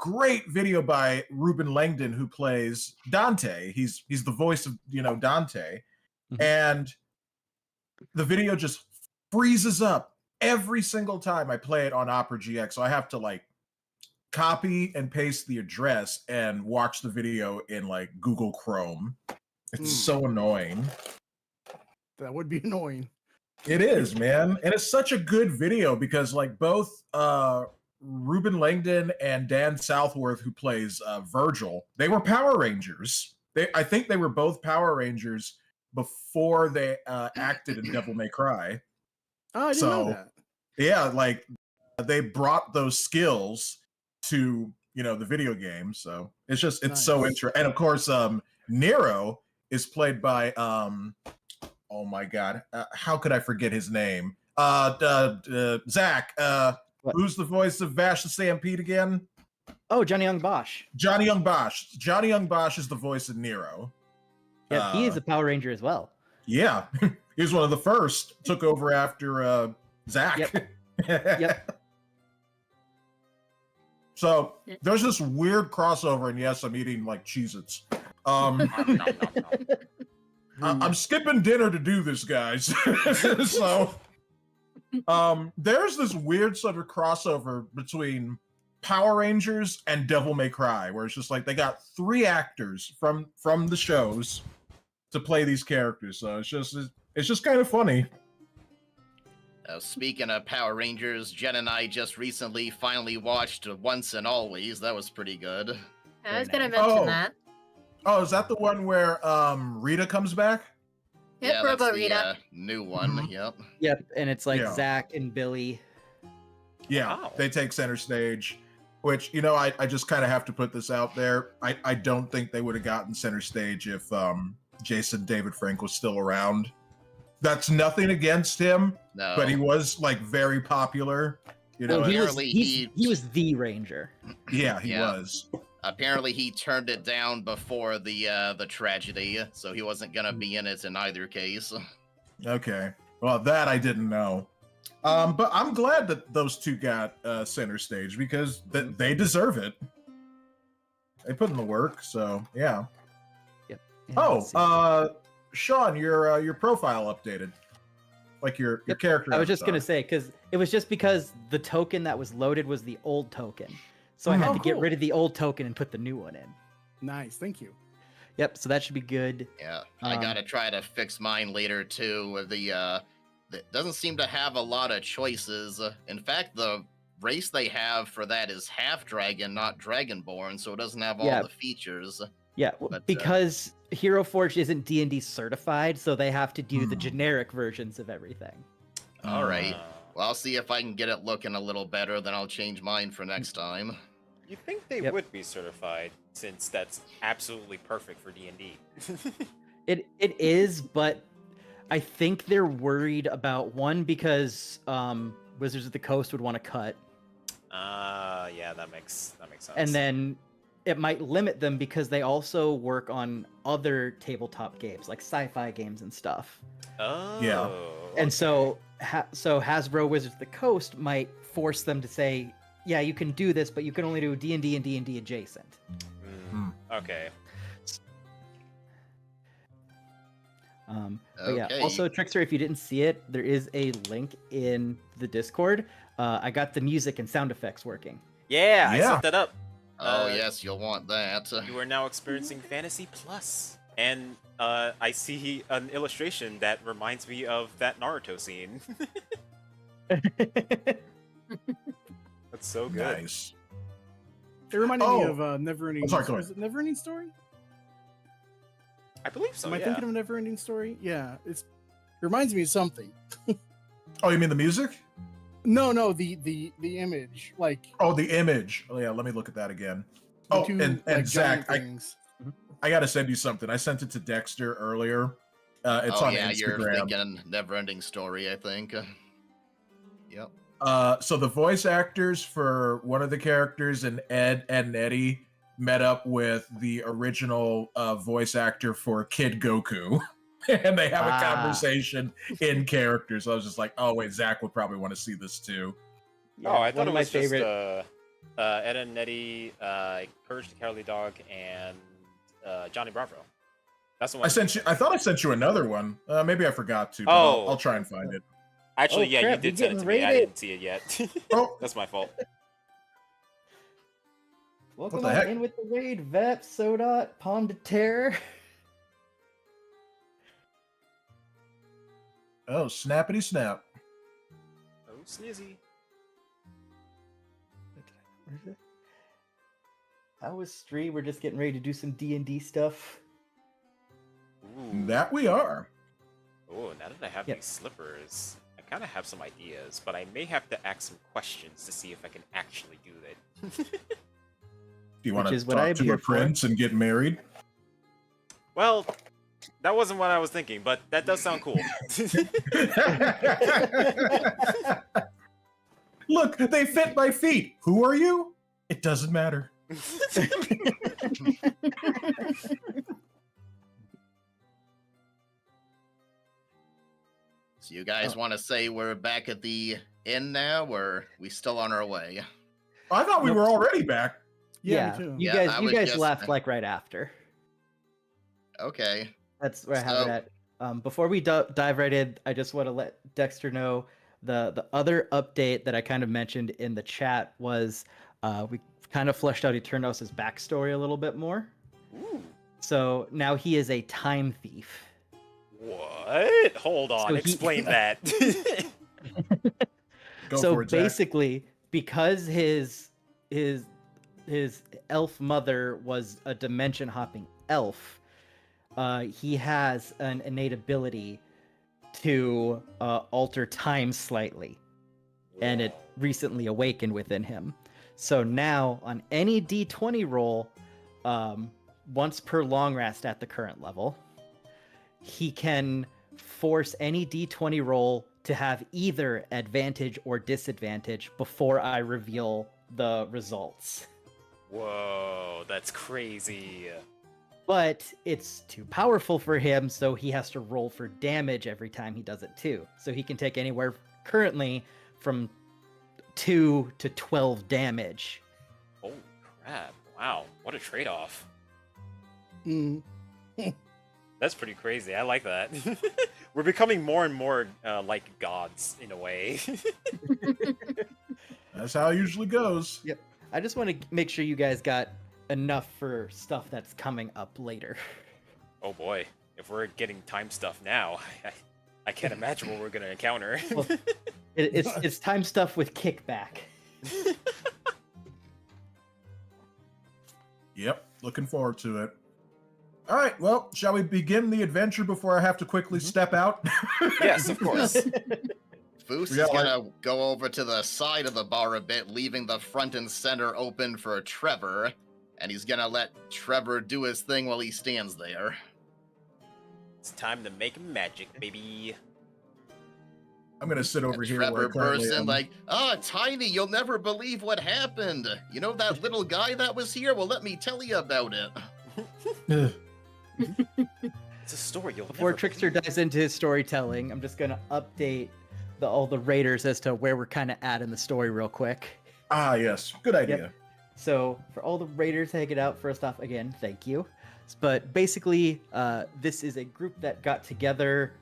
great video by Ruben Langdon, who plays Dante. He's the voice of Dante, and the video just freezes up every single time I play it on Opera GX. So I have to like copy and paste the address and watch the video in like Google Chrome. It's so annoying. That would be annoying. It is, man. And it's such a good video because like both Ruben Langdon and Dan Southworth, who plays Virgil, they were Power Rangers. I think they were both Power Rangers before they acted in Devil May Cry. Oh, I didn't know that. Yeah, like they brought those skills to the video game. So it's just so interesting. And of course, Nero is played by oh my god, how could I forget his name? Zach. Who's the voice of Vash the Stampede again? Oh, Johnny Young Bosch. Johnny Young Bosch. Johnny Young Bosch is the voice of Nero. Yeah, he is a Power Ranger as well. Yeah, he was one of the first. Took over after Zach. Yep. Yep. So there's this weird crossover, and yes, I'm eating like Cheez-Its. I'm skipping dinner to do this, guys. So there's this weird sort of crossover between Power Rangers and Devil May Cry, where it's just like they got 3 actors from the shows to play these characters. So it's just kind of funny. Speaking of Power Rangers, Jen and I just recently finally watched Once and Always. That was pretty good. I was going to mention that. Oh, is that the one where Rita comes back? Yep, yeah, Robo that's Rita. The new one, yep. Yep, and it's like Zach and Billy. Yeah, they take center stage, which, I just kind of have to put this out there. I don't think they would have gotten center stage if Jason David Frank was still around. That's nothing against him, but he was like very popular. He was the Ranger. Yeah, he was. Apparently, he turned it down before the tragedy, so he wasn't gonna be in it in either case. Okay, well that I didn't know. But I'm glad that those two got center stage because they deserve it. They put in the work, so yeah. Yep. Sean, your profile updated, like your character. I was just gonna say because it was just because the token that was loaded was the old token, so I had to get rid of the old token and put the new one in. Nice, thank you. Yep, so that should be good. Yeah, I gotta try to fix mine later too. It doesn't seem to have a lot of choices. In fact, the race they have for that is half dragon, not dragonborn, so it doesn't have all the features. Yeah, because Hero Forge isn't D&D certified, so they have to do the generic versions of everything. All right. Well, I'll see if I can get it looking a little better, then I'll change mine for next time. You think they would be certified, since that's absolutely perfect for D&D. It is, but I think they're worried about, one, because Wizards of the Coast would want to cut. Yeah, that makes sense. And then it might limit them because they also work on other tabletop games, like sci-fi games and stuff. Oh. Yeah. And so Hasbro Wizards of the Coast might force them to say, yeah, you can do this, but you can only do D&D and D&D adjacent. Okay. But yeah, also, Trickster, if you didn't see it, there is a link in the Discord. I got the music and sound effects working. Yeah, I set that up. Oh, yes, you'll want that. You are now experiencing Fantasy Plus. And I see an illustration that reminds me of that Naruto scene. That's so good. Nice. It reminded me of Neverending. Is it Neverending Story? I believe so. Am I thinking of Neverending Story? Yeah, it reminds me of something. Oh, you mean the music? No, the image, like. Oh, the image. Oh yeah, let me look at that again. Oh, and Zach, I gotta send you something. I sent it to Dexter earlier. It's on Instagram. You're thinking Neverending Story, I think. Yep. So the voice actors for one of the characters and Ed and Eddie met up with the original voice actor for Kid Goku. And they have a conversation in character. So I was just like, oh wait, Zach would probably want to see this too. Yeah, I thought it was just Etta, Nettie, Courage the Cowardly Dog, and Johnny Bravo. That's the one. I thought I sent you another one. Maybe I forgot to. But Oh. I'll try and find it. Actually, Oh, yeah, crap, you we did send it getting to me. I raided. didn't see it yet. Oh. That's my fault. Welcome the on heck? in with the raid, Vep, Sodot, Palm de Terre. Oh, snappity snap. Oh, snizzy. Where's it? How was Stree? We're just getting ready to do some D&D stuff. Ooh. That we are. Oh, now that I have Yep. these slippers, I kind of have some ideas, but I may have to ask some questions to see if I can actually do that. Do you want Which to is what talk I'm to here a for. prince and get married? Well, that wasn't what I was thinking, but that does sound cool. Look, they fit my feet. Who are you? It doesn't matter. So you guys want to say we're back at the inn now, or we still on our way? I thought we were already back. Yeah, me too. You Yeah, I guys, you was guys just- left like right after. Okay. That's where I have So- it at. Before we dive right in, I just want to let Dexter know the other update that I kind of mentioned in the chat was we kind of fleshed out Eternos' backstory a little bit more. Ooh. So now he is a time thief. What? Hold on, So he- explain that. Go So for it, Zach. basically, because his elf mother was a dimension hopping elf, he has an innate ability to alter time slightly, and it recently awakened within him. So now on any D20 roll, once per long rest at the current level, he can force any D20 roll to have either advantage or disadvantage before I reveal the results. Whoa, that's crazy. But it's too powerful for him, so he has to roll for damage every time he does it too. So he can take anywhere currently from 2 to 12 damage. Holy crap. Wow, what a trade-off. Mm. That's pretty crazy. I like that. We're becoming more and more like gods in a way. That's how it usually goes. Yep. I just want to make sure you guys got enough for stuff that's coming up later. Oh boy, if we're getting time stuff now, I can't imagine what we're gonna encounter. Well, it's time stuff with kickback. Yep, looking forward to it. All right, well, shall we begin the adventure before I have to quickly step out? Yes, of course. Foos is Yeah, gonna go over to the side of the bar a bit, leaving the front and center open for Trevor, and he's gonna let Trevor do his thing while he stands there. It's time to make magic, baby. I'm gonna sit over And here where I Trevor currently bursts in am. like, Tiny, you'll never believe what happened. You know that little guy that was here? Well, let me tell you about it. Ugh. It's a story you'll Before never Trickster believe. dives into his storytelling, I'm just gonna update all the raiders as to where we're kind of at in the story real quick. Ah, yes, good idea. So for all the raiders hanging out, first off, again, thank you. But basically, this is a group that got together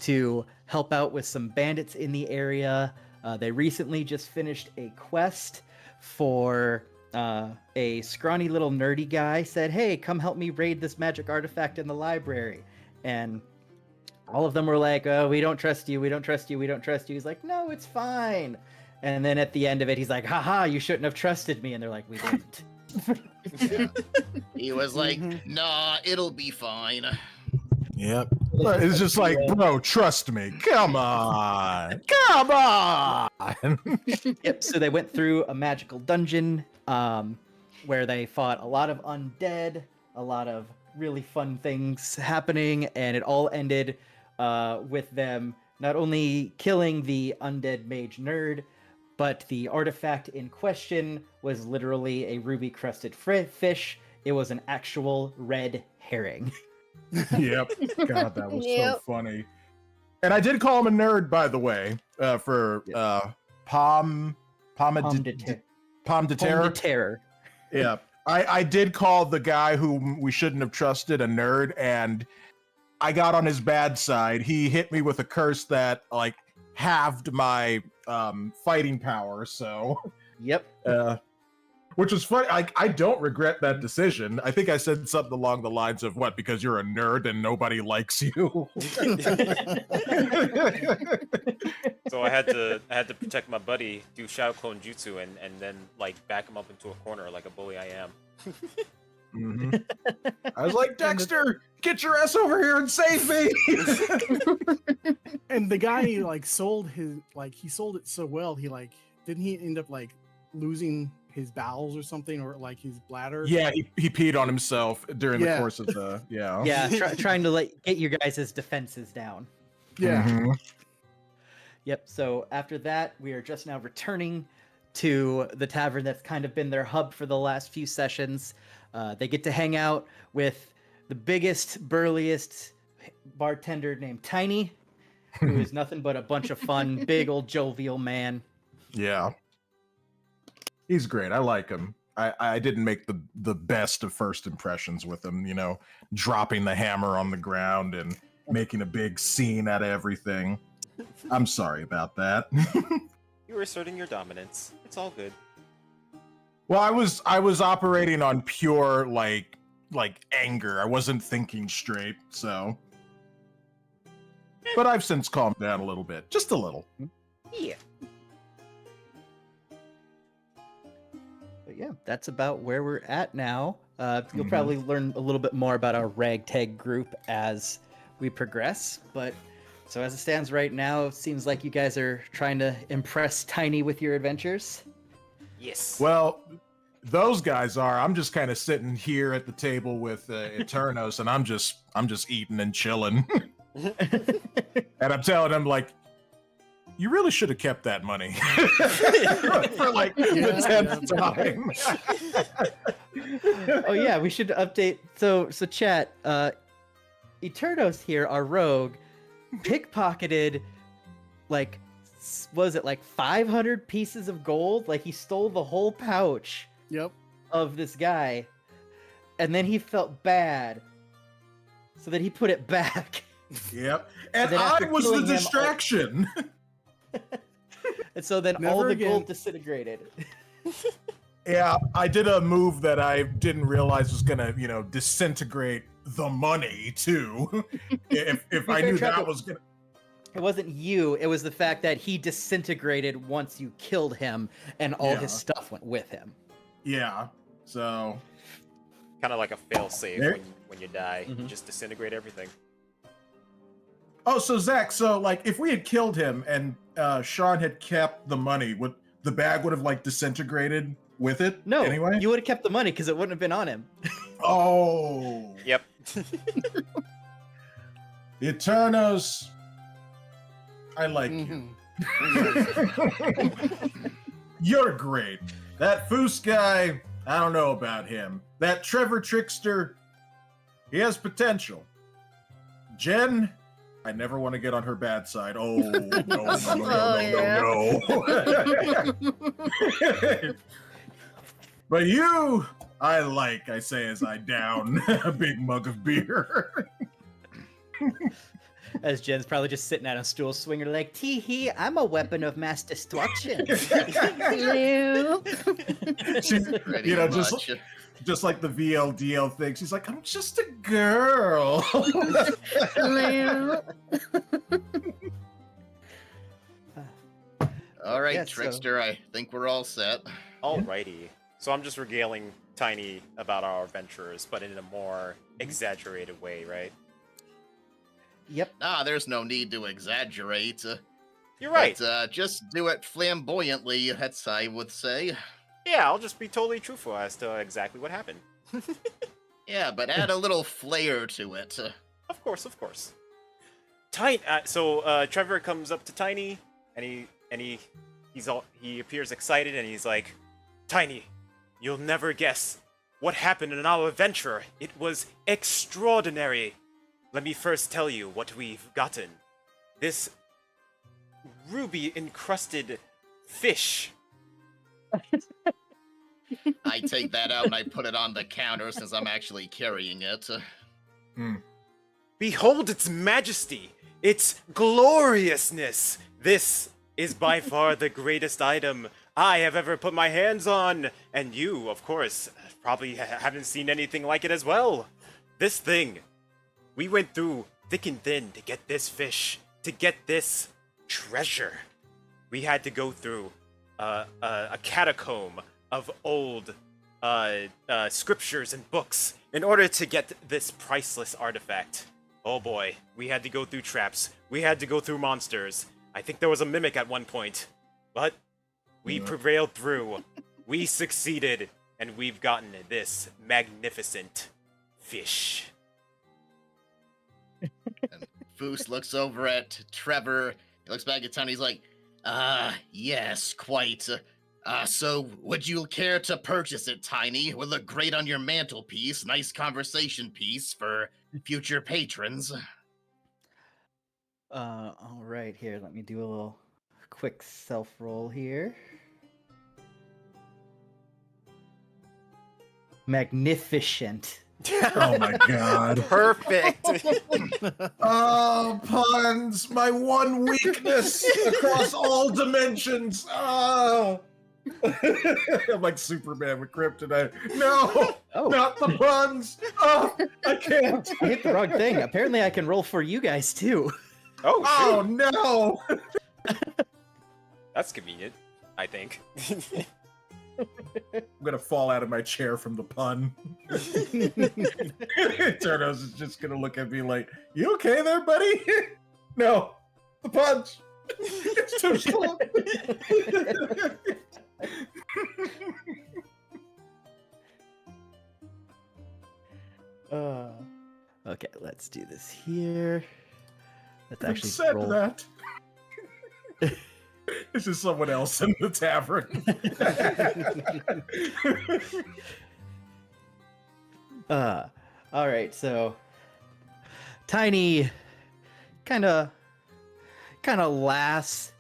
to help out with some bandits in the area. They recently just finished a quest for a scrawny little nerdy guy said, "Hey, come help me raid this magic artifact in the library." And all of them were like, "Oh, we don't trust you, we don't trust you, we don't trust you." He's like, "No, it's fine." And then at the end of it, he's like, "Haha, you shouldn't have trusted me." And they're like, "We didn't." Yeah. He was like, Mhm. nah, it'll be fine. Yep. It's just like, bro, trust me. Come on. Come on. Yep. So they went through a magical dungeon where they fought a lot of undead, a lot of really fun things happening, and it all ended with them not only killing the undead mage nerd, but the artifact in question was literally a ruby crusted fish. It was an actual red herring. Yep. God, that was so Yep. funny. And I did call him a nerd, by the way, for Pomme de terre. Pomme de Pomme terre. de terror. Yeah. I did call the guy whom we shouldn't have trusted a nerd, and I got on his bad side. He hit me with a curse that like halved my fighting power. So, Yep. which was funny. I don't regret that decision. I think I said something along the lines of what, because you're a nerd and nobody likes you. So I had to protect my buddy, do Shadow Clone Jutsu, and then like back him up into a corner like a bully I am. Mm-hmm. I was like, Dexter, get your ass over here and save me. And the guy like sold it so well. Didn't he end up like losing his bowels or something, or like his bladder? Yeah, he peed on himself during the course of the trying to get your guys' defenses down. Yeah. Mhm. Yep. So after that, we are just now returning to the tavern that's kind of been their hub for the last few sessions. They get to hang out with the biggest, burliest bartender named Tiny, who is nothing but a bunch of fun, big old jovial man. Yeah. He's great. I like him. I didn't make the best of first impressions with him, you know, dropping the hammer on the ground and making a big scene out of everything. I'm sorry about that. You were asserting your dominance. It's all good. Well, I was operating on pure like anger. I wasn't thinking straight, so. But I've since calmed down a little bit, just a little. Yeah. But yeah, that's about where we're at now. You'll probably learn a little bit more about our ragtag group as we progress. But so as it stands right now, it seems like you guys are trying to impress Tiny with your adventures. Yes. Well, those guys are. I'm just kind of sitting here at the table with Eternos, and I'm just eating and chilling. And I'm telling them like, you really should have kept that money for like the 10th time. Oh yeah, we should update. So chat. Eternos here, our rogue, pickpocketed like, was it like 500 pieces of gold? Like he stole the whole pouch. Yep. Of this guy, and then he felt bad, so then he put it back. Yep. And then I after was the killing him, distraction. And so then Never all the again. gold disintegrated. Yeah, I did a move that I didn't realize was gonna, you know, disintegrate the money too. if I knew that was gonna. It wasn't you, it was the fact that he disintegrated once you killed him, and all his stuff went with him. Yeah. So. Kind of like a fail-safe There- when you die. You just disintegrate everything. Oh, so Zach, so like if we had killed him and Sean had kept the money, would the bag would have like disintegrated with it? No, Anyway. you would have kept the money because it wouldn't have been on him. Oh. Yep. Eternos. I like you. You're great. That Foos guy, I don't know about him. That Trevor Trickster, he has potential. Jen, I never want to get on her bad side. Oh, no. But you, I like, I say as I down a big mug of beer. As Jen's probably just sitting at a stool swinger like, tee-hee, I'm a weapon of mass destruction. Hello. She's, Pretty you know, much. just like the VLDL thing. She's like, I'm just a girl. Hello. All right, Yeah, so- Trickster, I think we're all set. Alrighty. So I'm just regaling Tiny about our adventures, but in a more exaggerated way, right? Yep. Nah, there's no need to exaggerate. You're right. But, just do it flamboyantly, that's I would say. Yeah, I'll just be totally truthful as to exactly what happened. Yeah, but add a little flair to it. Of course. Tiny. Trevor comes up to Tiny, and he appears excited, and he's like, "Tiny, you'll never guess what happened in our adventure. It was extraordinary. Let me first tell you what we've gotten. This ruby-encrusted fish I take that out and I put it on the counter since I'm actually carrying it. Behold its majesty, its gloriousness. This is by far the greatest item I have ever put my hands on. And you, of course, probably haven't seen anything like it as well. This thing, we went through thick and thin to get this fish, to get this treasure. We had to go through a catacomb of old scriptures and books in order to get this priceless artifact. Oh boy, we had to go through traps. We had to go through monsters. I think there was a mimic at one point. But we prevailed through. We succeeded. And we've gotten this magnificent fish. And Foos looks over at Trevor. He looks back at Tiny. He's like, yes, quite. So would you care to purchase it, Tiny? Would look great on your mantelpiece. Nice conversation piece for future patrons. All right, here, let me do a little quick self-roll here. Magnificent. Oh my god. Perfect. Oh, puns! My one weakness across all dimensions. Oh. I'm like Superman with kryptonite. No, not the puns. Oh, I can't. I hit the wrong thing. Apparently, I can roll for you guys too. Oh, Oh no. that's convenient, I think. I'm gonna fall out of my chair from the pun. Turnos is just gonna look at me like, "You okay there, buddy?" No, the punch. It's too slow. Okay, let's do this here. Let's Who actually said roll. that? This is someone else in the tavern. All right, so Tiny kind of laughs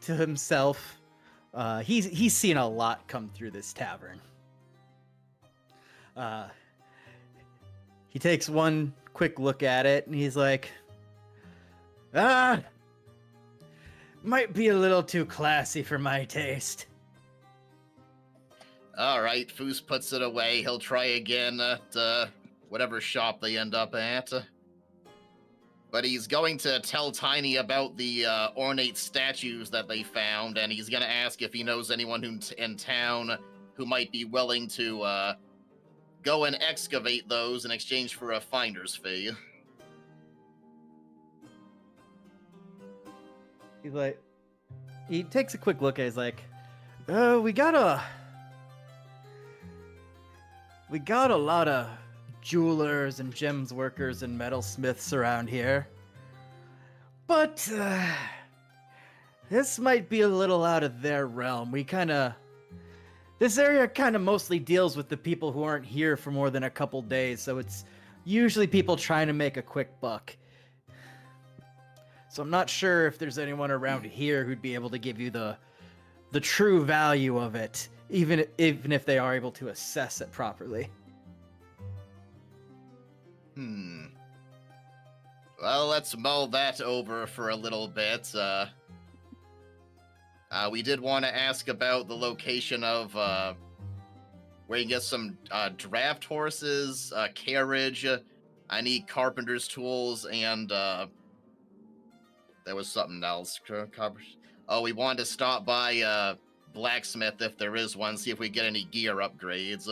to himself. He's seen a lot come through this tavern. He takes one quick look at it and he's like, might be a little too classy for my taste. All right, Foos puts it away. He'll try again at whatever shop they end up at. But he's going to tell Tiny about the ornate statues that they found, and he's going to ask if he knows anyone in town who might be willing to go and excavate those in exchange for a finder's fee. He's like, he takes a quick look and he's like, we got a lot of jewelers and gems workers and metalsmiths around here. But this might be a little out of their realm. This area kind of mostly deals with the people who aren't here for more than a couple days, so it's usually people trying to make a quick buck. So I'm not sure if there's anyone around here who'd be able to give you the true value of it, even if they are able to assess it properly. Well, let's mull that over for a little bit. We did want to ask about the location of where you can get some draft horses, carriage. I need carpenter's tools, and there was something else. Oh, we wanted to stop by blacksmith if there is one, see if we get any gear upgrades.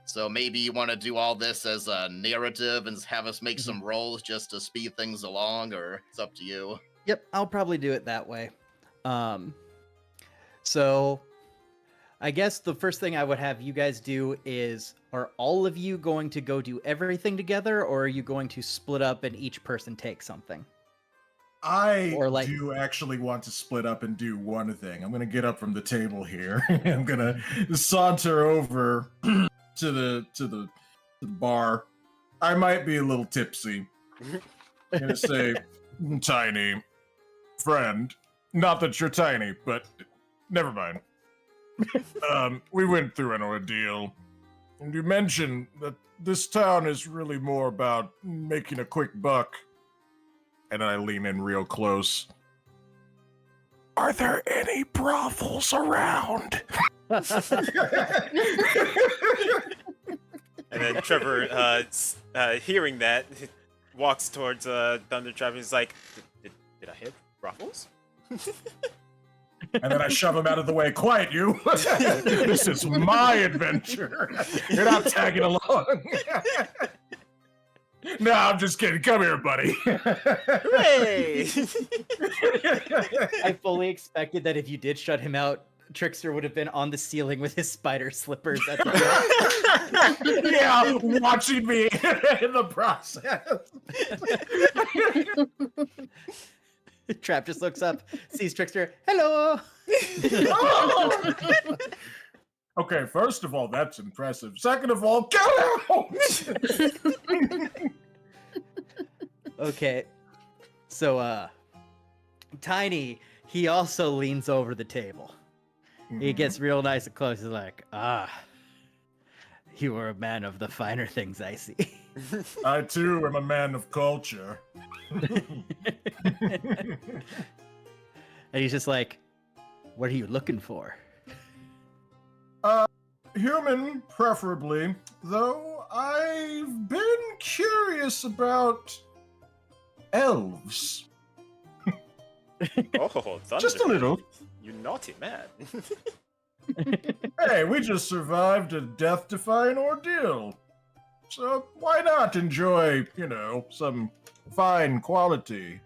So maybe you want to do all this as a narrative and have us make some rolls just to speed things along, or it's up to you. Yep, I'll probably do it that way. So I guess the first thing I would have you guys do is, are all of you going to go do everything together, or are you going to split up and each person take something? I Or like- do actually want to split up and do one thing. I'm going to get up from the table here. I'm going to saunter over to the bar. I might be a little tipsy. I'm going to say, Tiny, friend. Not that you're tiny, but never mind. We went through an ordeal. And you mentioned that this town is really more about making a quick buck. And I lean in real close. Are there any brothels around? And then Trevor, hearing that, walks towards Thunder Trap and is like, did I hit brothels? And then I shove him out of the way. Quiet, you! This is my adventure. You're not tagging along. No, I'm just kidding. Come here, buddy. Hooray! I fully expected that if you did shut him out, Trickster would have been on the ceiling with his spider slippers at the Yeah, watching me in the process. Trap just looks up, sees Trickster. Hello. Oh! Okay, first of all, that's impressive. Second of all, get out! Okay, so Tiny, he also leans over the table. He gets real nice and close. He's like, you are a man of the finer things, I see. I too am a man of culture. And he's just like, what are you looking for? Human, preferably, though I've been curious about elves. Oh, Thunder. Just a little. You naughty man. Hey, we just survived a death-defying ordeal. So why not enjoy, some fine quality?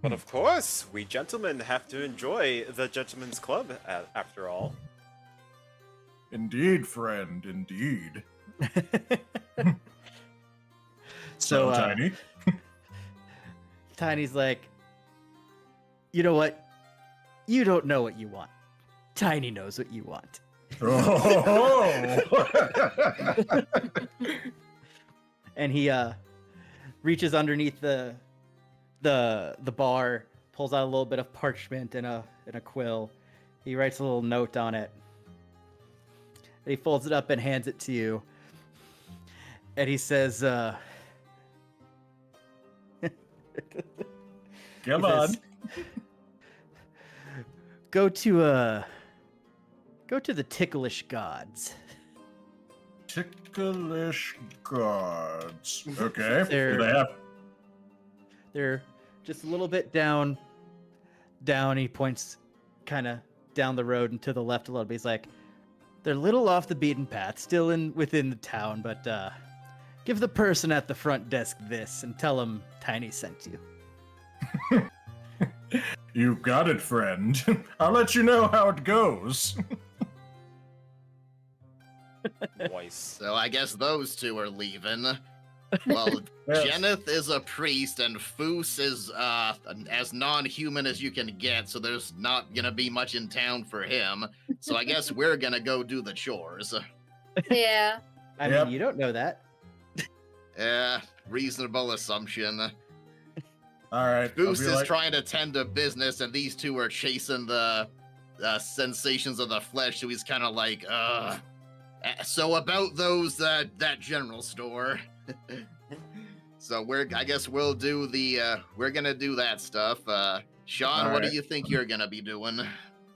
But of course, we gentlemen have to enjoy the Gentleman's Club, after all. Indeed, friend, indeed. So Tiny. Tiny's like, you know what? You don't know what you want. Tiny knows what you want. Oh! And he reaches underneath the bar, pulls out a little bit of parchment and a quill. He writes a little note on it. And he folds it up and hands it to you. And he says, Come he on. says, Go to the ticklish gods. Ticklish gods. Okay. They're- Do they have... They're just a little bit down. He points kind of down the road and to the left a little bit. He's like, they're a little off the beaten path, still within the town, but give the person at the front desk this and tell him Tiny sent you. You got it, friend. I'll let you know how it goes. Voice. So I guess those two are leaving. Well, Yes. Jeneth is a priest and Foos is as non-human as you can get, so there's not gonna be much in town for him. So I guess we're gonna go do the chores. Yeah. I Yep. mean, you don't know that. Yeah, reasonable assumption. All right. I'll Foos be is like- trying to tend to business, and these two are chasing the sensations of the flesh. So he's kind of like, So about those that general store. So I guess we'll do we're gonna do that stuff. Sean, All what do right. you think you're gonna be doing?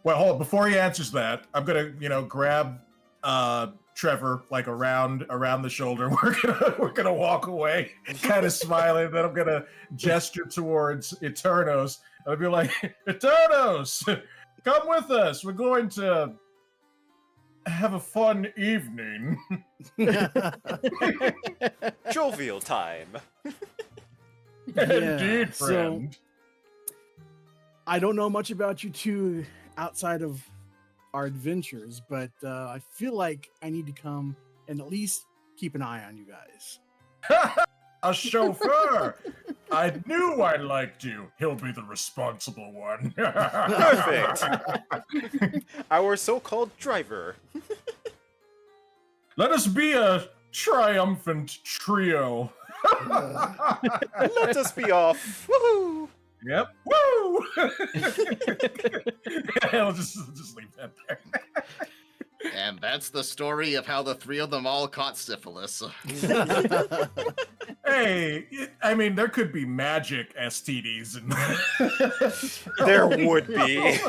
Well, hold on. Before he answers that, I'm gonna, grab Trevor like around the shoulder. We're gonna walk away, kind of smiling. Then I'm gonna gesture towards Eternos, and I'll be like, Eternos, come with us. We're going to have a fun evening. Jovial time. Indeed, so- friend. I don't know much about you two outside of our adventures, but I feel like I need to come and at least keep an eye on you guys. A chauffeur. I knew I liked you. He'll be the responsible one. Perfect. Our so-called driver. Let us be a triumphant trio. Let us be off. Woohoo! Yep. Woo! I'll just leave that there. And that's the story of how the three of them all caught syphilis. Hey, I mean, there could be magic STDs. There would be.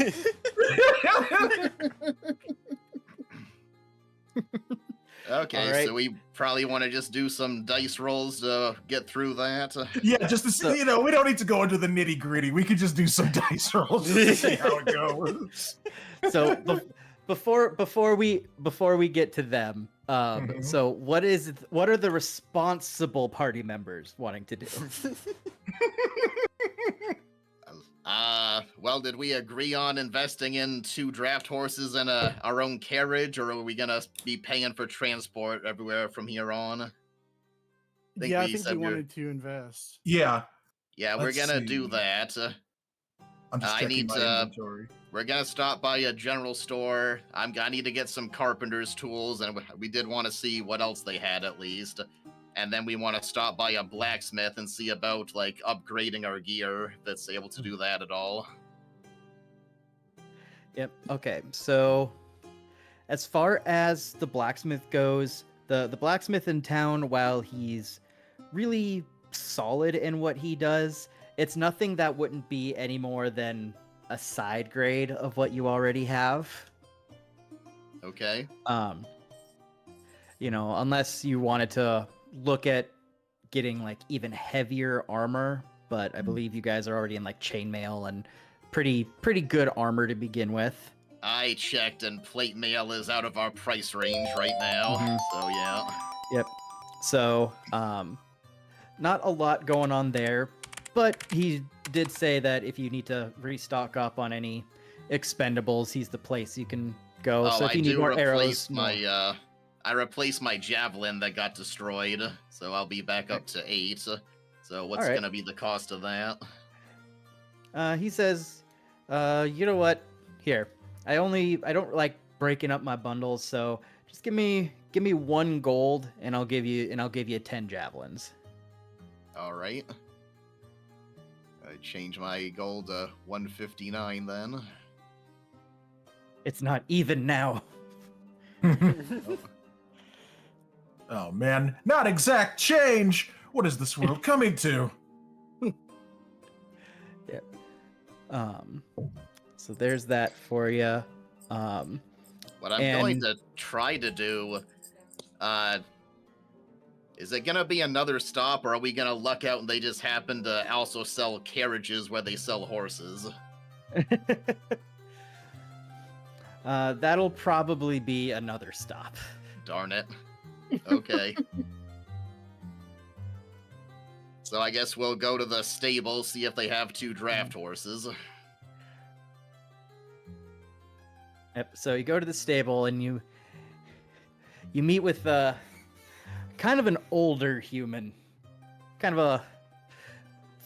Okay, All right. so we probably want to just do some dice rolls to get through that. Yeah, just to see, you know, we don't need to go into the nitty gritty. We could just do some dice rolls just to see how it goes. So before we get to them, Mhm. so what are the responsible party members wanting to do? Well, did we agree on investing in 2 draft horses and our own carriage, or are we gonna be paying for transport everywhere from here on? Yeah, I we think said we we're- wanted to invest. Yeah, Yeah, we're Let's gonna do see. that. I'm just I checking need my to- inventory. We're gonna stop by a general store. I need to get some carpenter's tools, and we did want to see what else they had at least. And then we want to stop by a blacksmith and see about like upgrading our gear that's able to do that at all. Yep. Okay. So, as far as the blacksmith goes, the blacksmith in town, while he's really solid in what he does, it's nothing that wouldn't be any more than a side grade of what you already have. Okay. You know, unless you wanted to look at getting like even heavier armor, but I believe you guys are already in like chainmail and pretty good armor to begin with. I checked, and plate mail is out of our price range right now. Mhm. So yeah. Yep. So, not a lot going on there, but he did say that if you need to restock up on any expendables, he's the place you can go. Oh, So if I you need do more replace arrows, my I replaced my javelin that got destroyed, so I'll be back up to 8. So what's Alright. gonna be the cost of that? he says, you know what? Here, I don't like breaking up my bundles, so just give me 1 gold, and I'll give you 10 javelins. All right. I change my gold to 159 then. It's not even now. Oh man, not exact change. What is this world coming to? So there's that for you. What I'm going to try to do, is it gonna be another stop, or are we gonna luck out and they just happen to also sell carriages where they sell horses? That'll probably be another stop. Darn it. Okay. So I guess we'll go to the stable, see if they have 2 draft horses. Yep. So you go to the stable and you meet with kind of an older human, kind of a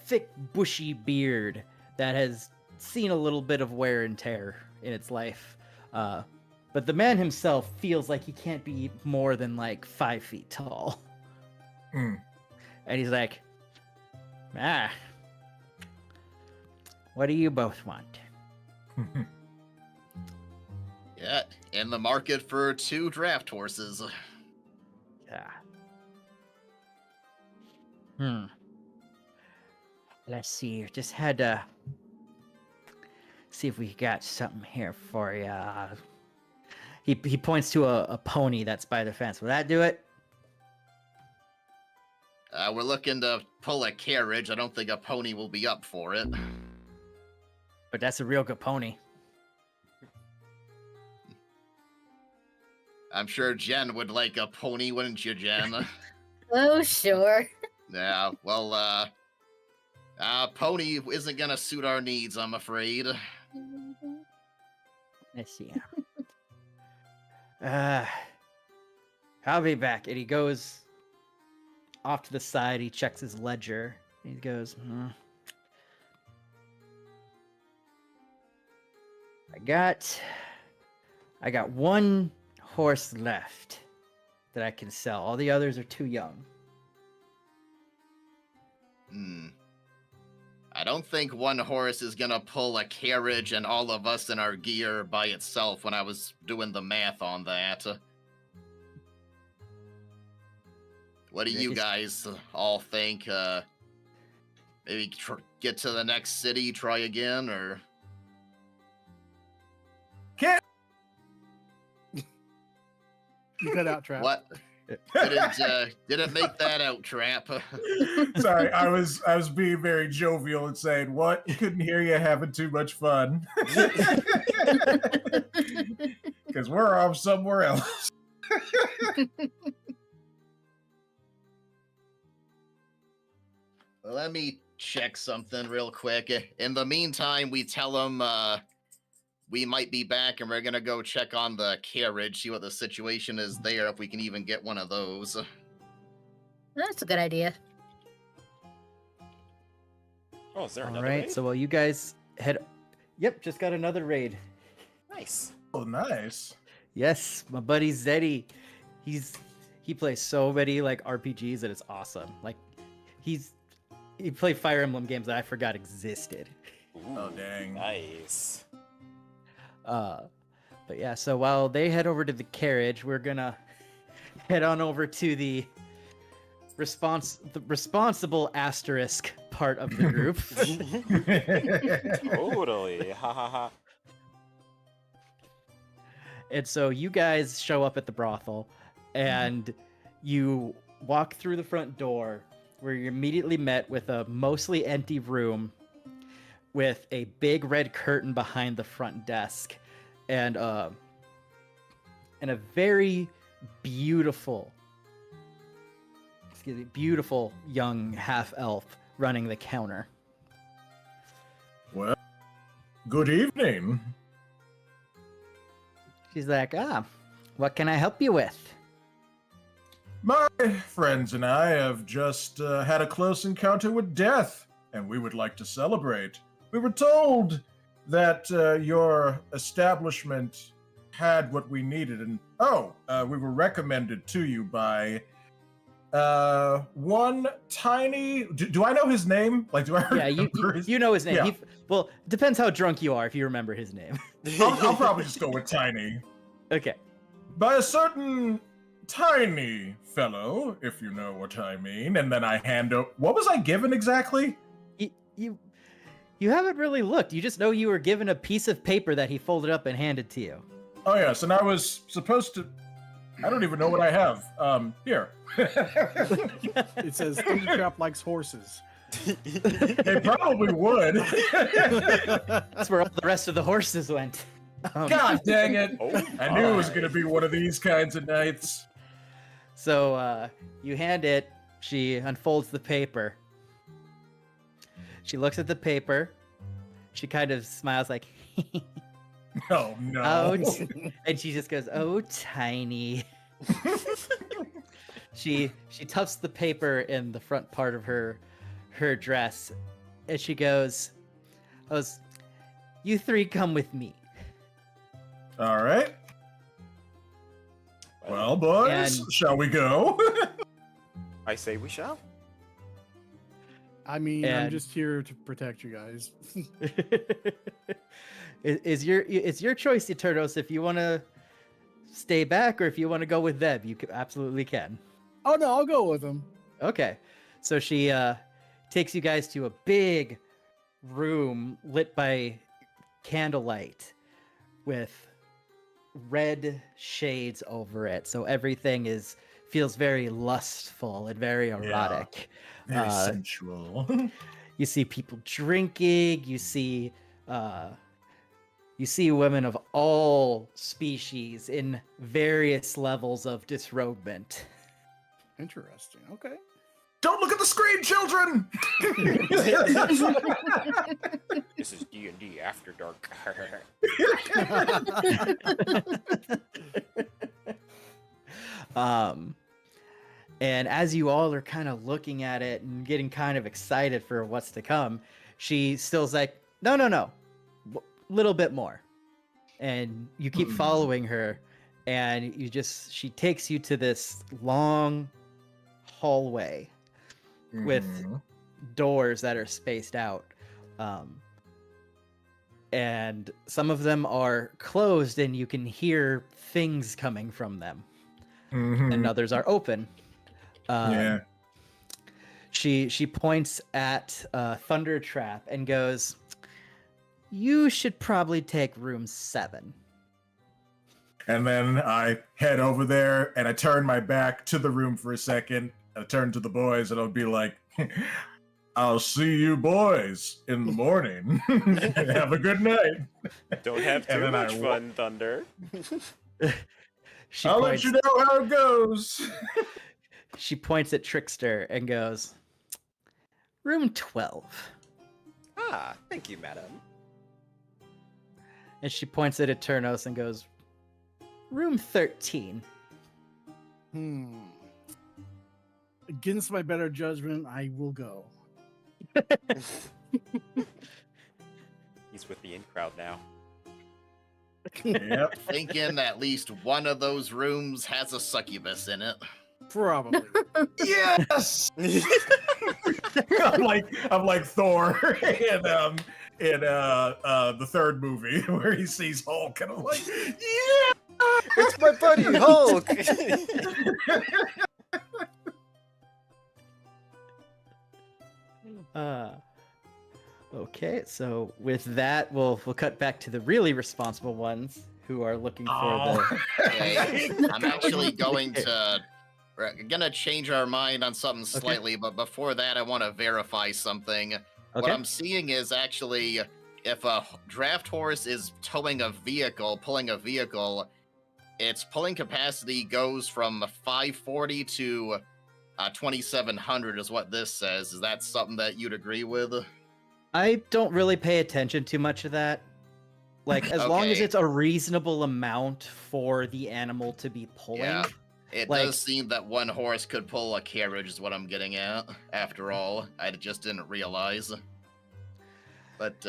thick, bushy beard that has seen a little bit of wear and tear in its life. But the man himself feels like he can't be more than like 5 feet tall. Mm. And he's like, what do you both want? Yeah, in the market for 2 draft horses. Yeah. Let's see. Just had to see if we got something here for you. He points to a pony that's by the fence. Will that do it? We're looking to pull a carriage. I don't think a pony will be up for it. But that's a real good pony. I'm sure Jen would like a pony, wouldn't you, Jen? Oh, sure. Yeah, well, pony isn't gonna suit our needs, I'm afraid. Let's see. I'll be back. And he goes off to the side. He checks his ledger. He goes, I got 1 horse left that I can sell. All the others are too young. I don't think one horse is gonna pull a carriage and all of us in our gear by itself when I was doing the math on that. What do Yeah, you it's- guys all think? Maybe get to the next city, try again, or Can't. You cut out trap. what? Didn't make that out, Trap. Sorry, I was being very jovial and saying, "What? Couldn't hear you having too much fun." Because we're off somewhere else. Let me check something real quick. In the meantime, we tell them we might be back and we're gonna go check on the carriage, see what the situation is there, if we can even get one of those. That's a good idea. Oh, is there All another right, raid? so while you guys head, yep, just got another raid. Nice. Oh, nice. Yes, my buddy Zeddy, he plays so many like RPGs that it's awesome. Like he played Fire Emblem games that I forgot existed. Oh, dang. Nice. But yeah, so while they head over to the carriage, we're gonna head on over to the responsible asterisk part of the group. Totally. Ha ha ha. And so you guys show up at the brothel, and you walk through the front door, where you're immediately met with a mostly empty room with a big red curtain behind the front desk, and a very beautiful young half elf running the counter. Well, good evening. She's like, what can I help you with? My friends and I have just had a close encounter with death, and we would like to celebrate. We were told that your establishment had what we needed, and we were recommended to you by one tiny. Do I know his name? Like, do I? Yeah, remember his... you know his name. Yeah. Well, it depends how drunk you are if you remember his name. I'll probably just go with Tiny. Okay. By a certain tiny fellow, if you know what I mean. And then I hand over. What was I given exactly? You haven't really looked. You just know you were given a piece of paper that he folded up and handed to you. Oh yes, and I was supposed to. I don't even know what I have. Here. It says Thundertrap likes horses. They probably would. That's where all the rest of the horses went. God dang it! Oh, I knew it was gonna be one of these kinds of nights. So you hand it. She unfolds the paper. She looks at the paper. She kind of smiles like, Oh no! and she just goes, "Oh, Tiny." She tucks the paper in the front part of her dress, and she goes, "You three come with me." All right. Well, boys, And- shall we go? I say we shall. I mean, I'm And- just here to protect you guys. It's your choice, Eternos. If you want to stay back or if you want to go with them, you absolutely can. Oh no, I'll go with them. Okay, so she takes you guys to a big room lit by candlelight with red shades over it, so everything feels very lustful and very erotic. Very sensual. You see people drinking. You see women of all species in various levels of disrobement. Interesting. Okay. Don't look at the screen, children. This is D&D After Dark. And as you all are kind of looking at it and getting kind of excited for what's to come, she still's like, no, little bit more. And you keep following her, and she takes you to this long hallway with Mhm. doors that are spaced out, And some of them are closed and you can hear things coming from them. And others are open. Yeah. She points at Thunder Trap and goes, "You should probably take room 7." And then I head over there and I turn my back to the room for a second. I turn to the boys and I'll be like, I'll see you boys in the morning. Have a good night. Don't have And too then much fun, Thunder. She I'll points, let you know how it goes. She points at Trickster and goes, "Room 12." Ah, thank you, madam. And she points at Eternos and goes, "Room 13." Against my better judgment, I will go. He's with the in crowd now. Yep. Thinking at least one of those rooms has a succubus in it. Probably. Yes. I'm like Thor in the third movie where he sees Hulk and I'm like, yeah. It's my buddy Hulk. Okay, so with that, we'll cut back to the really responsible ones who are looking for Okay. I'm actually we're gonna change our mind on something slightly, but before that, I want to verify something. What Okay. I'm seeing is actually if a draft horse is pulling a vehicle, its pulling capacity goes from 540 to 2700 is what this says. Is that something that you'd agree with? I don't really pay attention too much to that. Like, as long as Okay. it's a reasonable amount for the animal to be pulling. Yeah. It Like- does seem that one horse could pull a carriage is what I'm getting at, after all. I just didn't realize. But,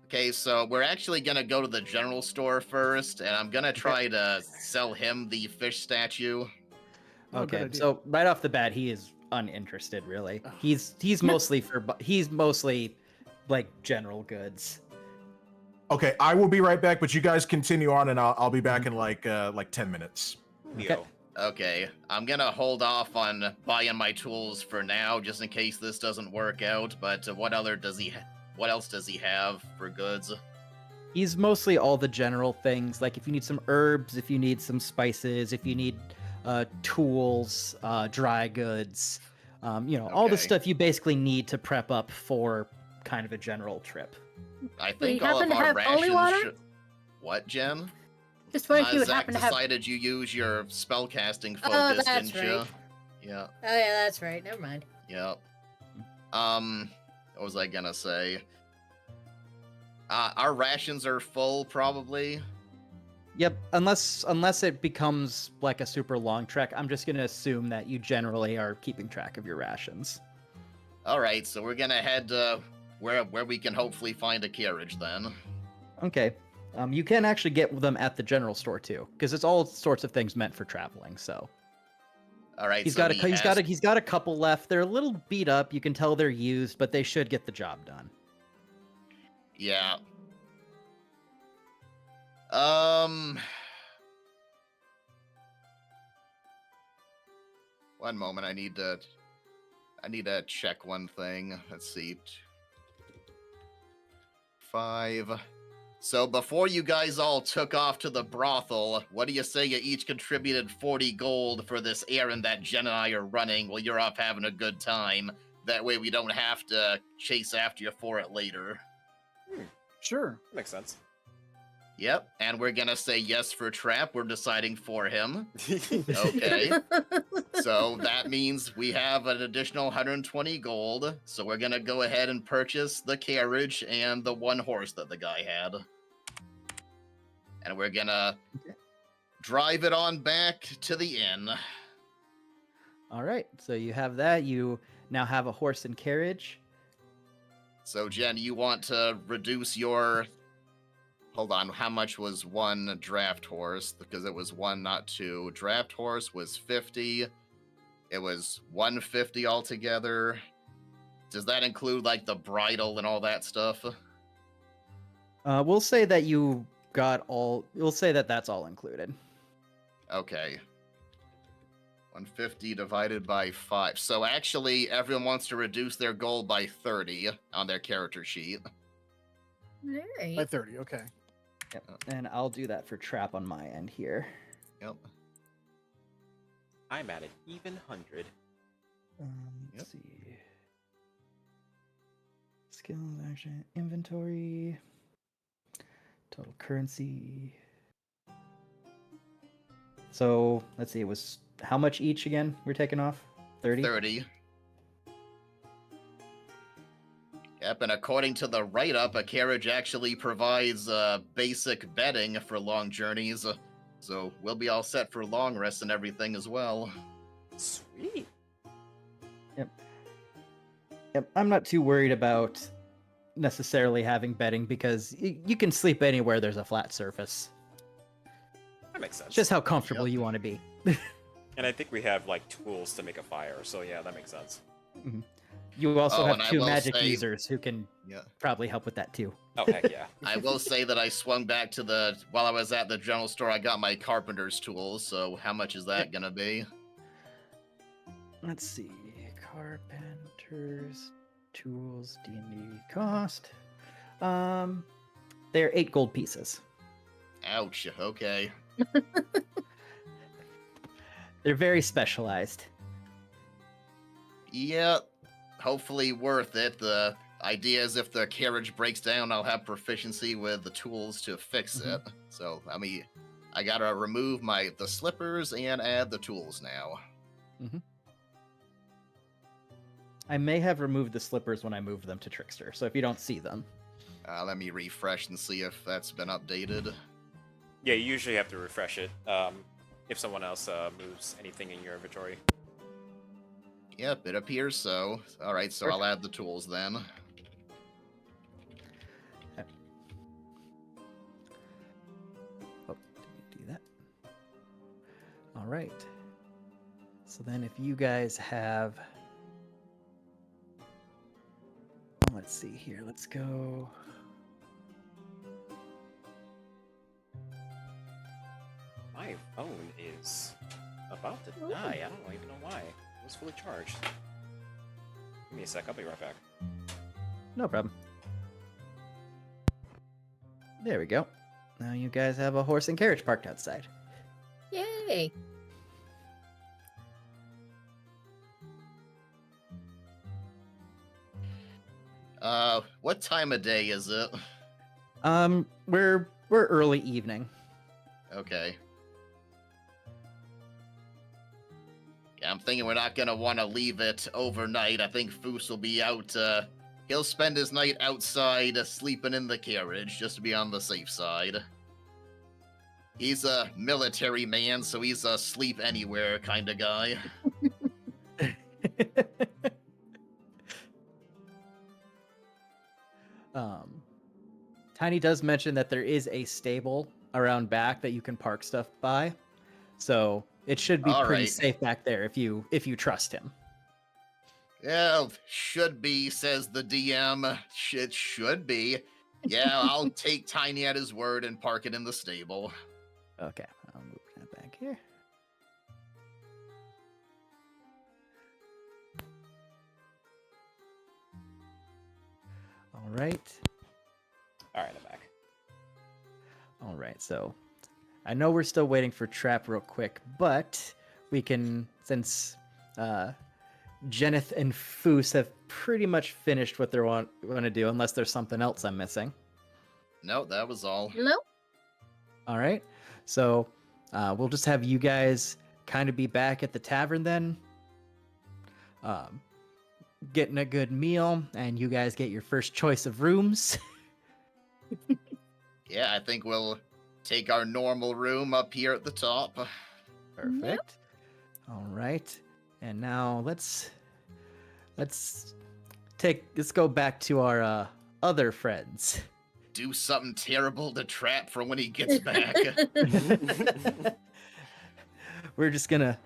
okay, so we're actually going to go to the general store first, and I'm going to try to sell him the fish statue. Oh, good Okay, idea. so right off the bat, he is uninterested. Really, Ugh. he's mostly like general goods. Okay, I will be right back, but you guys continue on, and I'll be back in like 10 minutes. Leo. Okay, I'm going to hold off on buying my tools for now, just in case this doesn't work out, but what else does he have for goods? He's mostly all the general things. Like if you need some herbs, if you need some spices, if you need tools, dry goods, all the Okay. stuff you basically need to prep up for kind of a general trip. I Do you think all happen of to our have holy water? rations should... What, Jen? Just wondering if you would Zach happen to have. decided you use your spellcasting Oh, focus, that's didn't you? right. Yeah, Oh yeah, that's right. Never mind. yeah. What was I gonna say? Our rations are full, probably. Yep, unless it becomes like a super long trek, I'm just gonna assume that you generally are keeping track of your rations. All right, so we're gonna head where we can hopefully find a carriage then. Okay. You can actually get them at the general store too, because it's all sorts of things meant for traveling. So All right, he's so got a couple left. They're a little beat up. You can tell they're used, but they should get the job done. Yeah. One moment, I need to check one thing. Let's see. 5. So before you guys all took off to the brothel, what do you say you each contributed 40 gold for this errand that Jen and I are running while you're off having a good time? That way we don't have to chase after you for it later. Sure. Makes sense. Yep, and we're gonna say yes for Trap. We're deciding for him. Okay. So that means we have an additional 120 gold. So we're gonna go ahead and purchase the carriage and the one horse that the guy had. And we're gonna drive it on back to the inn. All right. So you have that. You now have a horse and carriage. So Jen, you want to reduce your... Hold on, how much was one draft horse? Because it was 1, not 2. Draft horse was 50. It was 150 altogether. Does that include like the bridle and all that stuff? We'll say that you got all. We'll say that that's all included. Okay. 150 divided by 5. So actually, everyone wants to reduce their gold by 30 on their character sheet. All By right. 30, okay. Yep. And I'll do that for trap on my end here. Yep. I'm at an even 100. Let's see. Skills, action, inventory, total currency. So let's see. It was how much each again? We're taking off 30. 30. Yep, and according to the write-up, a carriage actually provides basic bedding for long journeys, so we'll be all set for long rests and everything as well. Sweet. Yep. I'm not too worried about necessarily having bedding because you can sleep anywhere there's a flat surface. That makes sense. Just how comfortable you want to be. And I think we have like tools to make a fire, so yeah, that makes sense. You also Oh, have and I 2 will magic say- users who can Yeah. probably help with that too. Oh heck yeah. I will say that I swung back to while I was at the general store, I got my carpenter's tools, so how much is that gonna be? Let's see. Carpenter's tools D&D cost. They're 8 gold pieces. Ouch, okay. They're very specialized. Yeah, hopefully worth it. The idea is if the carriage breaks down, I'll have proficiency with the tools to fix it. So, I gotta remove the slippers and add the tools now. I may have removed the slippers when I moved them to Trickster, so if you don't see them. Let me refresh and see if that's been updated. Yeah, you usually have to refresh it if someone else moves anything in your inventory. Yep, it appears so. Alright, so I'll add the tools then. Oh, didn't do that. All right. So then if you guys have... Let's see here. Let's go... My phone is about to die. I don't even know why. It was fully charged. Give me a sec. I'll be right back. No problem. There we go. Now you guys have a horse and carriage parked outside. Yay. What time of day is it? We're early evening. Okay. Yeah, I'm thinking we're not gonna want to leave it overnight. I think Foos will be out, he'll spend his night outside, sleeping in the carriage, just to be on the safe side. He's a military man, so he's a sleep anywhere kind of guy. Tiny does mention that there is a stable around back that you can park stuff by, so it should be All pretty right. safe back there if you trust him. Yeah, should be, says the DM. It should be. Yeah, I'll take Tiny at his word and park it in the stable. Okay, I'll move that back here. All right. All right, I'm back. All right, so I know we're still waiting for Trap real quick, but we can, since Jenith and Foos have pretty much finished what they want to do, unless there's something else I'm missing. No, that was all. No? All right, so we'll just have you guys kind of be back at the tavern then, getting a good meal, and you guys get your first choice of rooms. Yeah, I think we'll take our normal room up here at the top. Perfect. All right. And now let's go back to our other friends. Do something terrible to Trap for when he gets back. We're just gonna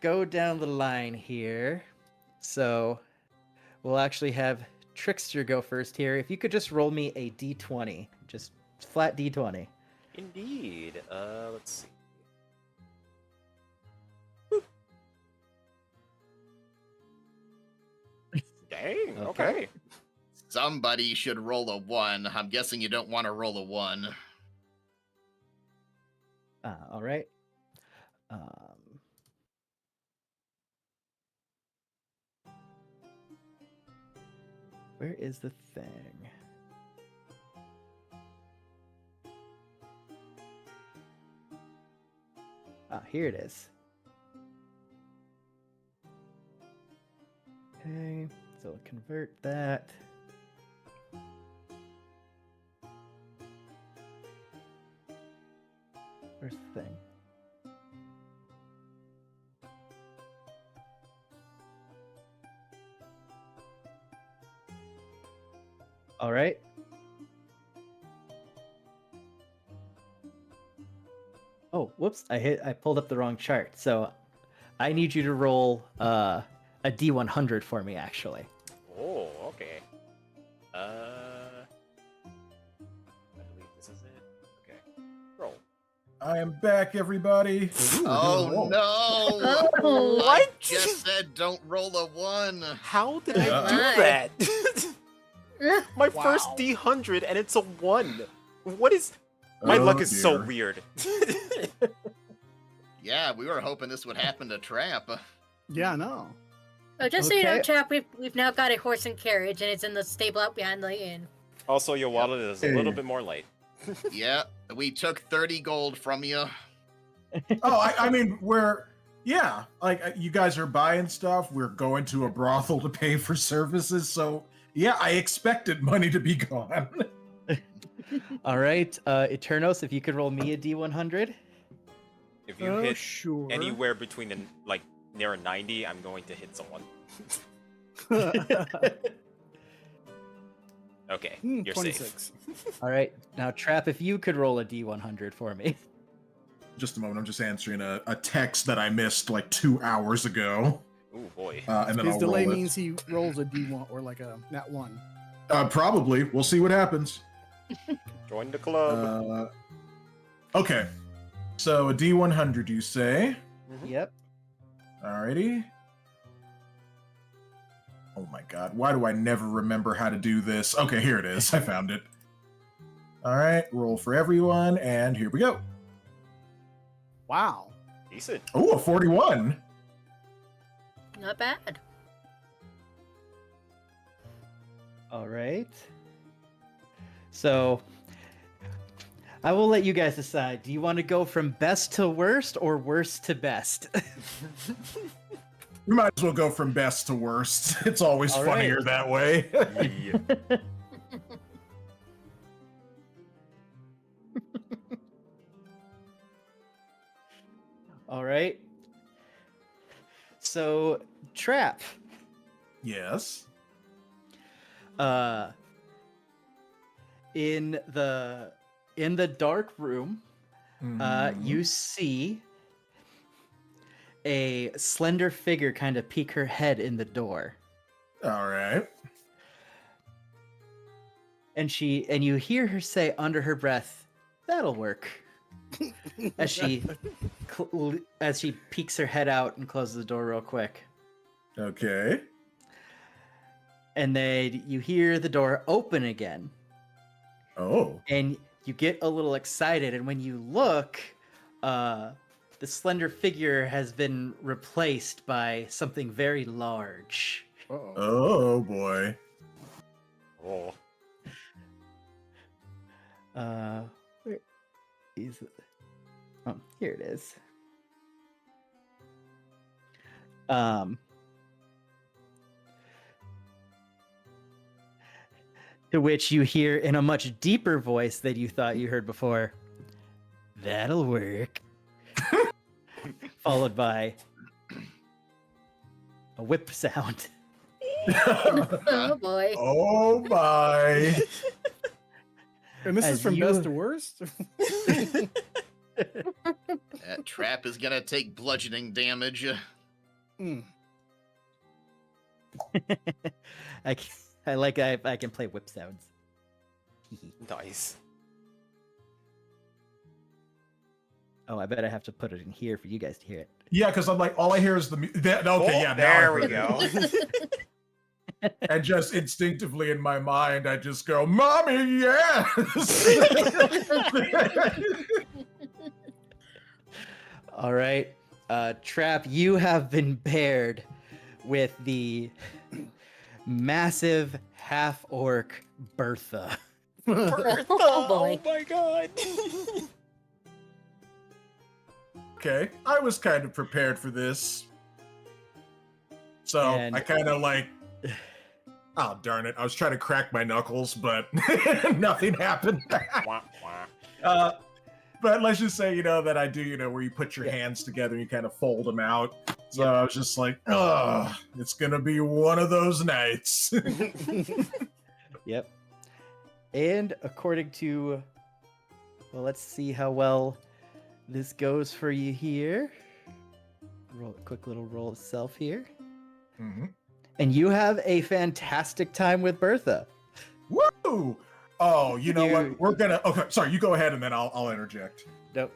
go down the line here. So we'll actually have Trickster go first here. If you could just roll me a d20, just flat d20. Indeed. Let's see. Dang. Okay. Somebody should roll a 1. I'm guessing you don't want to roll a 1. All right. Where is the thing? Here it is. Okay, so we'll convert that. Where's the thing? All right. Oh, whoops! I pulled up the wrong chart. So, I need you to roll a D100 for me, actually. Oh, okay. I believe this is it. Okay. Roll. I am back, everybody. Ooh, we're doing a Oh roll. no! Oh, I what? just said don't roll a 1. How did I do Why? that? My Wow. first D100 and it's a 1. What is... My Oh, luck is so dear. weird. Yeah, we were hoping this would happen to Trap. Yeah, no. Oh, just so you know, Okay. chap, we've now got a horse and carriage, and it's in the stable out behind the inn. Also, your wallet is a little Hey. bit more light. Yeah, we took 30 gold from you. Oh, I mean, yeah, like you guys are buying stuff. We're going to a brothel to pay for services. So, yeah, I expected money to be gone. All right, Eternos, if you could roll me a D100. If you hit Sure. anywhere between like near a 90, I'm going to hit someone. Okay, you're safe. 26. All right, now Trap, if you could roll a D100 for me. Just a moment. I'm just answering a text that I missed like 2 hours ago. Ooh boy. And then His I'll delay roll means he rolls a D1 or like a nat 1. Probably. We'll see what happens. Join the club. Okay. So a D100, you say? Yep. Alrighty. Oh my god, why do I never remember how to do this? Okay, here it is. I found it. Alright, roll for everyone, and here we go. Wow. Decent. Oh, a 41. Not bad. All right. So, I will let you guys decide. Do you want to go from best to worst or worst to best? We might as well go from best to worst. It's always All funnier right. that way. All right. So, Trap. Yes. In the dark room, Mhm. you see a slender figure kind of peek her head in the door. Alright. And you hear her say under her breath, "That'll work." as she peeks her head out and closes the door real quick. Okay. And then you hear the door open again, Oh. and you get a little excited, and when you look, the slender figure has been replaced by something very large. Uh-oh. Oh boy. Oh. Where is it? Oh, here it is. To which you hear in a much deeper voice than you thought you heard before, "That'll work." Followed by a whip sound. Oh boy. Oh my. And this is As from you- best to worst? That Trap is gonna take bludgeoning damage. Hmm. I can play whip sounds. Nice. Oh, I bet I have to put it in here for you guys to hear it. Yeah, because I'm like, all I hear is the okay, Oh, yeah, now there I we heard go. it. And just instinctively in my mind, I just go, "Mommy, yes." All right, Trap, you have been paired with the massive half-orc Bertha. Bertha, Oh, boy. oh my god. Okay, I was kind of prepared for this. So And- I kind of like, oh, darn it. I was trying to crack my knuckles, but nothing happened. Wah, wah. But let's just say, that I do, where you put your Yeah. hands together and you kind of fold them out. So I was just like, oh, it's going to be one of those nights. Yep. And according to, well, let's see how well this goes for you here. Roll a quick little roll itself here. Mhm. And you have a fantastic time with Bertha. Woo! Oh, you know You- what? We're going to, okay, sorry, you go ahead and then I'll interject. Nope.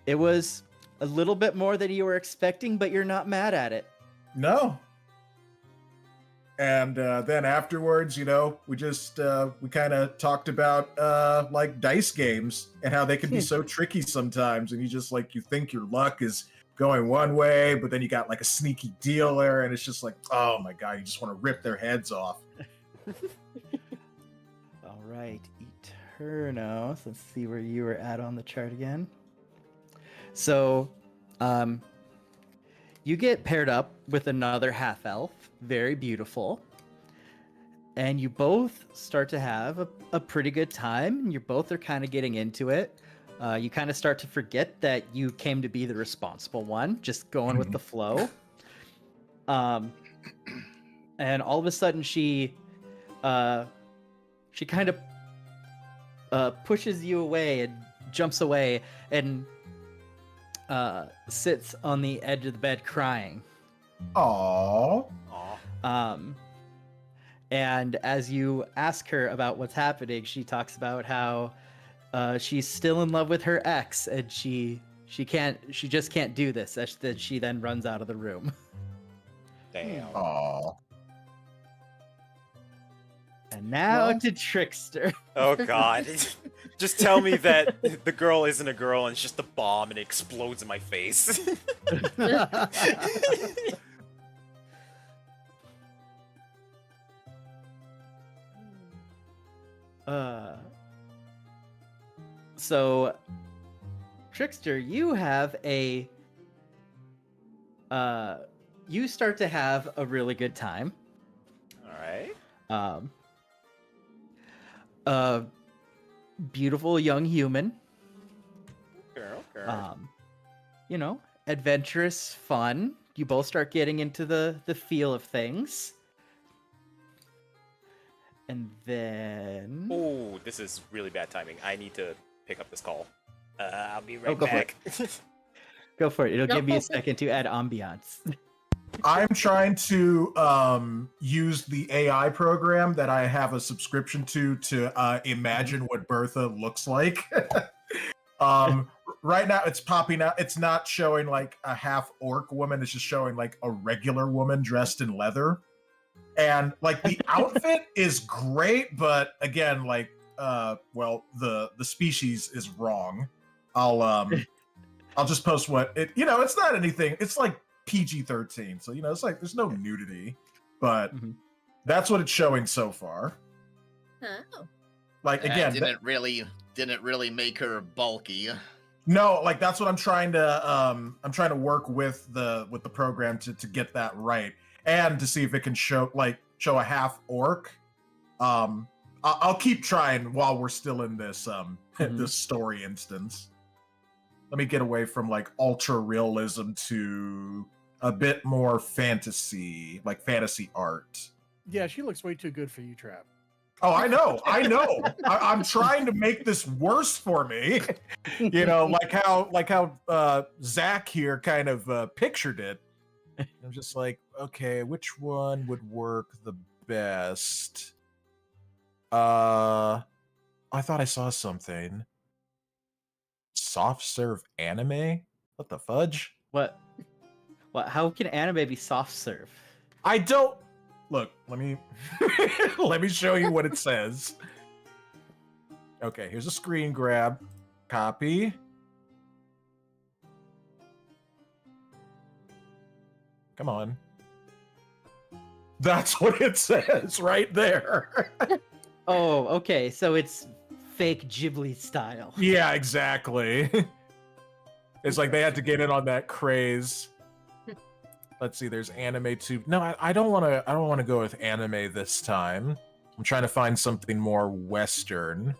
It was a little bit more than you were expecting, but you're not mad at it. No. And then afterwards, we just we kind of talked about like dice games and how they can be so tricky sometimes, and you think your luck is going one way, but then you got like a sneaky dealer, and it's just like, oh my god, you just want to rip their heads off. All right, Eternos. Let's see where you were at on the chart again. So, you get paired up with another half elf, very beautiful, and you both start to have a pretty good time. You both are kind of getting into it. You kind of start to forget that you came to be the responsible one, just going with the flow. And all of a sudden, she kind of pushes you away and jumps away and sits on the edge of the bed crying. Aww. Aw. And as you ask her about what's happening, she talks about how she's still in love with her ex, and she just can't do this. That she then runs out of the room. Damn. Aww. And now Well- to Trickster. Oh god. Just tell me that the girl isn't a girl and it's just a bomb and it explodes in my face. So, Trickster, you have you start to have a really good time. Alright. A beautiful young human. Okay. Adventurous, fun. You both start getting into the feel of things. And then Oh, this is really bad timing. I need to pick up this call. I'll be right go for back. go for it. It'll give me No. a second to add ambiance. I'm trying to use the AI program that I have a subscription to imagine what Bertha looks like. Right now it's popping out. It's not showing like a half orc woman. It's just showing like a regular woman dressed in leather. And like the outfit is great, but again, like the species is wrong. I'll just post what it, it's not anything. It's like PG-13, so it's like there's no nudity, but Mhm. that's what it's showing so far. Oh. Like That again, didn't really make her bulky. no, like that's what I'm trying to work with the program to get that right, and to see if it can show a half orc. I'll keep trying while we're still in this this story instance. Let me get away from like ultra realism to a bit more fantasy, like fantasy art. Yeah, she looks way too good for you, Trap. Oh, I know. I'm trying to make this worse for me. Like how Zach here kind of pictured it. I'm just like, okay, which one would work the best? I thought I saw something. Soft serve anime? What the fudge? What? How can anime be soft serve? I don't look, let me let me show you what it says. Okay, here's a screen grab. Copy. Come on. That's what it says right there. Oh, okay. So it's fake Ghibli style. Yeah, exactly. It's like they had to get in on that craze. Let's see, there's anime too. No, I don't want to. I don't want to go with anime this time. I'm trying to find something more Western.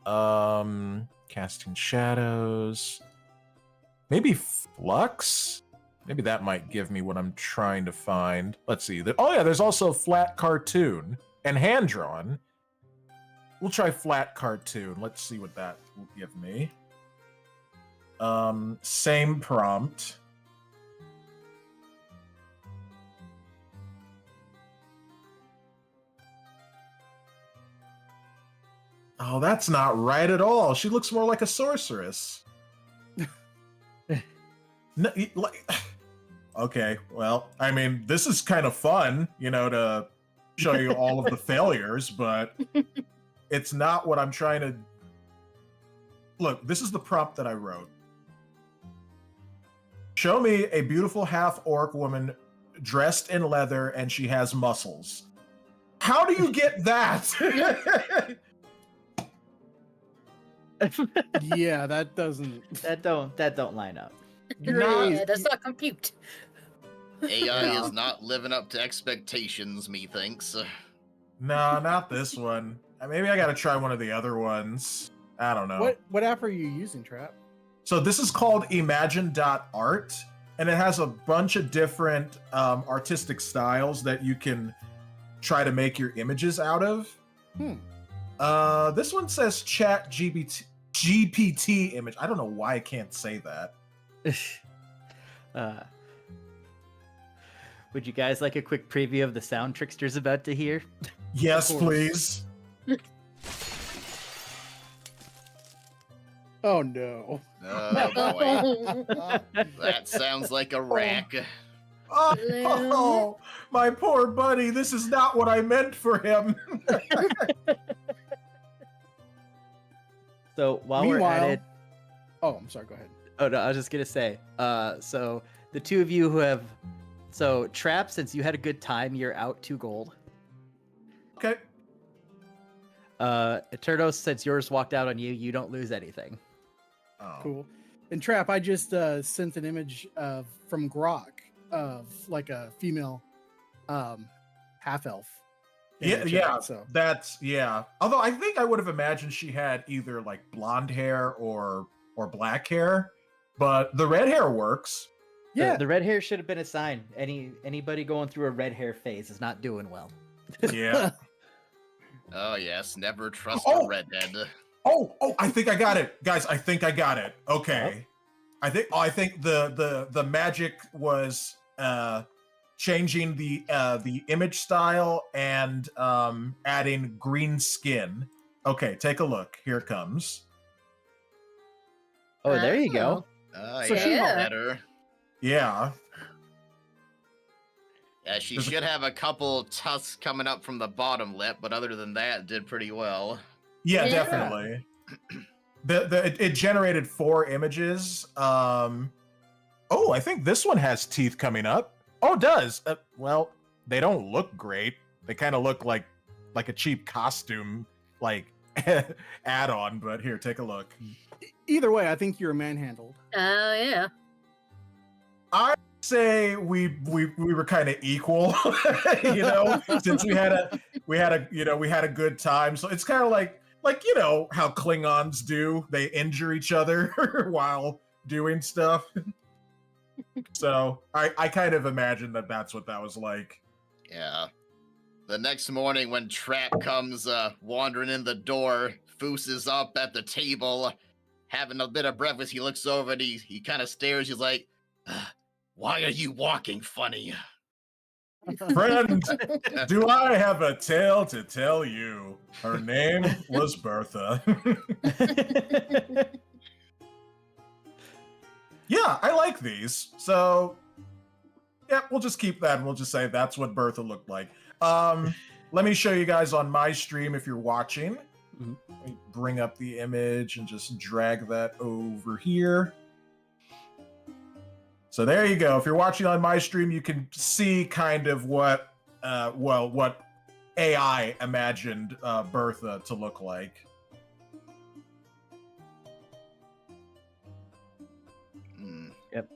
Casting shadows. Maybe Flux. Maybe that might give me what I'm trying to find. Let's see. Oh yeah, there's also flat cartoon and hand drawn. We'll try flat cartoon. Let's see what that will give me. Same prompt. Oh, that's not right at all. She looks more like a sorceress. No, like, okay, well, I mean, this is kind of fun, you know, to show you all of the failures, but it's not what I'm trying to... Look, this is the prompt that I wrote. Show me a beautiful half-orc woman dressed in leather and she has muscles. How do you get that? Yeah, that doesn't. That don't line up. Yeah, does not compute. AI is not living up to expectations, methinks. No, not this one. Maybe I gotta try one of the other ones. I don't know. What app are you using, Trap? So this is called Imagine.art, and it has a bunch of different artistic styles that you can try to make your images out of. This one says Chat GPT image. I don't know why I can't say that. Would you guys like a quick preview of the sound Trickster's about to hear? Yes, please. Oh no. Oh boy. That sounds like a rack. Oh, my poor buddy. This is not what I meant for him. So while we're at it, oh, I'm sorry. Go ahead. oh no, I was just gonna say. So the two of you who have, so Trap, since you had a good time, you're out 2 gold. Okay. Eternos, since yours walked out on you, you don't lose anything. Oh. Cool. And Trap, I just sent an image from Grok of like a female half elf. Yeah, So that's Although I think I would have imagined she had either like blonde hair or black hair, but the red hair works. yeah, The red hair should have been a sign. Anybody going through a red hair phase is not doing well. Yeah. Oh yes, never trust Oh. a redhead. Oh, I think I got it, guys. I think I got it. Okay. I think the magic was changing the image style and adding green skin. Okay, take a look. Here it comes. Oh, there you go. So she- Yeah, better. Yeah. Yeah, she should have a couple tusks coming up from the bottom lip, but other than that, did pretty well. Yeah, Yeah. definitely. It generated 4 images. Oh, I think this one has teeth coming up. Oh, it does. Well, they don't look great. They kind of look like a cheap costume, like add-on. But here, take a look. either way, I think you're manhandled. Oh yeah. I say we were kind of equal, you know, since we had a good time. So it's kind of like you know how Klingons do. They injure each other while doing stuff. So I kind of imagine that's what that was like. Yeah. The next morning when Trap comes wandering in the door, Foos is up at the table, having a bit of breakfast. He looks over and he kind of stares. He's like, Why are you walking funny? Friend, do I have a tale to tell you? Her name was Bertha. Yeah, I like these. So, yeah, we'll just keep that and we'll just say that's what Bertha looked like. Let me show you guys on my stream if you're watching. Mhm. Let me bring up the image and just drag that over here. So there you go. If you're watching on my stream, you can see kind of what, what AI imagined Bertha to look like. Yep.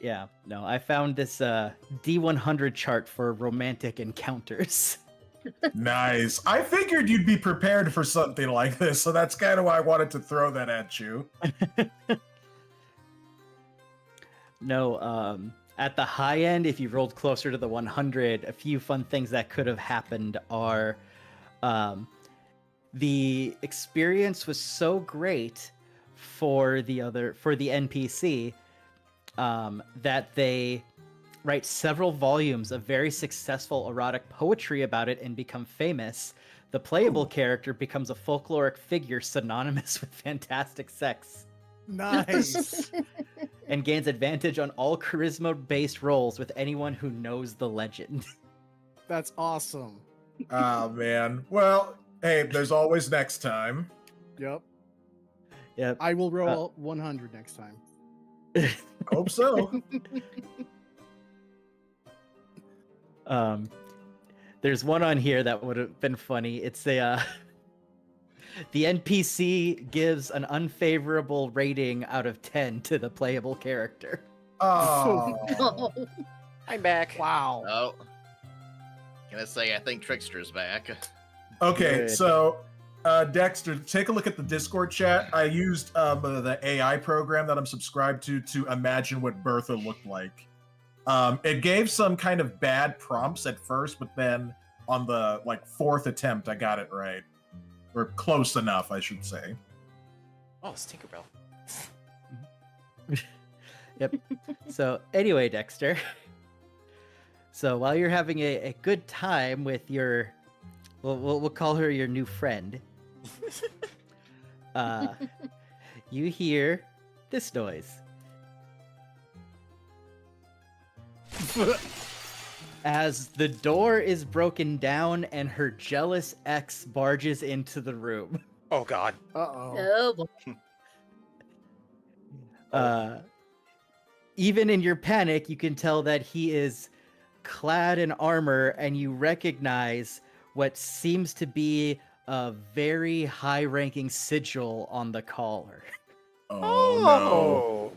Yeah, no, I found this D100 chart for romantic encounters. Nice. I figured you'd be prepared for something like this, so that's kind of why I wanted to throw that at you. No, at the high end, if you rolled closer to the 100, a few fun things that could have happened are the experience was so great for the NPC that they write several volumes of very successful erotic poetry about it and become famous. The playable character becomes a folkloric figure synonymous with fantastic sex Nice. and gains advantage on all charisma-based rolls with anyone who knows the legend. That's awesome. Oh, man. Well, hey, there's always next time. Yep. Yep. I will roll 100 next time. Hope so. There's one on here that would have been funny. It's a the NPC gives an unfavorable rating out of 10 to the playable character. Oh. Oh, I'm back. Wow. Oh. Gonna say I think Trickster's back. Okay, Good. so Dexter, take a look at the Discord chat. I used the AI program that I'm subscribed to imagine what Bertha looked like. It gave some kind of bad prompts at first, but then on the fourth attempt, I got it right, or close enough, I should say. Oh, it's Tinkerbell. Yep. So anyway, Dexter. So while you're having a good time with your, we'll call her your new friend, you hear this noise. As the door is broken down and her jealous ex barges into the room. Oh God. Uh-oh. boy. Even in your panic, you can tell that he is clad in armor, and you recognize what seems to be a very high-ranking sigil on the collar. Oh,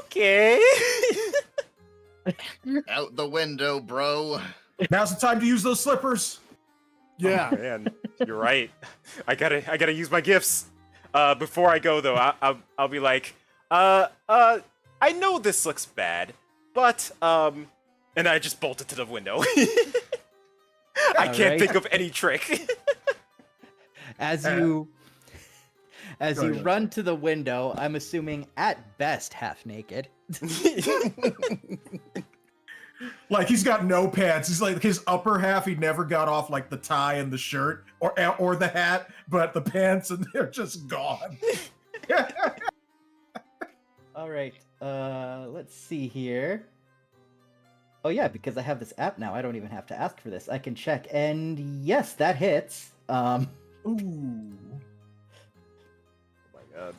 Okay. Out the window, bro. no. Now's the time to use those slippers. Yeah. Oh, man, you're right. I gotta use my gifts. Before I go though, I'll be like, I know this looks bad, but and I just bolted to the window. I can't Alright. think of any trick. As Uh, you go ahead. run to the window, I'm assuming at best half naked. Like he's got no pants. He's like his upper half. He never got off like the tie and the shirt or the hat, but the pants and they're just gone. All right. Let's see here. Oh yeah, because I have this app now, I don't even have to ask for this. I can check, and yes, that hits. Ooh. Oh my God.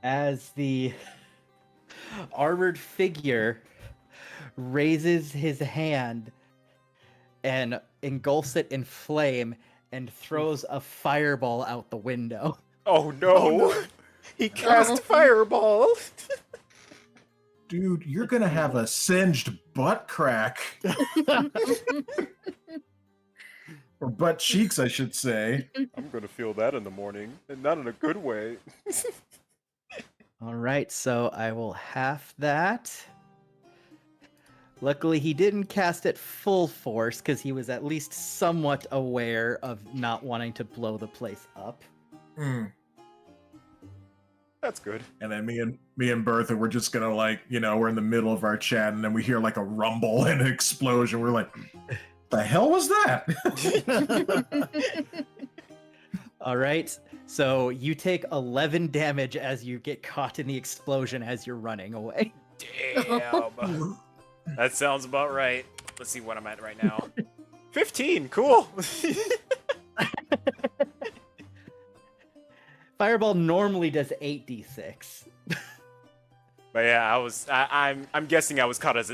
As the armored figure raises his hand and engulfs it in flame and throws a fireball out the window. Oh no! He cast Oh. fireball. Dude, you're gonna have a singed butt crack. Or butt cheeks, I should say. I'm gonna feel that in the morning, and not in a good way. All right, so I will half that. Luckily, he didn't cast it full force because he was at least somewhat aware of not wanting to blow the place up. Mm. That's good. And then me and Bertha, we're just gonna like, we're in the middle of our chat, and then we hear like a rumble and an explosion. We're like, the hell was that? All right. So you take 11 damage as you get caught in the explosion as you're running away. Damn. That sounds about right. Let's see what I'm at right now. 15. Cool. Fireball normally does 8d6. But yeah, I'm guessing I was caught at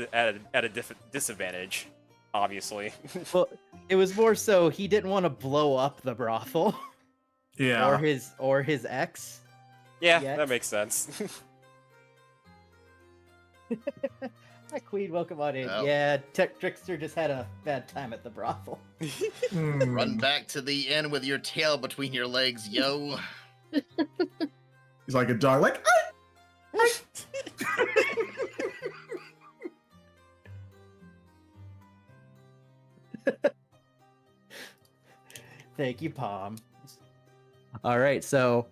a disadvantage, obviously. Well, it was more so he didn't want to blow up the brothel Yeah. or his ex. Yeah, Yet. that makes sense. Hi, Queen. Welcome on in. Oh. Yeah, Trickster just had a bad time at the brothel. Mm. Run back to the inn with your tail between your legs, yo. He's like a dog, like. Thank you, Palm. All right, so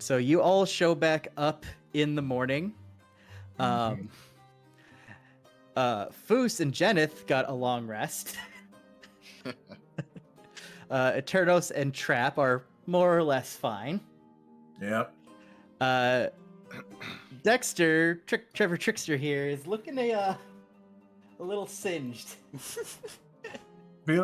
you all show back up in the morning. Foos and Jeneth got a long rest. Eternos and Trap are more or less fine. Yep. Dexter, Trevor Trickster here is looking a little singed.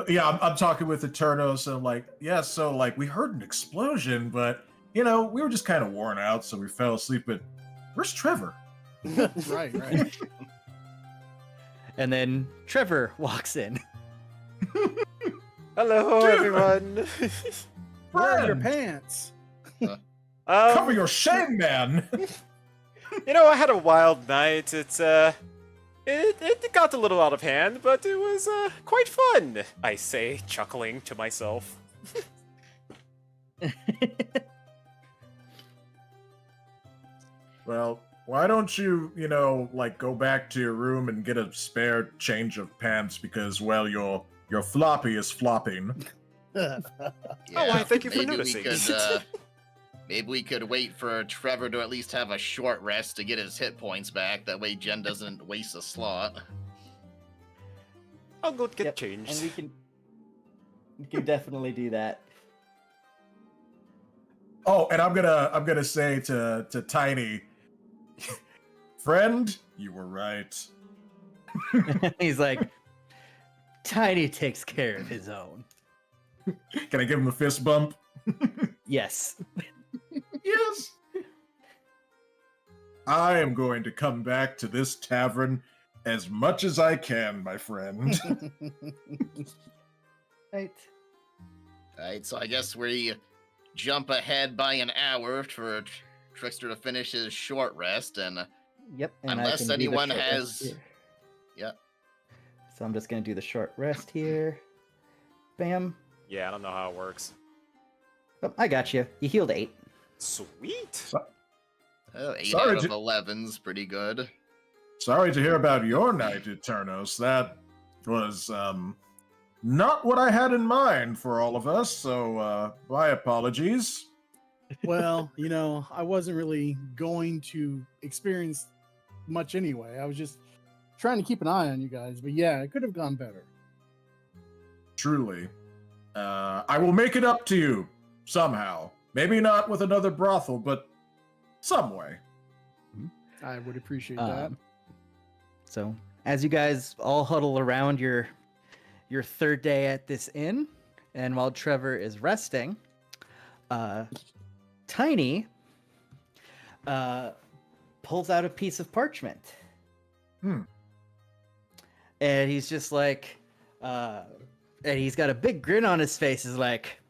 Yeah, I'm talking with Eternos, and I'm like, yeah, so like we heard an explosion, but we were just kind of worn out, so we fell asleep. But where's Trevor? Right. And then Trevor walks in. Hello, Dude. Everyone. Where are your Friend, pants? cover your shame, man. I had a wild night. It got a little out of hand, but it was quite fun, I say, chuckling to myself. Well, why don't you, like go back to your room and get a spare change of pants because, well, your floppy is flopping. why, thank you for maybe noticing. Maybe we could wait for Trevor to at least have a short rest to get his hit points back. That way Jen doesn't waste a slot. I'll go get Yep, changed. and we can definitely do that. Oh, and I'm gonna say to Tiny, friend, you were right. He's like, Tiny takes care of his own. Can I give him a fist bump? Yes. Yes. I am going to come back to this tavern as much as I can, my friend. Right. Alright, so I guess we jump ahead by an hour for Trickster to finish his short rest, and Yep. And I Unless can do the anyone short rest has- here. yeah. So I'm just gonna do the short rest here. Bam. Yeah, I don't know how it works. Oh, I got you. You healed 8. Sweet. 8 Sorry, out of J- 11's pretty good. Sorry to hear about your night, Eternos. That was not what I had in mind for all of us, so my apologies. Well, I wasn't really going to experience much anyway. I was just trying to keep an eye on you guys. But yeah, it could have gone better. Truly. I will make it up to you somehow. Maybe not with another brothel, but some way. I would appreciate that. So as you guys all huddle around your third day at this inn, and while Trevor is resting, Tiny pulls out a piece of parchment. And he's just like, and he's got a big grin on his face. Is like,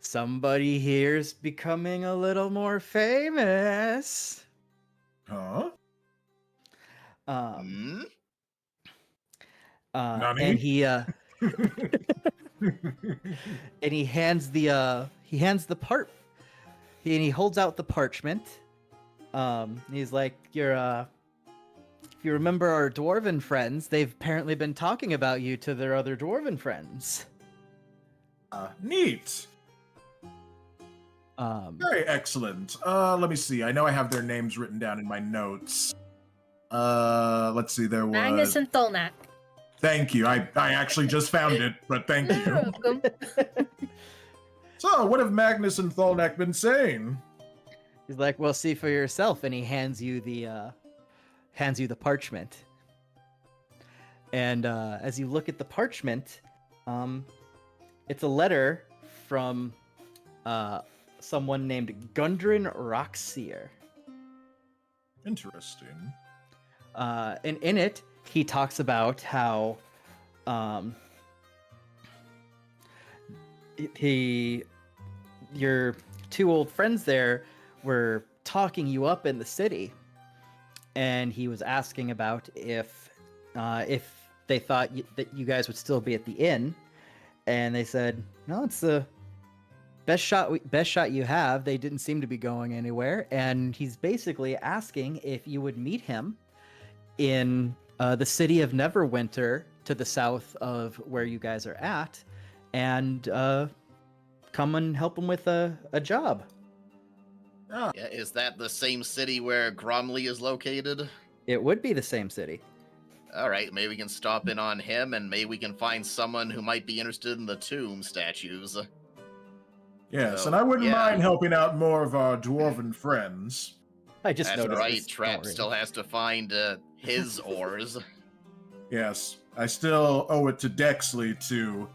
somebody here's becoming a little more famous. Huh? Hmm? Nani? And he and he hands the he holds out the parchment. He's like, if you remember our dwarven friends, they've apparently been talking about you to their other dwarven friends. Neat. Very excellent. Let me see. I know I have their names written down in my notes. Let's see. There was Magnus and Tholnak. Thank you. I actually just found it, but thank You're you. welcome. So, what have Magnus and Tholnak been saying? He's like, well, see for yourself, and he hands you the parchment. And as you look at the parchment, it's a letter from someone named Gundren Rockseer. Interesting. And in it, he talks about how your two old friends there were talking you up in the city, and he was asking about if they thought that you guys would still be at the inn, and they said, no, it's the best shot you have. They didn't seem to be going anywhere, and he's basically asking if you would meet him in the city of Neverwinter to the south of where you guys are at, and come and help him with a job. Ah, Yeah, is that the same city where Gromley is located? It would be the same city. All right, maybe we can stop in on him, and maybe we can find someone who might be interested in the tomb statues. yes, So, and I wouldn't yeah. mind helping out more of our dwarven friends. I just That's noticed right, this. Trap Don't worry. still has to find his oars. Yes, I still owe it to Dexley to,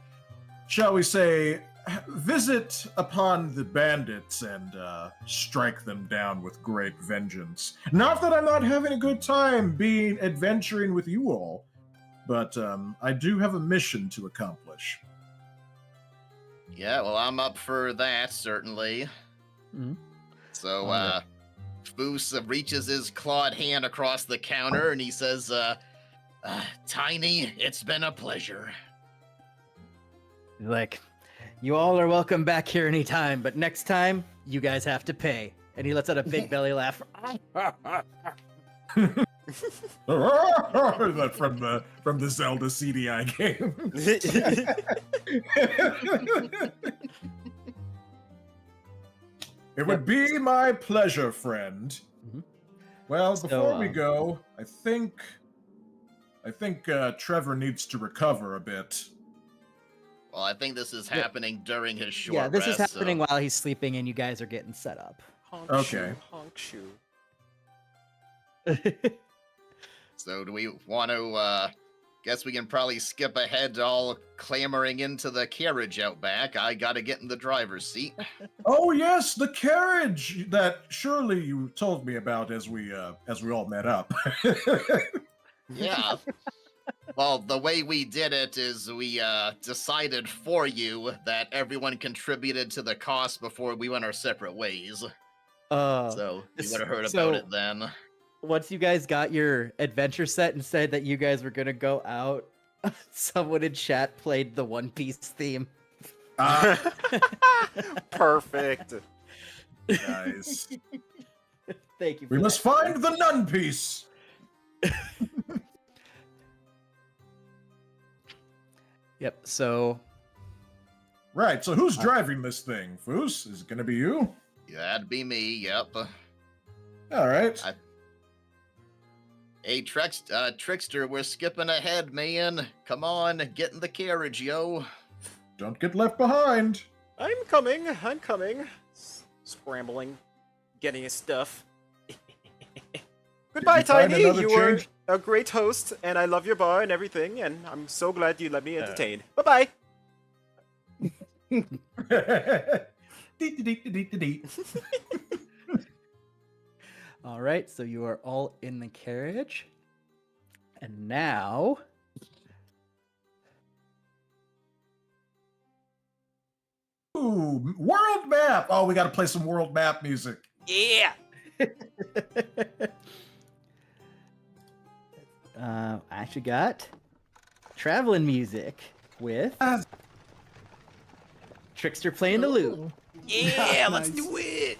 shall we say, visit upon the bandits and strike them down with great vengeance. Not that I'm not having a good time adventuring with you all, but I do have a mission to accomplish. Yeah, well, I'm up for that, certainly. Mhm. So, Alright. Foos reaches his clawed hand across the counter, and he says, Tiny, it's been a pleasure. He's like, you all are welcome back here anytime, but next time, you guys have to pay. And he lets out a big belly laugh. That from the Zelda CDI game. It would be my pleasure, friend. Mhm. Well, So, before we go, I think Trevor needs to recover a bit. Well, I think this is happening during his short Yeah, this is rest, happening so- while he's sleeping and you guys are getting set up. Honk Okay. shoe, honk shoe. So do we want to, guess we can probably skip ahead to all clamoring into the carriage out back. I gotta get in the driver's seat. Oh yes, the carriage that surely you told me about as we all met up. Yeah. Well, the way we did it is we decided for you that everyone contributed to the cost before we went our separate ways. So you would have heard so- about it then. Once you guys got your adventure set and said that you guys were gonna go out, someone in chat played the One Piece theme. Perfect. Nice. Thank you. We for must that. find the nun piece. Yep. So Right. So who's driving this thing? Foos? Is it going to be you? Yeah, that'd be me, yep. All right. Hey, Trickster, we're skipping ahead, man. Come on, get in the carriage, yo. Don't get left behind. I'm coming. Scrambling, getting his stuff. Goodbye, you find Tiny. another You were change? a great host, and I love your bar and everything, and I'm so glad you let me entertain. Bye-bye. Deet. all right. So you are all in the carriage, and now Ooh, world map. Oh, we got to play some world map music. Yeah. I actually got traveling music with Trickster playing the lute. Yeah, let's Nice. do it.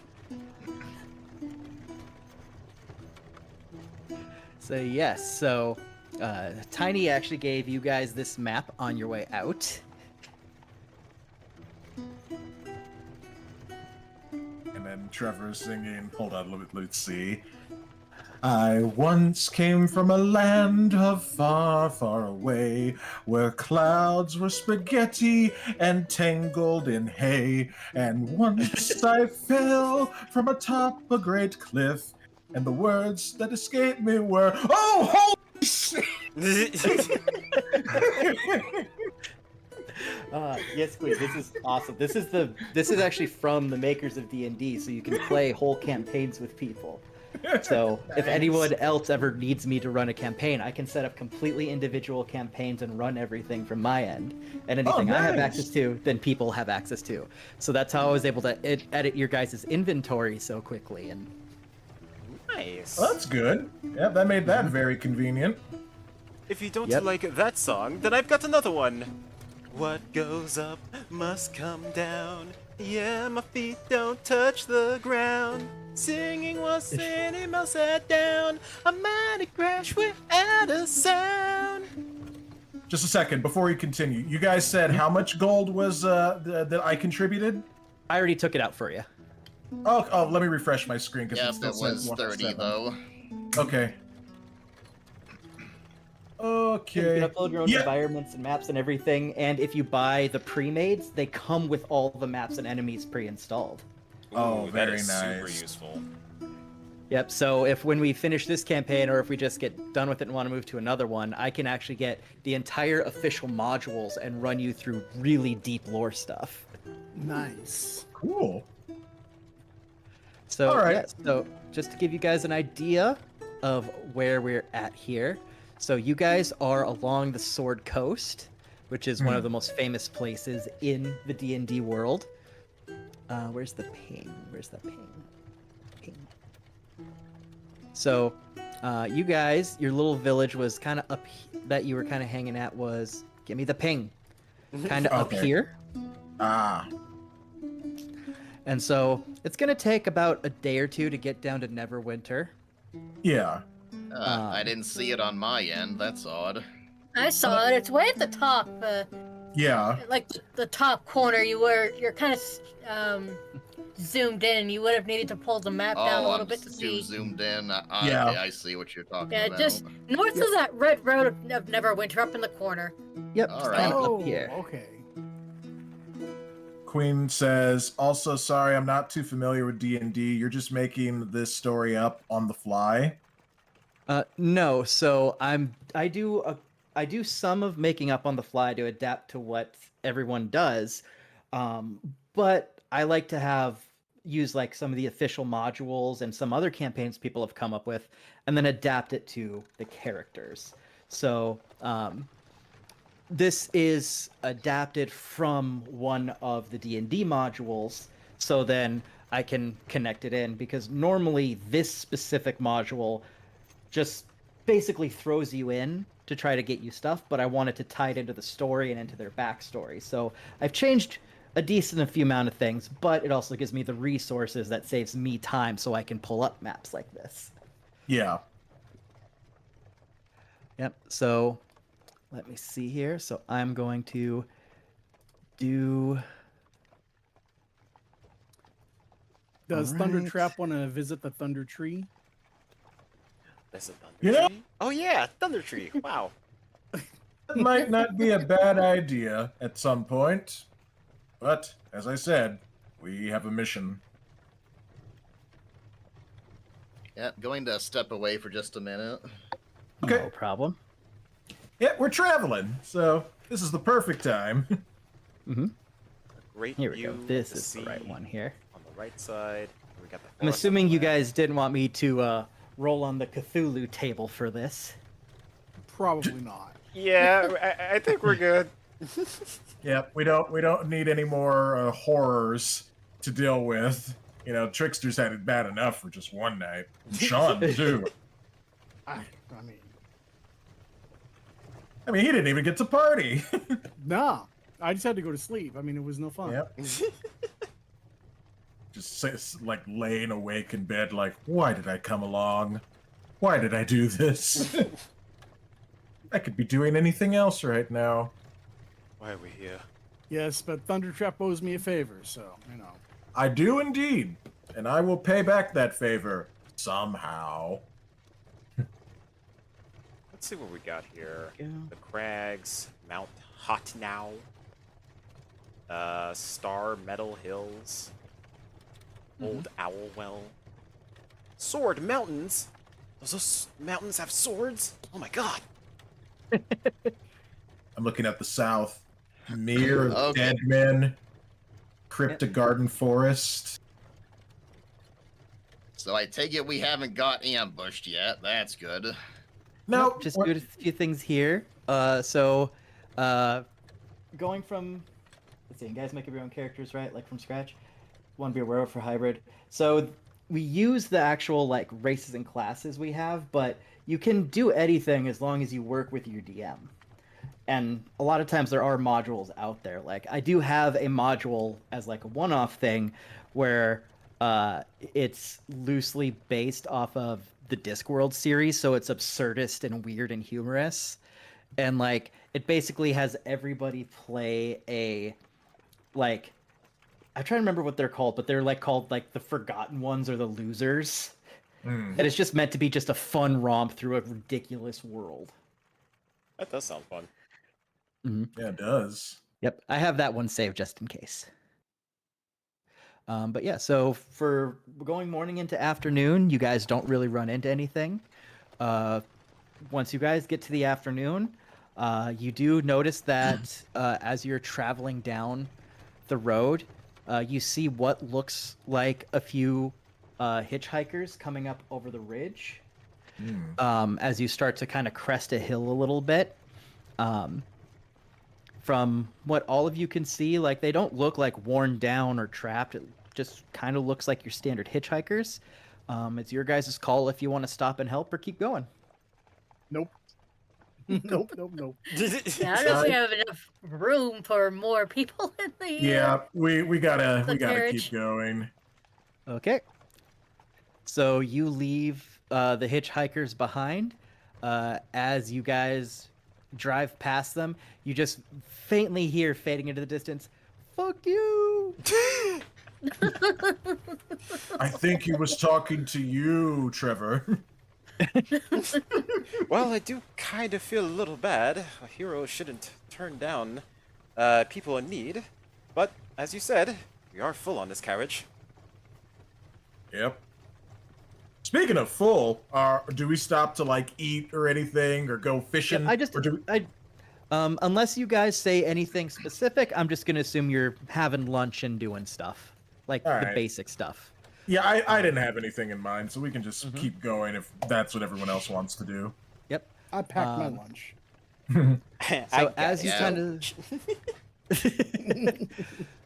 So yes, so Tiny actually gave you guys this map on your way out. And then Trevor's singing, hold on, let's see. I once came from a land of far, far away, where clouds were spaghetti and tangled in hay. And once I fell from atop a great cliff, and the words that escaped me were, "Oh, holy shit!" Yes, Queen. This is awesome. This is actually from the makers of D&D, so you can play whole campaigns with people. So if anyone else ever needs me to run a campaign, I can set up completely individual campaigns and run everything from my end. And anything I have access to, then people have access to. So that's how I was able to edit your guys' inventory so quickly. And Nice. Well, that's good. Yeah, that made that very convenient. If you don't Yep. like that song, then I've got another one. What goes up must come down. Yeah, my feet don't touch the ground. Singing was sitting, I sat down. A mighty crash without a sound. Just a second before you continue. You guys said how much gold was that I contributed? I already took it out for you. Oh, let me refresh my screen because Yep, it still it says was 30 107. though. Okay. You Okay. can upload your own environments and maps and everything, and if you buy the pre-mades, they come with all the maps and enemies pre-installed. Oh, Ooh, very that is super nice. useful. Yep, so if when we finish this campaign, or if we just get done with it and want to move to another one, I can actually get the entire official modules and run you through really deep lore stuff. Nice. Cool. So, All right. yeah, so just to give you guys an idea of where we're at here. So you guys are along the Sword Coast, which is one of the most famous places in the D&D world. Where's the ping? Where's the ping? Ping. So, you guys, your little village was kind of up that you were kind of hanging at was, give me the ping, kind of up Okay. here. Ah. And so it's going to take about a day or two to get down to Neverwinter. Yeah. I didn't see it on my end. That's odd. I saw it. It's way at the top, Yeah. like the top corner. You're kind of zoomed in. You would have needed to pull the map down a Oh, little I'm bit to too see. zoomed in. Yeah. Okay, I see what you're talking Yeah, about. just north of that red road of Neverwinter, up in the corner. Yep, All just right. kind of Oh, up here. okay. Queen says, also sorry, I'm not too familiar with D&D. You're just making this story up on the fly. No, so I do some of making up on the fly to adapt to what everyone does, but I like to use like some of the official modules and some other campaigns people have come up with, and then adapt it to the characters. So this is adapted from one of the D&D modules, so then I can connect it in, because normally this specific module just basically throws you in to try to get you stuff, but I wanted to tie it into the story and into their backstory. So I've changed a decent few amount of things, but it also gives me the resources that saves me time so I can pull up maps like this. Yeah. Yep, so let me see here. So I'm going to do... Does All Thunder right. Trap want to visit the Thunder Tree? There's a thunder Yeah. tree. Oh yeah, thunder tree. Wow. That might not be a bad idea at some point. But, as I said, we have a mission. Yeah, going to step away for just a minute. Okay. No problem. Yeah, we're traveling, so this is the perfect time. Great Here we view go. This of is the sea right one here. On the right side. We got the I'm forest assuming on the you left. guys didn't want me to roll on the Cthulhu table for this. Probably not. Yeah, I think we're good. Yeah, we don't need any more horrors to deal with. You know, Trickster's had it bad enough for just one night. And Sean too. I He mean, didn't even get to party. nah. I just had to go to sleep. I mean, it was no fun. Yep. Just like laying awake in bed, like, why did I come along? Why did I do this? I could be doing anything else right now. Why are we here? Yes, but Thundertrap owes me a favor, so, I do indeed, and I will pay back that favor somehow. Let's see what we got here. Yeah. The Crags, Mount Hotnow, Star Metal Hills, Old Owlwell, Sword Mountains. Those mountains have swords? Oh my god! I'm looking at the south. Mere of Okay. Dead Men, Crypta Garden Forest. So I take it we haven't got ambushed yet. That's good. No, Nope, just do a few things here. Going from, let's see, you guys make up your own characters, right? Like from scratch. One be a werewolf for hybrid. So we use the actual like races and classes we have, but you can do anything as long as you work with your DM. And a lot of times there are modules out there. Like I do have a module as like a one-off thing where it's loosely based off of the Discworld series, so it's absurdist and weird and humorous. And like it basically has everybody play a like I'm trying to remember what they're called, but they're like called like the Forgotten Ones or the Losers. And it's just meant to be just a fun romp through a ridiculous world. That does sound fun. Yeah, it does. Yep, I have that one saved just in case. But yeah, so for going morning into afternoon, you guys don't really run into anything. Once you guys get to the afternoon, you do notice that as you're traveling down the road, you see what looks like a few hitchhikers coming up over the ridge. As you start to kind of crest a hill a little bit. From what all of you can see, like they don't look like worn down or trapped. It just kind of looks like your standard hitchhikers. It's your guys' call if you want to stop and help or keep going. nope. Nope. Yeah, I don't know if we have enough room for more people in the. Yeah, we gotta the keep carriage. going. Okay. So you leave the hitchhikers behind. As you guys drive past them, you just faintly hear fading into the distance, "Fuck you!" I think he was talking to you, Trevor. Well, I do kind of feel a little bad. A hero shouldn't turn down people in need. But, as you said, we are full on this carriage. Yep. Speaking of full, do we stop to like eat or anything or go fishing? or do we... Unless you guys say anything specific, I'm just gonna assume you're having lunch and doing stuff, like All the right. basic stuff. Yeah, I didn't have anything in mind, so we can just keep going if that's what everyone else wants to do. Yep. I packed my lunch. So as you yeah. kind of,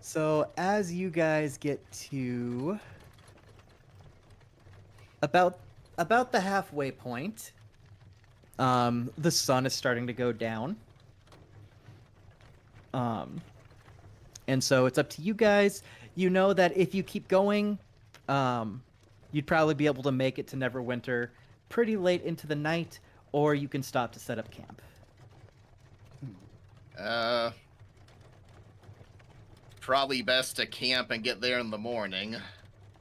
so as you guys get to about the halfway point, the sun is starting to go down. And so it's up to you guys. You know that if you keep going, you'd probably be able to make it to Neverwinter pretty late into the night, or you can stop to set up camp. Probably best to camp and get there in the morning.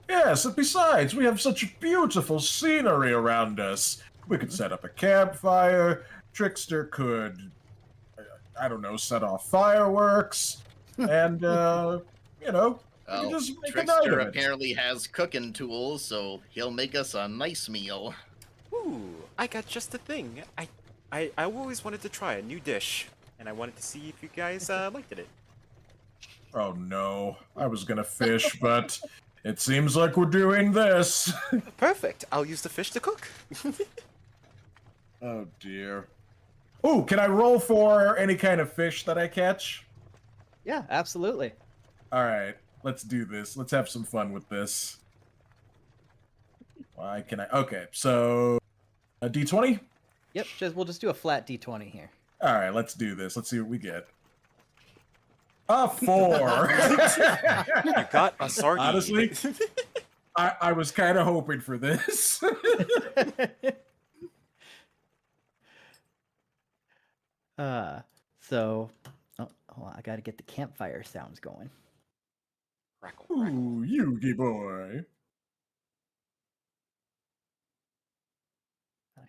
Yes, and besides, we have such beautiful scenery around us. We could set up a campfire. Trickster could, I don't know, set off fireworks. And, we could Well, just make a night Trickster of it. apparently has cooking tools, so he'll make us a nice meal. Ooh, I got just the thing. I always wanted to try a new dish, and I wanted to see if you guys liked it. Oh no, I was gonna fish, but it seems like we're doing this. Perfect. I'll use the fish to cook. Oh dear. Ooh, can I roll for any kind of fish that I catch? Yeah, absolutely. All right, let's do this. Let's have some fun with this. Why can I? Okay, so a D20? Yep, we'll just do a flat D20 here. All right, let's do this. Let's see what we get. A 4. You got a sardine. Honestly, I was kind of hoping for this. So, oh, hold on, I gotta get the campfire sounds going. Crackle, crackle. Ooh, Yugi boy.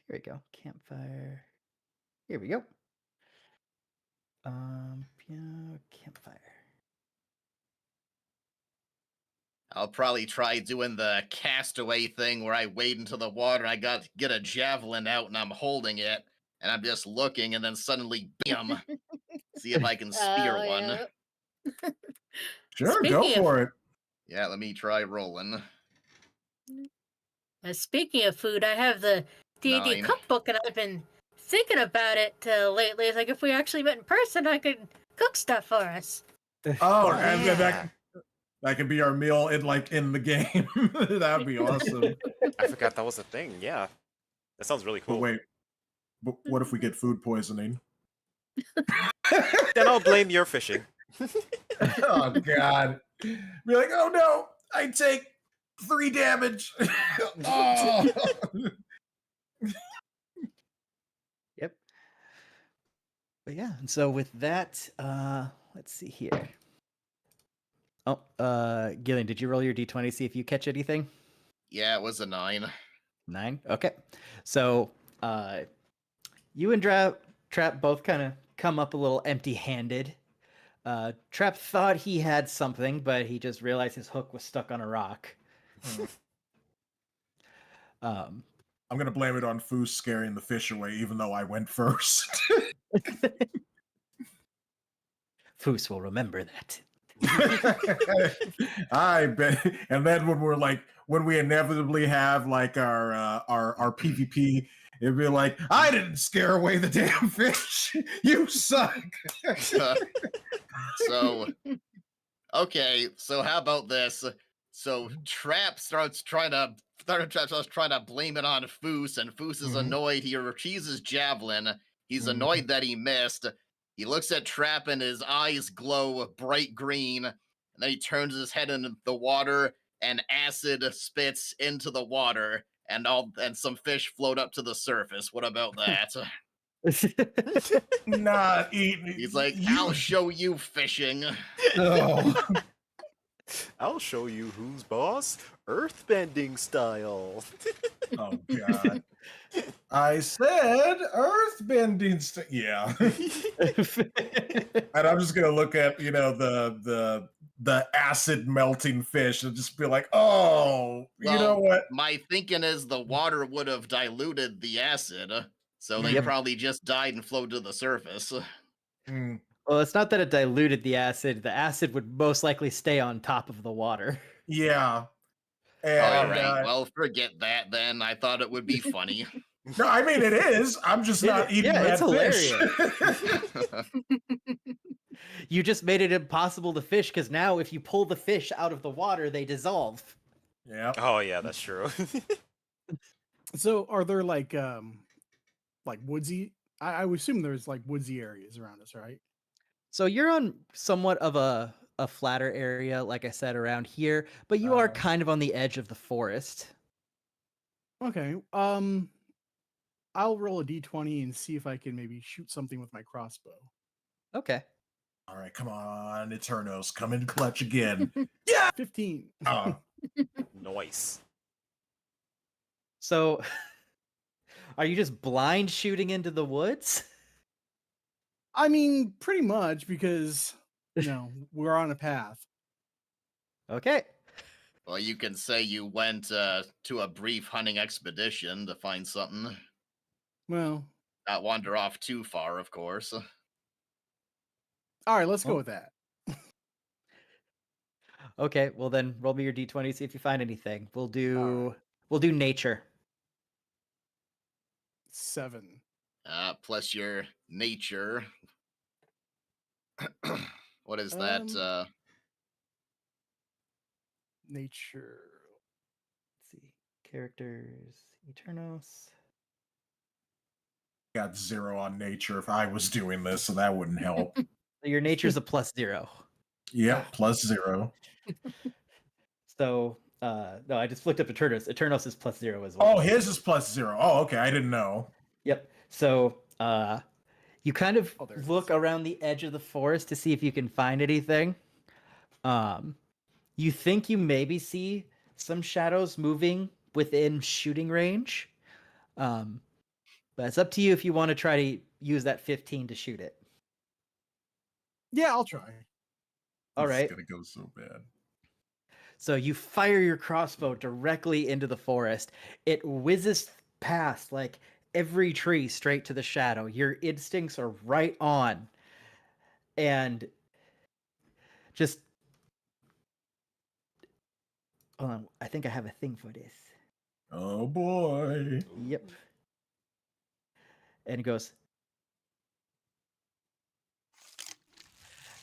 Here we go. Campfire. Here we go. Piano campfire. I'll probably try doing the castaway thing where I wade into the water. I get a javelin out and I'm holding it, and I'm just looking, and then suddenly, bam! See if I can spear Oh, one. yeah. Sure, go Speaking of- for it. Yeah, let me try rolling. Speaking of food, I have the D&D 9. cookbook, and I've been thinking about it lately. It's like if we actually met in person, I could cook stuff for us. Oh, and then yeah. that could be our meal in the game. That'd be awesome. I forgot that was a thing. Yeah, that sounds really But cool. wait, what if we get food poisoning? Then I'll blame your fishing. Oh God! Be like, oh no, I take 3 damage. Oh. Yep. But yeah, and so with that, let's see here. Oh, Gillian, did you roll your d20 see if you catch anything? Yeah, it was a 9. 9. Okay. So, you and Trap both kind of come up a little empty-handed. Trap thought he had something, but he just realized his hook was stuck on a rock. I'm gonna blame it on Foos scaring the fish away, even though I went first. Foos will remember that. I bet. And then when we inevitably have our PvP, it'd be like, I didn't scare away the damn fish. You suck. So, okay, so how about this? So Trap starts trying to blame it on Foos, and Foos is Mhm. annoyed. He retrieves his javelin. He's Mhm. annoyed that he missed. He looks at Trap, and his eyes glow bright green. And then he turns his head into the water, and acid spits into the water, and some fish float up to the surface. What about that? Not eating. He's like, I'll show you fishing. Oh. I'll show you who's boss, earthbending style. Oh God! I said earthbending. Yeah, and I'm just gonna look at the acid melting fish and just be like, oh, you know Well, what? My thinking is the water would have diluted the acid, so they Yep. probably just died and floated to the surface. Mm, Well, it's not that it diluted the acid. The acid would most likely stay on top of the water. yeah, All and right, well, forget that then. I thought it would be funny. no, I mean it is. I'm just not eating yeah, that it's fish. You just made it impossible to fish because now if you pull the fish out of the water, they dissolve. Yeah. Oh yeah, that's true. So are there like woodsy? I would assume there's like woodsy areas around us, right? So you're on somewhat of a flatter area, like I said, around here, but you are kind of on the edge of the forest. Okay. I'll roll a d20 and see if I can maybe shoot something with my crossbow. Okay. All right, come on, Eternos, come in clutch again. 15. Oh, Nice. So are you just blind shooting into the woods? I mean, pretty much because we're on a path. Okay. Well, you can say you went to a brief hunting expedition to find something. Well, Not wander off too far, of course. all right, let's go with that. Okay, well then roll me your d20, see if you find anything. We'll do right. we'll do nature. 7. Plus your nature. What is that? Nature. Let's see. Characters, Eternos. got 0 on nature if I was doing this, so that wouldn't help. So your nature's a +0. Yep, +0. So no, I just flipped up Eternos. Eternos is +0 as well. Oh, his is +0. Oh, okay, I didn't know. Yep. So You kind of Oh, there it look is. around the edge of the forest to see if you can find anything. You think you maybe see some shadows moving within shooting range. But it's up to you if you want to try to use that 15 to shoot it. Yeah, I'll try. All This right. is gonna go so bad. So you fire your crossbow directly into the forest. It whizzes past like every tree straight to the shadow. Your instincts are right on. And just hold on, I think I have a thing for this. Oh boy. Yep. And it goes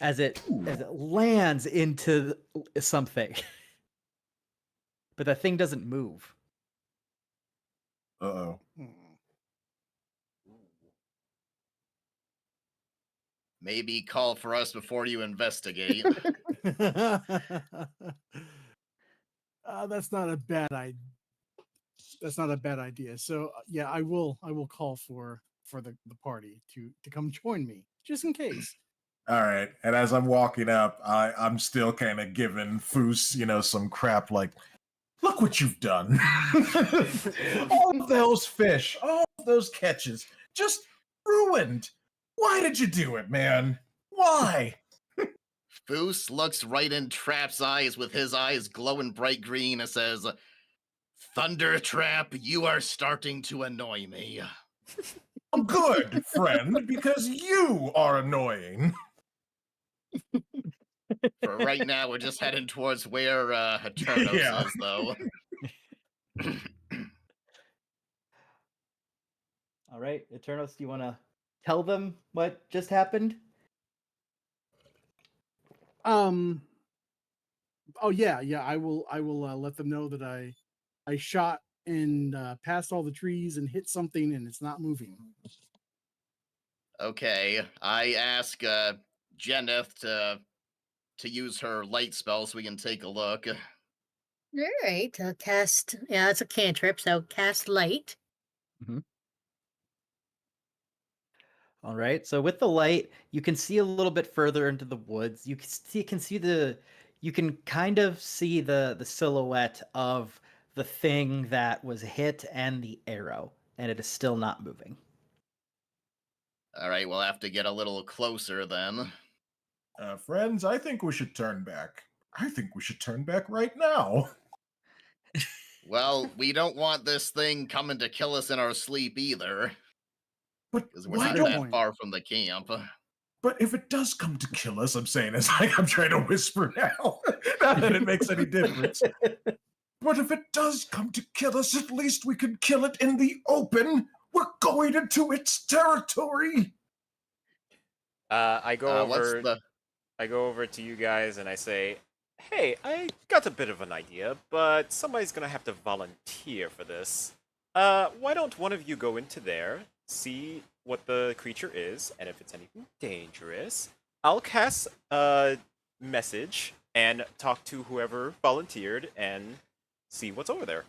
as it lands into something. But the thing doesn't move. Uh-oh. Maybe call for us before you investigate. That's not a bad idea. That's not a bad idea. So yeah, I will call for the party to come join me just in case. All right. And as I'm walking up, I'm still kind of giving Foos, some crap like, look what you've done. All of those fish, all of those catches, just ruined. Why did you do it, man? Why? Foos looks right in Trap's eyes with his eyes glowing bright green and says, Thunder Trap, you are starting to annoy me. Good, friend, because you are annoying. For right now, we're just heading towards where Eternos Yeah. is, though. All right, Eternos, do you want to tell them what just happened? Oh yeah. I will let them know that I shot and past all the trees and hit something and it's not moving. Okay, I ask Jeneth to use her light spell so we can take a look. All right, cast. Yeah, it's a cantrip, so cast light. All right. So with the light, you can see a little bit further into the woods. You can kind of see the silhouette of the thing that was hit and the arrow, and it is still not moving. All right, we'll have to get a little closer then. Friends, I think we should turn back. I think we should turn back right now. Well, we don't want this thing coming to kill us in our sleep either, But because we're why not don't? that far from the camp. But if it does come to kill us, I'm saying it's like I'm trying to whisper now. Not that it makes any difference. But if it does come to kill us, at least we can kill it in the open. We're going into its territory. I go What's over. the? I go over to you guys and I say, "Hey, I got a bit of an idea, but somebody's gonna have to volunteer for this. Why don't one of you go into there, see what the creature is, and if it's anything dangerous, I'll cast a message and talk to whoever volunteered and see what's over there."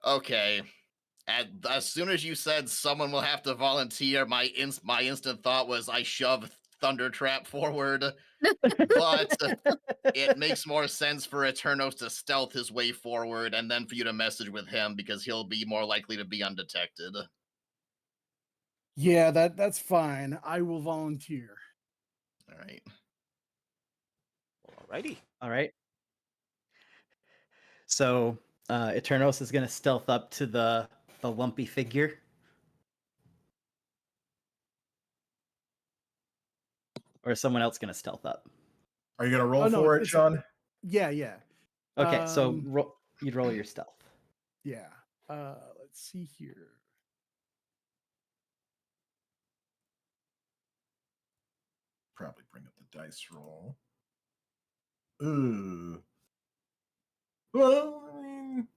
Okay. As soon as you said someone will have to volunteer, my instant thought was I shove Thunder Trap forward, but it makes more sense for Eternos to stealth his way forward and then for you to message with him because he'll be more likely to be undetected. Yeah, that's fine. I will volunteer. All right. Alrighty. All right. So Eternos is going to stealth up to the lumpy figure. Or is someone else going to stealth up? Are you gonna roll Oh, no, for it, it's- Sean? Yeah. Okay, so Um, you'd roll your stealth. Yeah. Let's see here. Probably bring up the dice roll. Ooh. Well, I mean,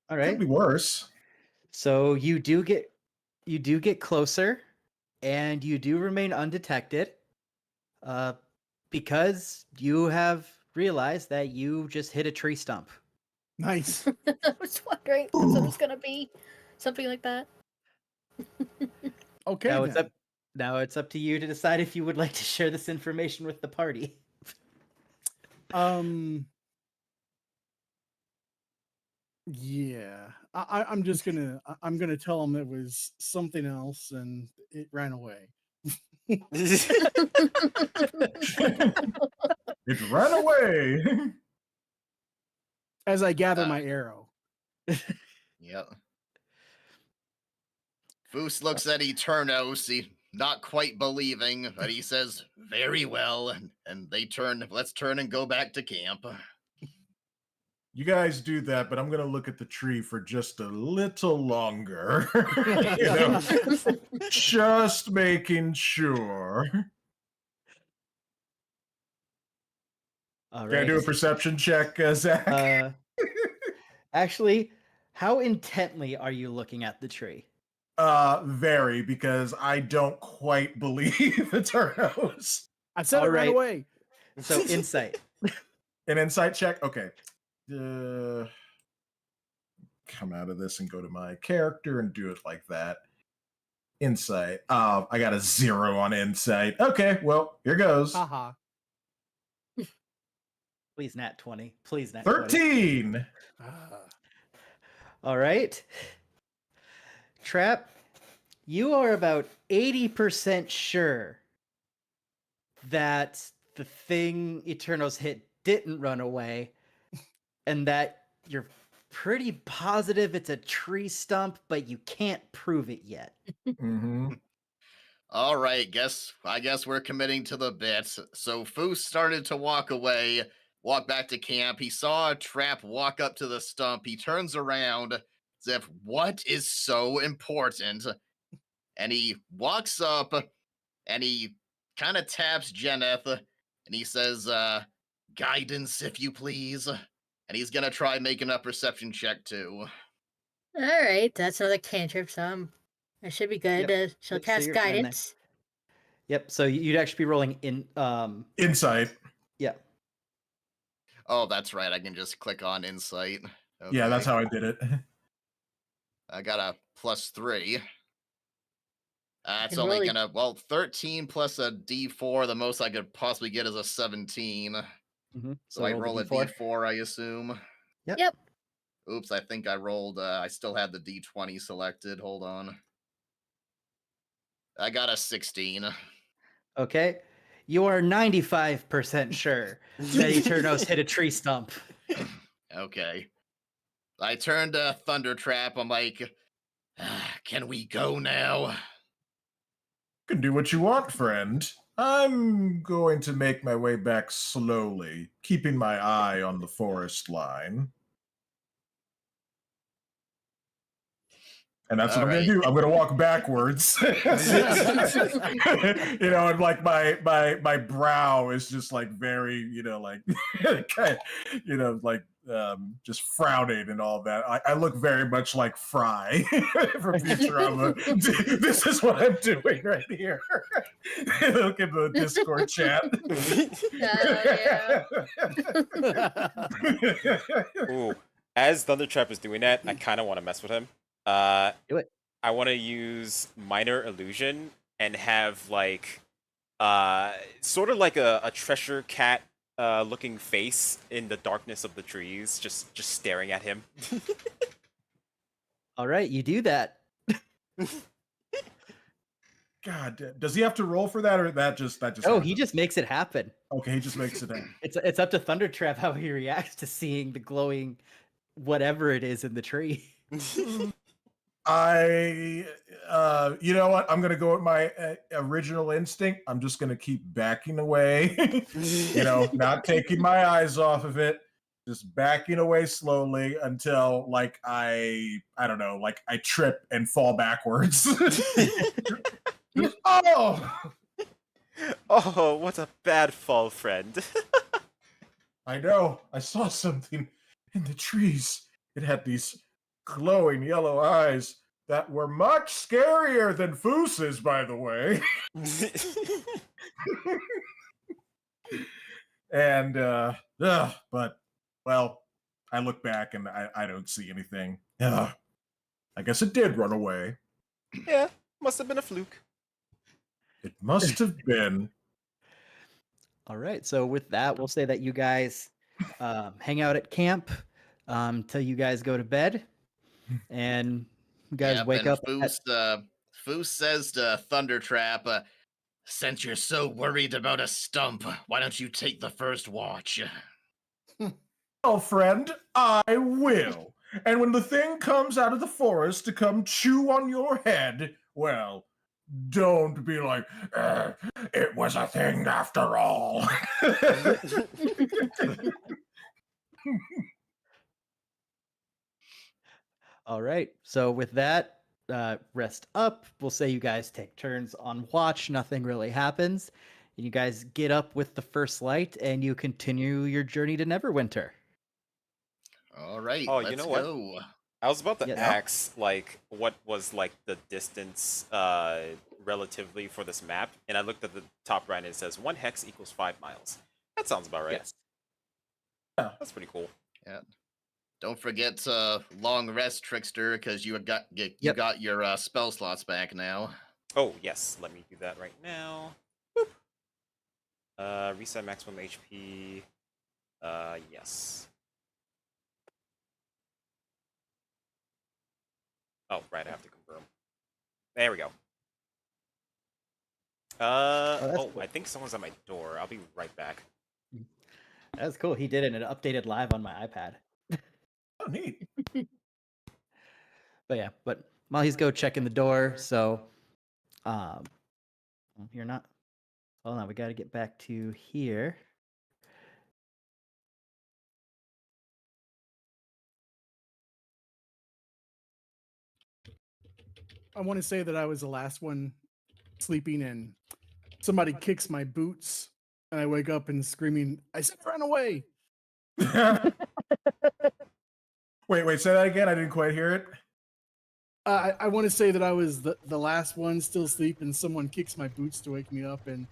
All could right. be worse. So you do get closer, and you do remain undetected, because you have realized that you just hit a tree stump. Nice. I was wondering if it was gonna be something like that. Okay. Now then. it's up to you to decide if you would like to share this information with the party. Yeah. I'm just gonna I'm gonna tell him it was something else and it ran away. It ran away. As I gather my arrow. Yep. Foos looks at Eternos, he not quite believing, but he says, "Very well," and they turn. Let's turn and go back to camp. You guys do that, but I'm gonna look at the tree for just a little longer. You know, just making sure. All Can I do a right. perception check, Zach? Actually, how intently are you looking at the tree? Very, because I don't quite believe Eternos. I said All it ran right. away. So insight. An insight check? Okay. Come out of this and go to my character and do it like that. Insight. I got a 0 on insight. Okay, well, here goes. Haha. Please nat 20. Please nat 20. 13. All right. Trap, you are about 80% sure that the thing Eternos hit didn't run away, and that you're pretty positive it's a tree stump, but you can't prove it yet. Mm-hmm. All right, I guess we're committing to the bit. So Foos started to walk back to camp. He saw a trap walk up to the stump. He turns around as if, what is so important? And he walks up and he kind of taps Jeneth and he says, guidance, if you please. And he's going to try making a perception check too. All right, that's another cantrip, so I should be good. Yep. She'll So cast you're in there. guidance. Yep, so you'd actually be rolling in Insight. yeah. Oh, that's right. I can just click on insight. Yeah, that's Okay. how I did it. I got a +3. That's can only really- gonna 13 plus a D4. The most I could possibly get is a 17. Mm-hmm. So I roll a D4, I assume. Yep. Oops, I think I rolled. I still had the D20 selected. Hold on. I got a 16. Okay. You are 95% sure that Eternos hit a tree stump. Okay. I turned to Thunder Trap. I'm like, can we go now? You can do what you want, friend. I'm going to make my way back slowly, keeping my eye on the forest line. And that's what I'm going to do. I'm going to walk backwards. You know, and like my brow is just like very, you know, like, you know, like just frowning and all that. I look very much like Fry from Futurama. This is what I'm doing right here. Look at the Discord chat. Ooh. As Thundertrap is doing that, I kind of want to mess with him. Do it. I want to use Minor Illusion and have like, sort of like a treasure cat looking face in the darkness of the trees, just staring at him. All right, you do that. God, does he have to roll for that, or that just Oh, happens? he just makes it happen. Okay, he just makes it happen. It's up to Thundertrap how he reacts to seeing the glowing whatever it is in the tree. You know what? I'm gonna go with my original instinct. I'm just gonna keep backing away. You know, not taking my eyes off of it. Just backing away slowly until, like, I don't know, like I trip and fall backwards. Oh! Oh, what a bad fall, friend. I know. I saw something in the trees. It had these glowing yellow eyes that were much scarier than Foos's, by the way. And but well, I look back and I don't see anything. I guess it did run away. Yeah, Must have been a fluke. It must have been. All right. So with that, we'll say that you guys hang out at camp till you guys go to bed, and you guys Yep, wake and up. Foos says to Thundertrap, since you're so worried about a stump, why don't you take the first watch? Oh, friend, I will. And when the thing comes out of the forest to come chew on your head, well, don't be like, it was a thing after all. All right. So with that, rest up. We'll say you guys take turns on watch. Nothing really happens. And you guys get up with the first light and you continue your journey to Neverwinter. All right, Oh, let's you know what? go. I was about to Yes. ask, like, what was like the distance relatively for this map, and I looked at the top right and it says 1 hex equals 5 miles. That sounds about right. Yes. That's pretty cool. Yeah. Don't forget long rest, Trickster, because you got Yep. got your spell slots back now. Oh yes, let me do that right now. Boop. Reset maximum HP. Yes. Oh, right, I have to confirm. There we go. that's cool. I think someone's at my door. I'll be right back. That's cool. He did it and it updated live on my iPad. Oh, neat. But yeah, but while he's go checking the door, so well, you're not. Hold on, we got to get back to here. I want to say that I was the last one sleeping, and somebody kicks my boots, and I wake up and screaming, "I said run away!" Wait, say that again. I didn't quite hear it. I want to say that I was the last one still sleeping. Someone kicks my boots to wake me up, and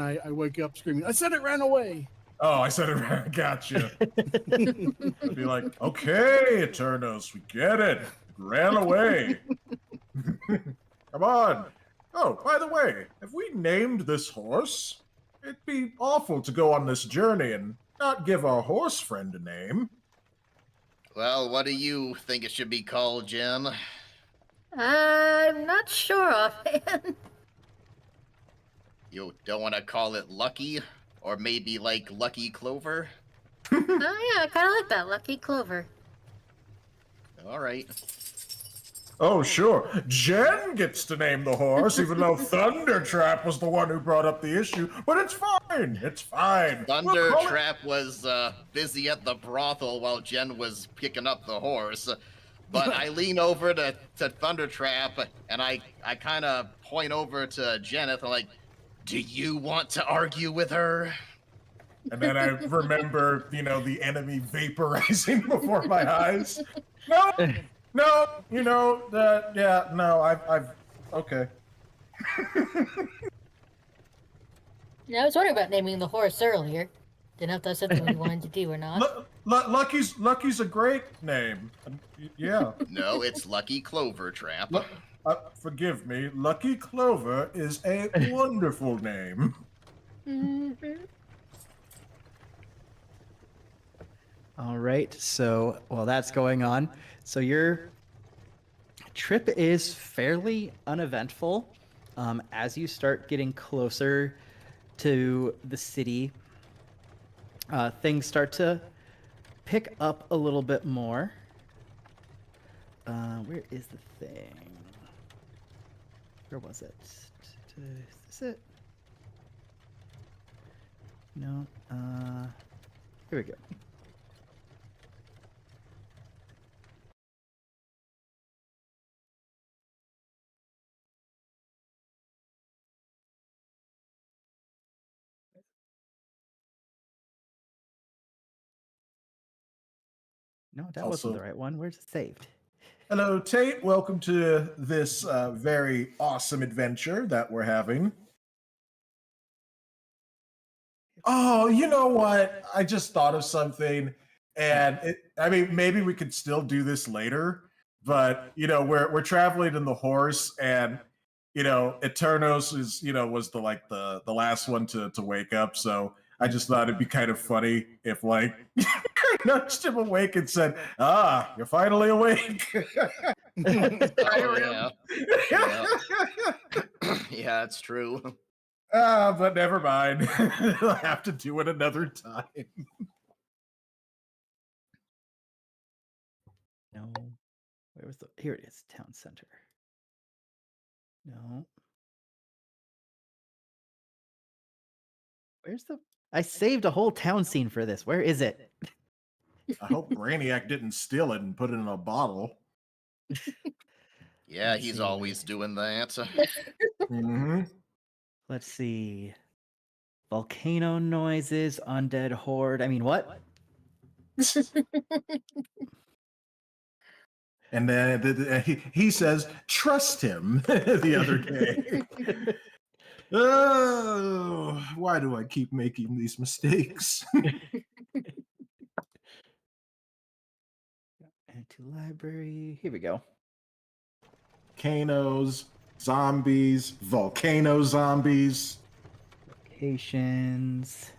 I wake up screaming, "I said it ran away!" Oh, I said it. Gotcha. I'd be like, okay, Eternos, we get it. It ran away. Come on. Oh, by the way, have we named this horse? It'd be awful to go on this journey and not give our horse friend a name. Well, what do you think it should be called, Jen? I'm not sure offhand. You don't want to call it Lucky? Or maybe like Lucky Clover? Oh yeah, I kind of like that, Lucky Clover. All right. Oh, sure. Jen gets to name the horse, even though Thundertrap was the one who brought up the issue. But it's fine. It's fine. We'll call it- Thundertrap was busy at the brothel while Jen was picking up the horse. But I lean over to Thundertrap and I kind of point over to Jeneth and like, do you want to argue with her? And then I remember, the enemy vaporizing before my eyes. No, I've okay. Yeah, I was wondering about naming the horse earlier. Didn't know if that's something we wanted to do or not. Lucky's a great name. Yeah. No, it's Lucky Clover Trap. Forgive me. Lucky Clover is a wonderful name. Mm-hmm. All right. So while that's going on, so your trip is fairly uneventful. As you start getting closer to the city, things start to pick up a little bit more. Where is the thing? Where was it? Is this it? No. Here we go. No, that wasn't the Also- right one. Where's it saved? Hello, Tate. Welcome to this very awesome adventure that we're having. Oh, you know what? I just thought of something, and maybe we could still do this later. But we're traveling in the horse, and Eternos is, was the last one to wake up. So I just thought it'd be kind of funny if I nudged him awake and said, "Ah, you're finally awake." Oh, yeah. Yeah, it's true. But never mind. I'll have to do it another time. No. Where was here it is, town center. No. Where's I saved a whole town scene for this. Where is it? I hope Brainiac didn't steal it and put it in a bottle. Yeah, Let's he's see. always doing that. Mm-hmm. Let's see. Volcano noises, undead horde. I mean, what? And then he says, "Trust him." The other day. Oh, why do I keep making these mistakes? Add to library. Here we go. Volcanoes, zombies, volcano zombies. Locations.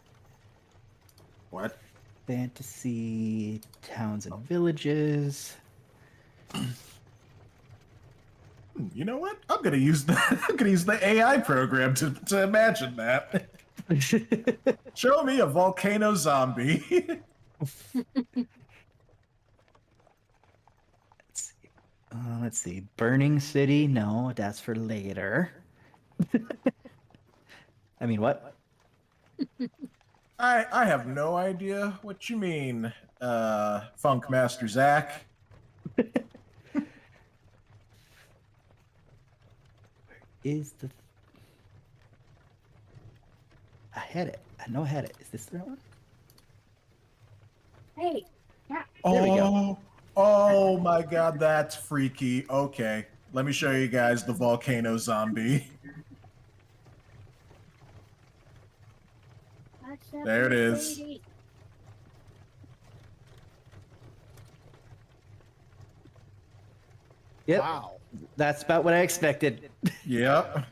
What? Fantasy towns and villages. You know what? I'm gonna use the AI program to imagine that. Show me a volcano zombie. Let's see. Burning City. No, that's for later. I mean, what? I have no idea what you mean, Funk Master Zach. Is the... I had it. I know I had it. Is this the right one? Hey, There we go. Oh my god, that's freaky. Okay, let me show you guys the volcano zombie. There it is. Yep. Wow. That's about what I expected. Yep.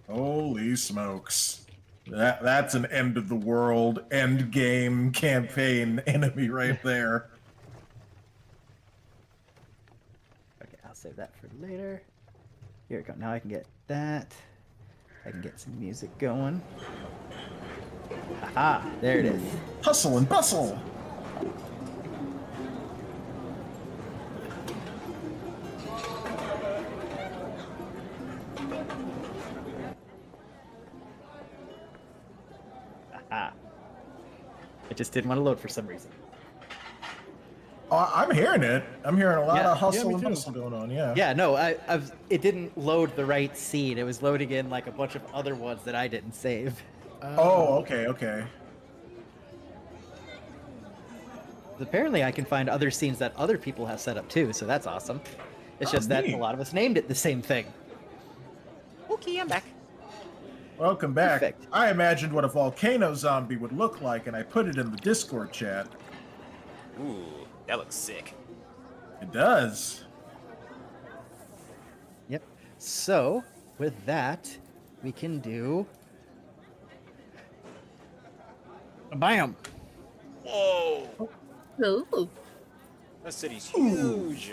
Holy smokes. That's an end of the world, end game campaign enemy right there. Okay, I'll save that for later. Here we go. Now I can get that. I can get some music going. Aha, there it is. Hustle and bustle. Aha. It just didn't want to load for some reason. Oh, I'm hearing it. I'm hearing a lot Yeah. of hustle me and too. bustle going on. Yeah. Yeah, no, it didn't load the right scene. It was loading in like a bunch of other ones that I didn't save. Oh, okay, okay. Apparently, I can find other scenes that other people have set up too, so that's awesome. It's just that neat. a lot of us named it the same thing. Okay, I'm back. Welcome back. Perfect. I imagined what a volcano zombie would look like, and I put it in the Discord chat. Ooh, that looks sick. It does. Yep. So, with that, we can do... Bam. Whoa, Ooh. that city's huge.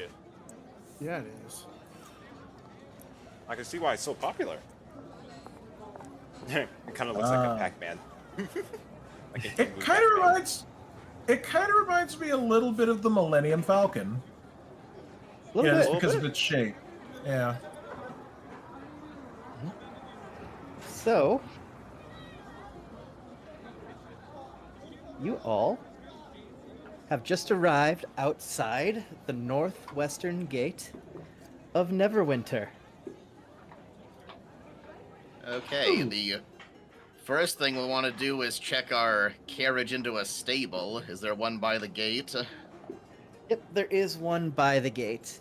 Yeah, it is. I can see why it's so popular. It kind of looks like a Pac-Man. Like a It King Boo kind of Pac-Man. reminds me a little bit of the Millennium Falcon. A little Yeah, just bit. because of its shape. Yeah. So, you all have just arrived outside the northwestern gate of Neverwinter. Okay, the first thing we want to do is check our carriage into a stable. Is there one by the gate? Yep, there is one by the gate.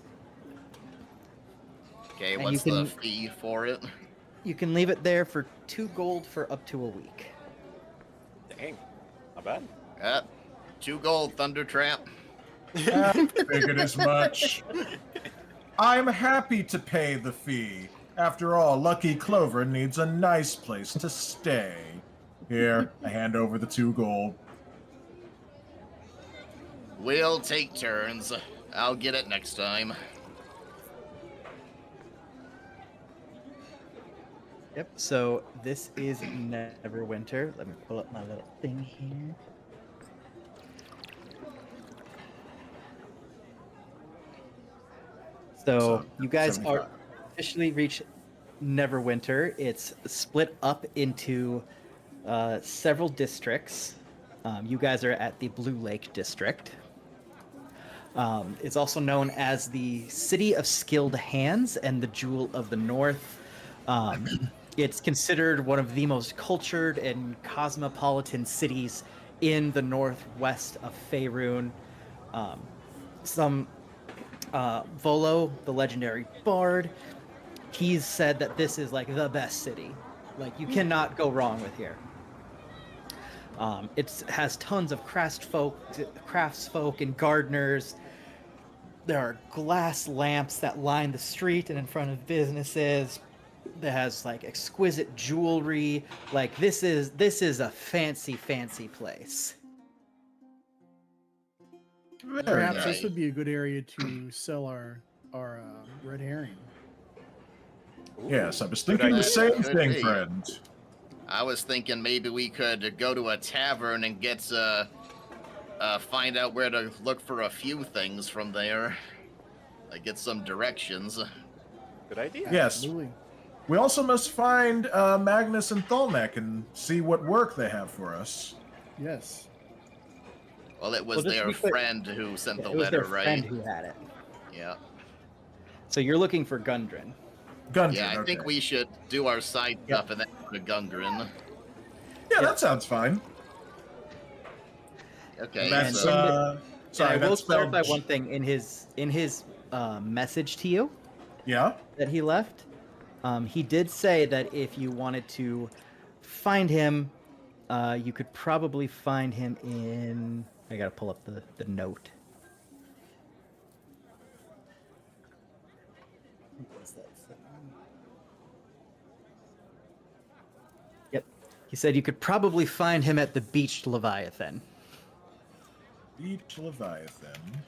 Okay, And what's you the can- fee for it? You can leave it there for 2 gold for up to a week. Dang, not bad. 2 gold, Thunder Trap. Figured as much. I'm happy to pay the fee. After all, Lucky Clover needs a nice place to stay. Here, I hand over the 2 gold. We'll take turns. I'll get it next time. Yep. So this is Neverwinter. Let me pull up my little thing here. So you guys 75. are officially reached Neverwinter. It's split up into several districts. You guys are at the Blue Lake District. It's also known as the City of Skilled Hands and the Jewel of the North. It's considered one of the most cultured and cosmopolitan cities in the northwest of Faerun. Volo, the legendary bard, he's said that this is like the best city. Like you cannot go wrong with here. It has tons of craftsfolk and gardeners. There are glass lamps that line the street and in front of businesses. That has like exquisite jewelry. Like this is a fancy place. Very Perhaps nice. this would be a good area to sell our red herring. Yes, I was Good thinking the idea. same Could thing, be. friend. I was thinking maybe we could go to a tavern and get find out where to look for a few things from there. Like get some directions. Good idea. Yes. Absolutely. We also must find Magnus and Thalnek and see what work they have for us. Yes. Well, it was Well, just to their be clear- friend who sent the It was letter, their right? friend who had it. Yeah. So you're looking for Gundren. Gundren, Yeah, I think okay. we should do our side Yep. stuff and then go to Gungren. Yeah, Yep. that sounds fine. Okay. That's so, sorry. And I will That's spelled. clarify one thing in his message to you Yeah. that he left. He did say that if you wanted to find him, you could probably find him in. I gotta pull up the note. What was that thing? Yep. He said you could probably find him at the Beached Leviathan. Beach Leviathan.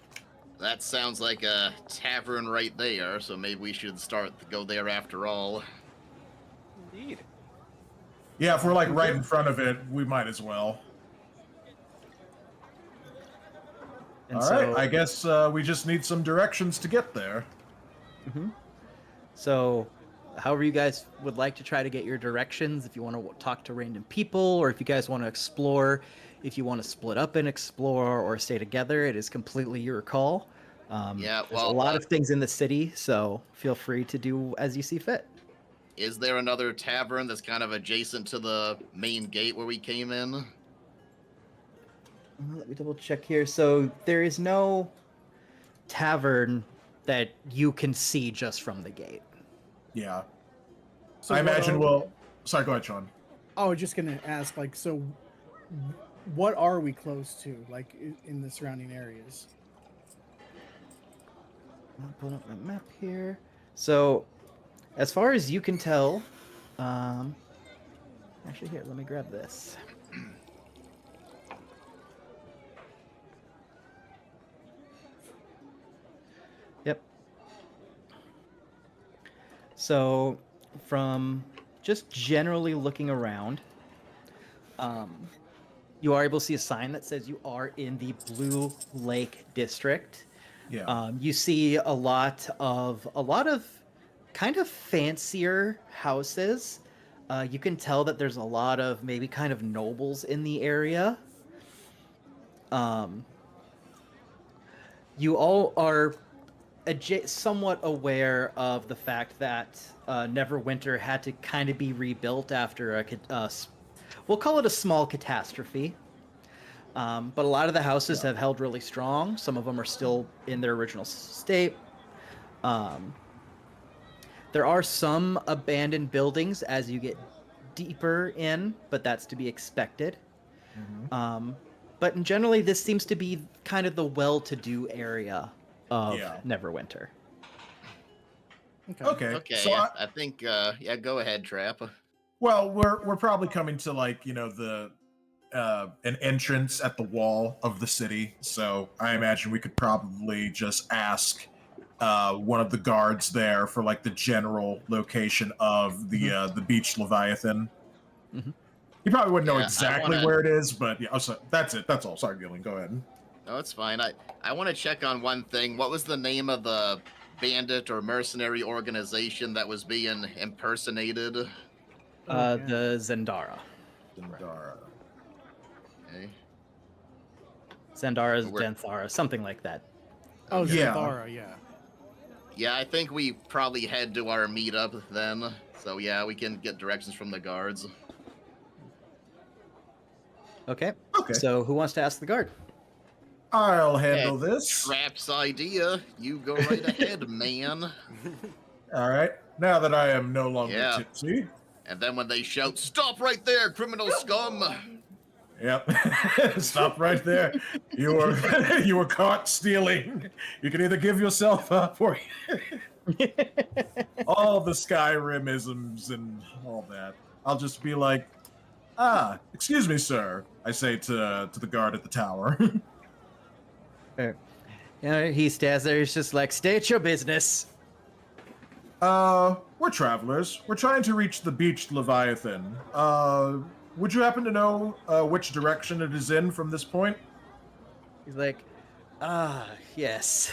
that sounds like a tavern right there, so maybe we should go there after all. Indeed. Yeah, if we're like right in front of it, we might as well. And All right, I guess we just need some directions to get there. So, however you guys would like to try to get your directions, if you want to talk to random people, or if you guys want to explore, if you want to split up and explore or stay together, it is completely your call. Yeah, there's a well, lot of things in the city, so feel free to do as you see fit. Is there another tavern that's kind of adjacent to the main gate where we came in? Let me double check here. So there is no tavern that you can see just from the gate. Yeah. So I what imagine are- we'll. Sorry, go ahead, Sean. I was just gonna ask, like, so what are we close to, like, in the surrounding areas? I'm pulling up my map here. So, as far as you can tell, actually here, let me grab this. Yep. So, from just generally looking around, you are able to see a sign that says you are in the Blue Lake District. Yeah. You see a lot of kind of fancier houses. You can tell that there's a lot of maybe kind of nobles in the area. You all are somewhat aware of the fact that Neverwinter had to kind of be rebuilt after we'll call it a small catastrophe. But a lot of the houses have held really strong. Some of them are still in their original state. There are some abandoned buildings as you get deeper in, but that's to be expected. But generally, this seems to be kind of the well-to-do area of Yeah. Neverwinter. Okay. Okay, So I think yeah, go ahead, Trap. well, we're probably coming to like the an entrance at the wall of the city. So I imagine we could probably just ask one of the guards there for like the general location of the beach Leviathan. Mhm. He probably wouldn't know Yeah, I exactly wanna- where it is, but yeah. Oh, so that's it. That's all. Sorry, Gillian. Go ahead. No, it's fine. I want to check on one thing. What was the name of the bandit or mercenary organization that was being impersonated? Yeah. The Zendara. Zendara. Okay. Zendara's We're- Denthara, something like that. Oh, Yeah. Zendara, yeah. Yeah, I think we probably head to our meetup then. So yeah, we can get directions from the guards. Okay. Okay. So who wants to ask the guard? I'll handle this. Trap's idea. You go right ahead, man. All right. Now that I am no longer Yeah. tipsy. And then when they shout, "Stop right there, criminal scum!" Yep. Stop right there. You were caught stealing. You can either give yourself up or all the Skyrim-isms and all that. I'll just be like, excuse me, sir. I say to the guard at the tower. He stands there. He's just like, state your business. We're travelers. We're trying to reach the beached Leviathan. Would you happen to know which direction it is in from this point? He's like, yes.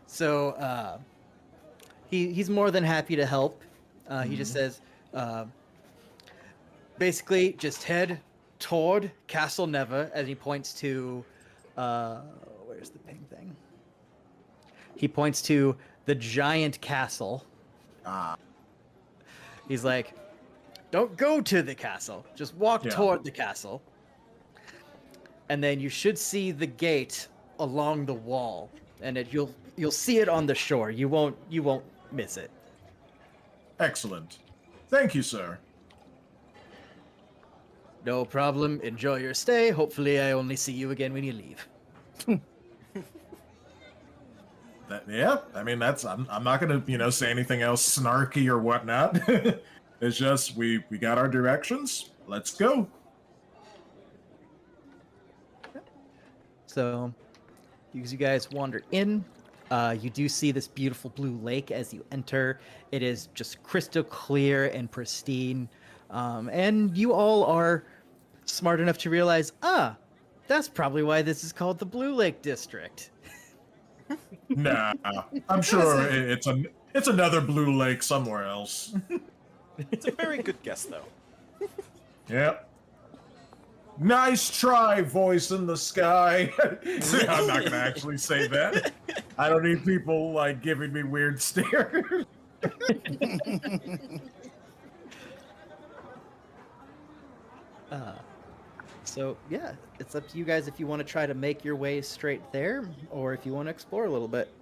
So, he's more than happy to help. He just says, basically, just head toward Castle Neva, as he points to, where's the ping thing? He points to the giant castle. He's like, don't go to the castle. Just walk toward the castle. And then you should see the gate along the wall. And you'll see it on the shore. You won't miss it. Excellent. Thank you, sir. No problem. Enjoy your stay. Hopefully I only see you again when you leave. Yeah, I mean I'm not gonna say anything else snarky or whatnot. It's just we got our directions. Let's go. So, as you guys wander in, you do see this beautiful blue lake as you enter. It is just crystal clear and pristine. And you all are smart enough to realize, that's probably why this is called the Blue Lake District. Nah, I'm sure it's another blue lake somewhere else. It's a very good guess, though. Yep. Nice try, voice in the sky. I'm not gonna actually say that. I don't need people like giving me weird stares. So yeah, it's up to you guys if you want to try to make your way straight there, or if you want to explore a little bit.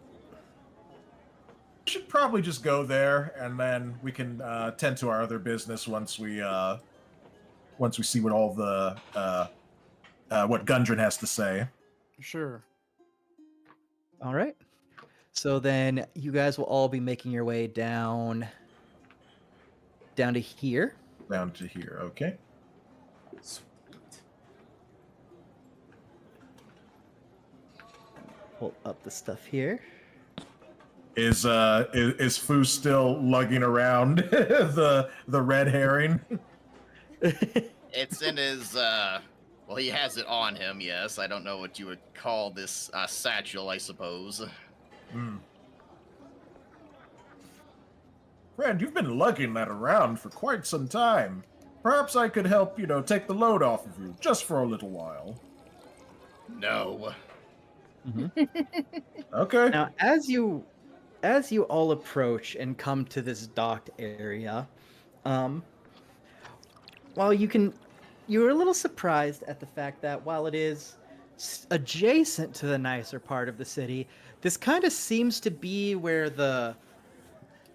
We should probably just go there, and then we can tend to our other business once we see what all the what Gundren has to say. Sure. All right. So then you guys will all be making your way down to here. Down to here, okay. Sweet. Pull up the stuff here. Is Foo still lugging around the red herring? It's in his well, he has it on him, yes. I don't know what you would call this satchel, I suppose. Friend, you've been lugging that around for quite some time. Perhaps I could help, take the load off of you, just for a little while. No. Okay. Now, as you all approach and come to this docked area, while you're a little surprised at the fact that while it is adjacent to the nicer part of the city, this kind of seems to be where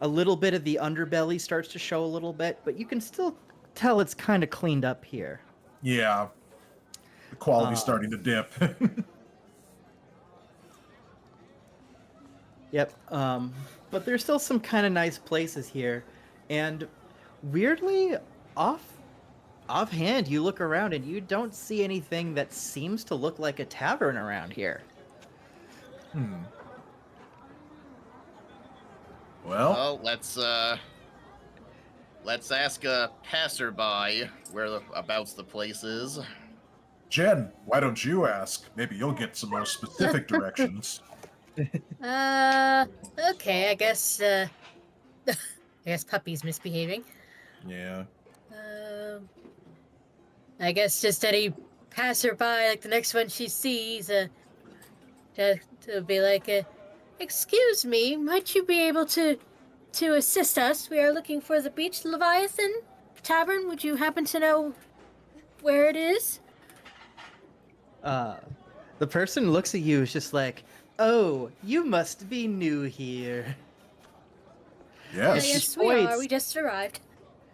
a little bit of the underbelly starts to show a little bit, but you can still tell it's kind of cleaned up here. Yeah. The quality's starting to dip. Yep. But there's still some kind of nice places here, and weirdly, offhand, you look around and you don't see anything that seems to look like a tavern around here. Well, let's ask a passerby whereabouts the place is. Jen, why don't you ask? Maybe you'll get some more specific directions. Okay, I guess, I guess Puppy's misbehaving. Yeah. I guess just any passerby, like the next one she sees, to be like, excuse me, might you be able to assist us? We are looking for the Beach Leviathan Tavern. Would you happen to know where it is? The person looks at you, is just like, "Oh, you must be new here." Yes. Yes, we are. We just arrived.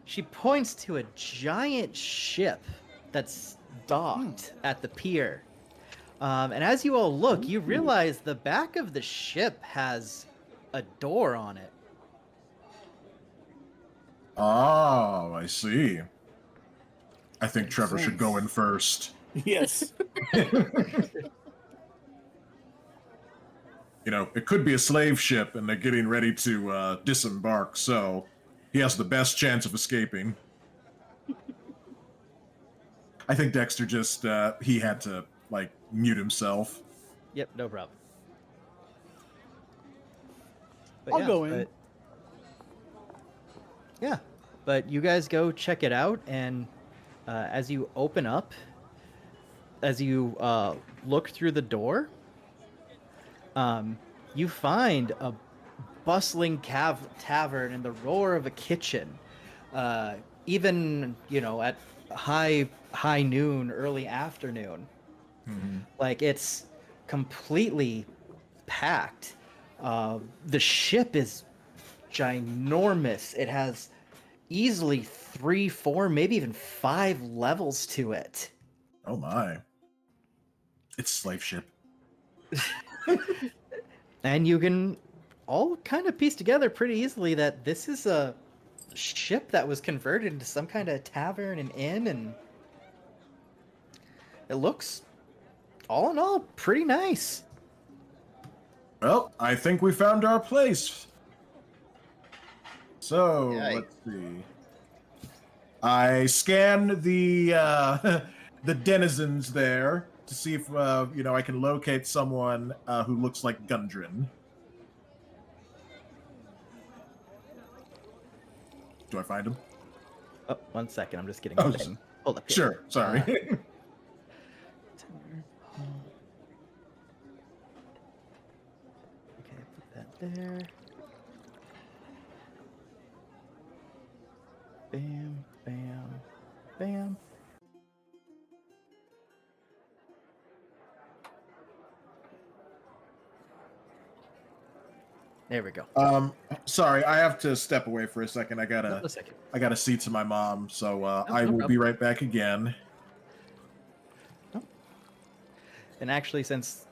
She points to a giant ship that's docked at the pier. And as you all look, you realize the back of the ship has a door on it. Oh, I see. I think Makes Trevor should go in sense. first. Yes. You know, it could be a slave ship and they're getting ready to disembark, so he has the best chance of escaping. I think Dexter just, he had to, like, mute himself. Yep, no problem. I'll go in. But you guys go check it out, and as you open up, as you look through the door, you find a bustling tavern and the roar of a kitchen. Even, at high noon, early afternoon. Mm-hmm. Like, it's completely packed. The ship is ginormous. It has easily 3, 4, maybe even 5 levels to it. Oh my. It's slave ship. And you can all kind of piece together pretty easily that this is a ship that was converted into some kind of tavern and inn, and it looks, all in all, pretty nice. Well, I think we found our place. So, Yay. let's see. I scan the the denizens there to see if I can locate someone who looks like Gundren. Do I find him? Oh, 1 second, I'm just getting Oh, the thing. Hold up here. Sure. Sorry. Okay, put that there. Bam, bam, bam. There we go. Sorry, I have to step away for a second. I Hold gotta a second. see to my mom, so I no will problem. be right back again. And actually, since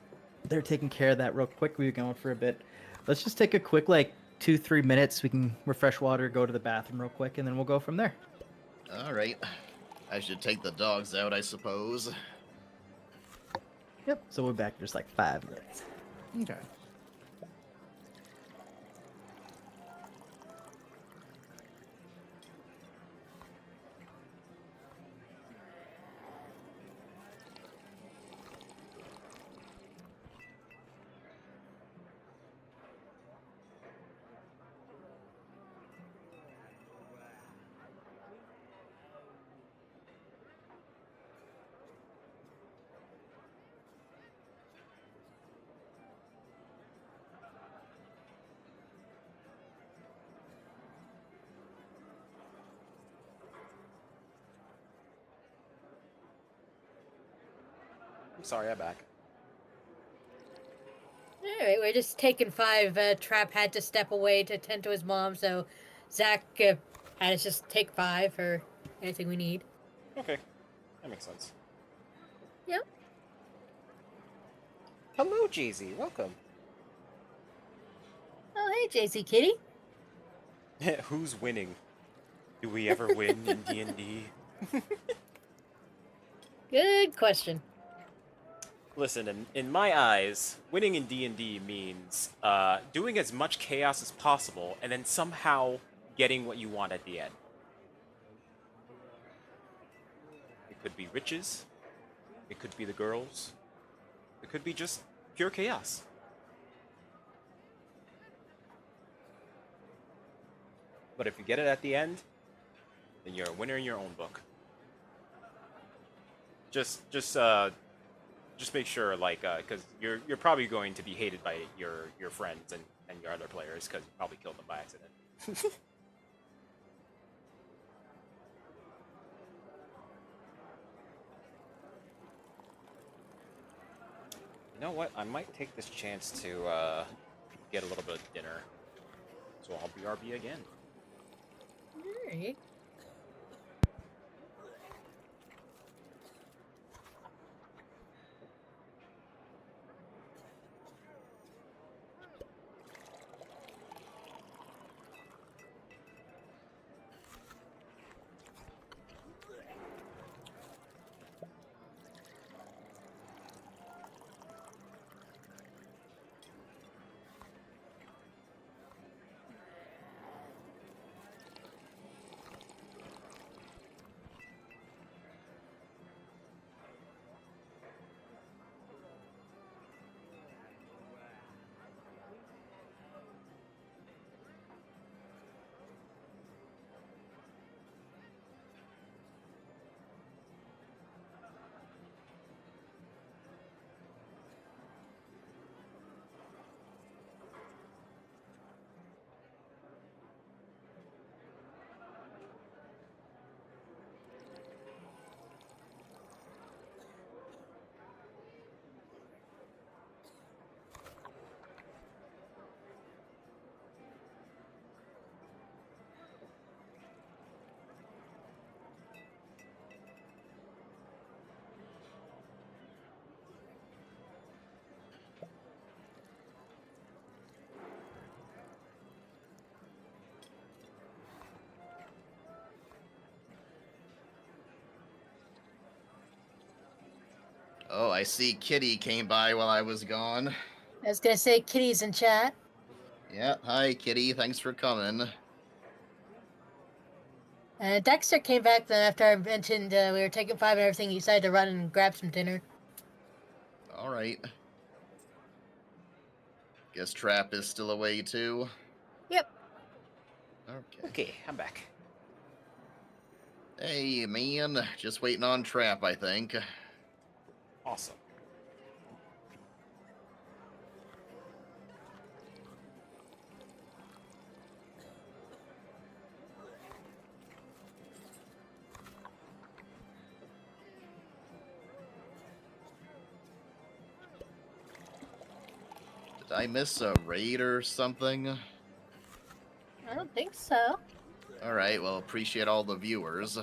they're taking care of that real quick, we've been going for a bit. Let's just take a quick, 2-3 minutes. We can refresh water, go to the bathroom real quick, and then we'll go from there. All right. I should take the dogs out, I suppose. Yep. So we're back in just 5 minutes. Okay. I'm sorry, I'm back. All right, we're just taking 5. Trap had to step away to tend to his mom, so Zach had to just take 5 for anything we need. Okay, that makes sense. Yep. Hello, Jeezy. Welcome. Oh, hey, JC Kitty. Who's winning? Do we ever win in D&D? Good question. Listen, in my eyes, winning in D&D means doing as much chaos as possible and then somehow getting what you want at the end. It could be riches. It could be the girls. It could be just pure chaos. But if you get it at the end, then you're a winner in your own book. Just make sure, like, because you're probably going to be hated by your friends and your other players because you probably killed them by accident. You know what? I might take this chance to get a little bit of dinner. So I'll BRB again. Alright. Oh, I see Kitty came by while I was gone. I was gonna say Kitty's in chat. Yeah, hi Kitty, thanks for coming. Dexter came back then after I mentioned we were taking 5 and everything. He decided to run and grab some dinner. All right. Guess Trap is still away too. Yep. Okay. Okay, I'm back. Hey man, just waiting on Trap, I think. Awesome. Did I miss a raid or something? I don't think so. All right, well, appreciate all the viewers.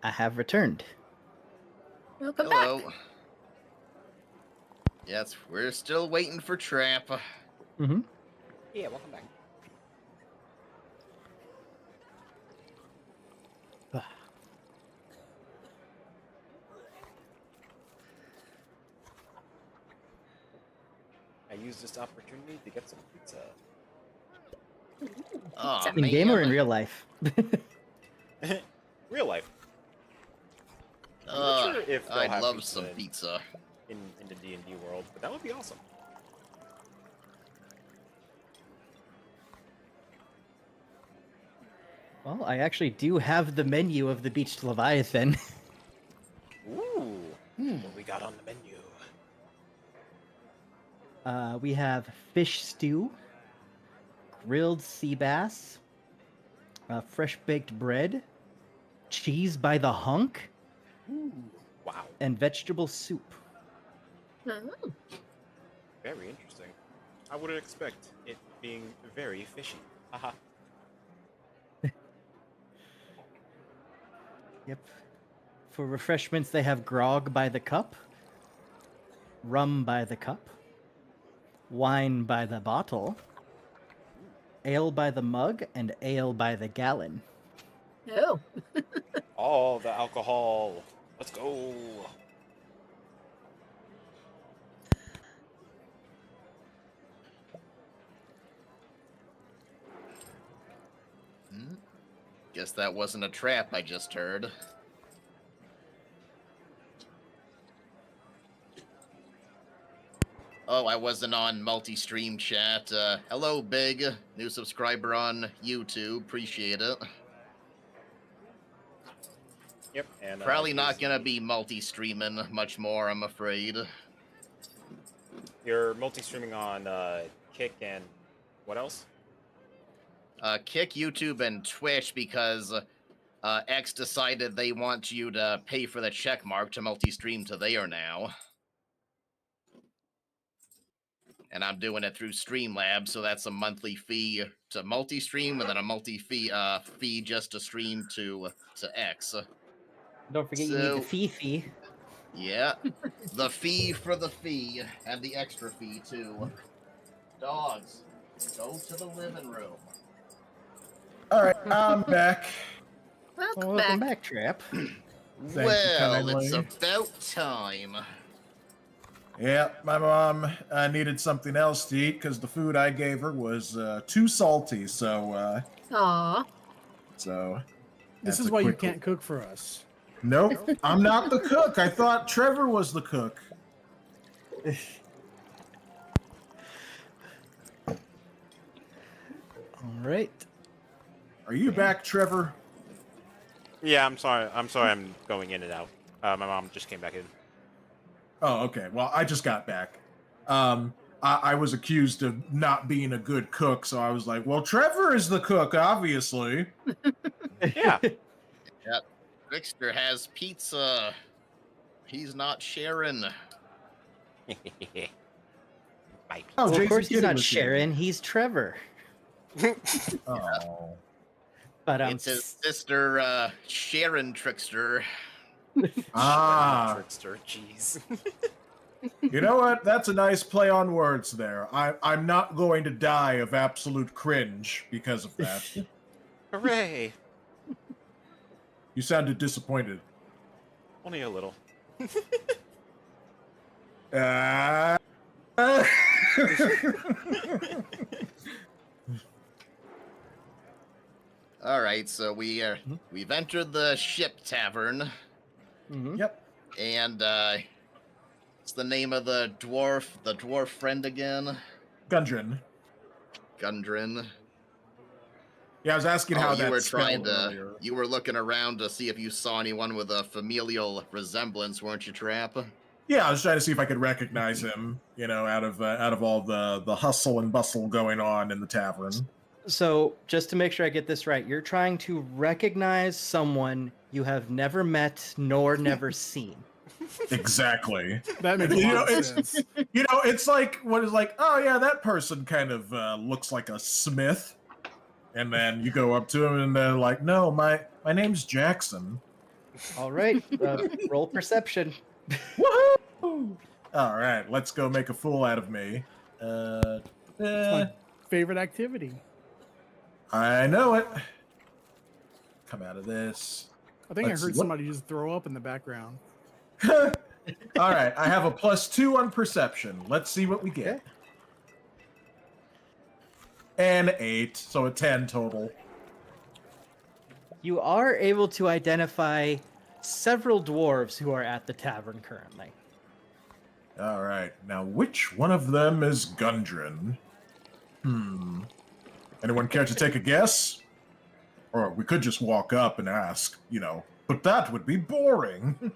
I have returned. Welcome Hello. back. Yes, we're still waiting for Trap. Mm-hmm. Yeah, welcome back. I used this opportunity to get some pizza. Oh, In game or in man. real life? Real life. I'm not sure if they'll I'd have love pizza some pizza. in the D&D world, but that would be awesome. Well, I actually do have the menu of the Beached Leviathan. Ooh. What we got on the menu? We have fish stew, grilled sea bass, fresh baked bread, cheese by the hunk, Wow. and vegetable soup. Oh, Very interesting. I wouldn't expect it being very fishy. Haha. Yep. For refreshments, they have grog by the cup, rum by the cup, wine by the bottle, ale by the mug, and ale by the gallon. no. All the alcohol. Let's go. Guess that wasn't a trap I just heard. Oh, I wasn't on multi-stream chat. Hello, Big. New subscriber on YouTube. Appreciate it. Yep. And Probably not here's gonna the- be multi-streaming much more, I'm afraid. You're multi-streaming on Kick and what else? Kick, YouTube, and Twitch because X decided they want you to pay for the check mark to multi-stream to there now. And I'm doing it through Streamlabs, so that's a monthly fee to multi-stream, and then a fee just to stream to X. Don't forget you need So- the fee. Yeah, the fee for the fee, and the extra fee too. Dogs, go to the living room. All right, I'm back. Welcome, Welcome back. back, Trap. you Well, it's kindly. about time. Yeah, my mom needed something else to eat because the food I gave her was too salty. So Aw. This that's is a why you quick- can't cook for us. Nope, I'm not the cook. I thought Trevor was the cook. All right. Are you back, Trevor? Yeah, I'm sorry. I'm going in and out. My mom just came back in. Oh, okay. Well, I just got back. I was accused of not being a good cook, so I was like, well, Trevor is the cook, obviously. Yeah. Trickster has pizza. He's not sharing. Bye. Oh, Well, of Jason course he's Kitty not was here. Sharon. He's Trevor. Oh. But It's his sister, Sharon Trickster. Ah, Trickster. Jeez. you know what? That's a nice play on words there. I'm not going to die of absolute cringe because of that. Hooray! You sounded disappointed. Only a little. Uh... All right, so we've entered the ship tavern, Mhm. Yep. and what's the name of the dwarf friend again? Gundren. Gundren. Yeah, I was asking how you that were spelled trying to earlier. you were looking around to see if you saw anyone with a familial resemblance, weren't you, Trap? Yeah, I was trying to see if I could recognize him. You know, out of all the hustle and bustle going on in the tavern. So, just to make sure I get this right, you're trying to recognize someone you have never met nor never seen. Exactly. That makes a You know, lot of it's- sense. You know, it's like what is like, oh yeah, that person kind of looks like a smith, and then you go up to him and they're like, no, my name's Jackson. All right, roll perception. Woohoo! All right, let's go make a fool out of me. It's my favorite activity. I know it. Come out of this. I think Let's I heard see, what- somebody just throw up in the background. All right, I have a +2 on perception. Let's see what we get. Okay. And 8, so a 10 total. You are able to identify several dwarves who are at the tavern currently. All right, now which one of them is Gundren? Anyone care to take a guess? Or we could just walk up and ask, but that would be boring.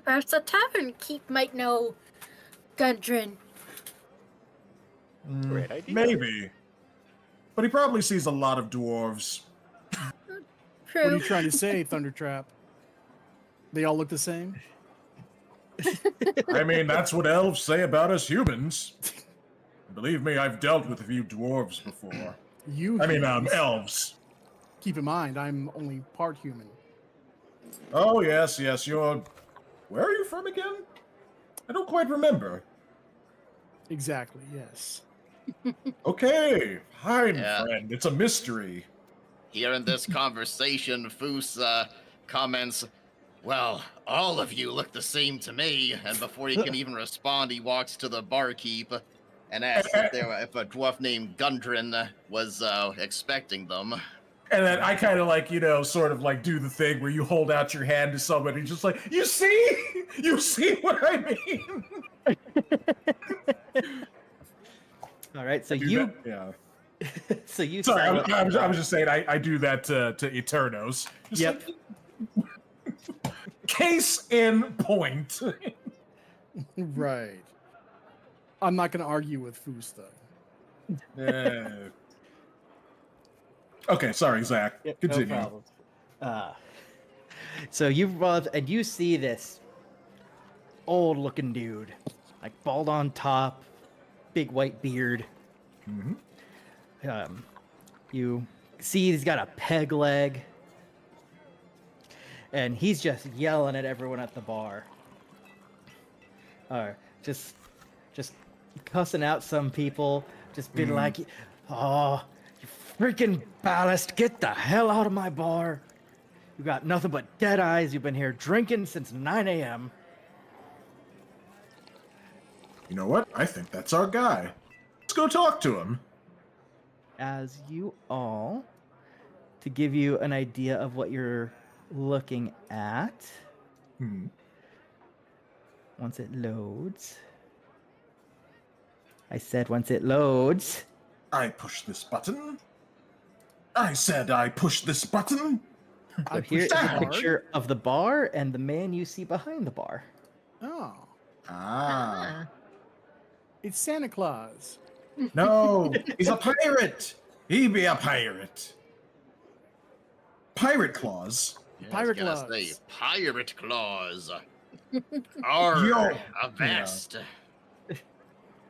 Perhaps the tavern keep might know Gundren. Great idea. Maybe. But he probably sees a lot of dwarves. What are True. you trying to say, Thundertrap? They all look the same? I mean, that's what elves say about us humans. Believe me, I've dealt with a few dwarves before. Elves. Keep in mind, I'm only part human. Oh, yes, you're... Where are you from again? I don't quite remember. Exactly, yes. Okay, fine, Yeah. friend. It's a mystery. Here in this conversation, Foos comments, "Well, all of you look the same to me." And before he can even respond, he walks to the barkeep and asks if a dwarf named Gundren was expecting them. And then I kind of sort of do the thing where you hold out your hand to somebody, just like, you see what I mean? All right, so Do you that- yeah. so you Sorry, silence I was them. just saying I do that to Eternos. Just Yep. case in point. Right. I'm not going to argue with Foos, though. Okay, sorry, Zach. Yep, Continue. no problem. So you run and you see this old-looking dude, like bald on top, big white beard. Mhm. You see he's got a peg leg, and he's just yelling at everyone at the bar. Just cussing out some people, just being like, "Oh, you freaking ballast, get the hell out of my bar. You got nothing but dead eyes. You've been here drinking since 9 a.m. You know what? I think that's our guy. Let's go talk to him. As you all, to give you an idea of what you're looking at, once it loads. I said once it loads. I push this button. I said I push this button. So here is pushed a hard. picture of the bar and the man you see behind the bar. Oh, Ah. it's Santa Claus. No, he's a pirate. He be a pirate. Pirate claws. Yeah, I was Pirate gonna claws. say, pirate claws. Arr, Yo. avast.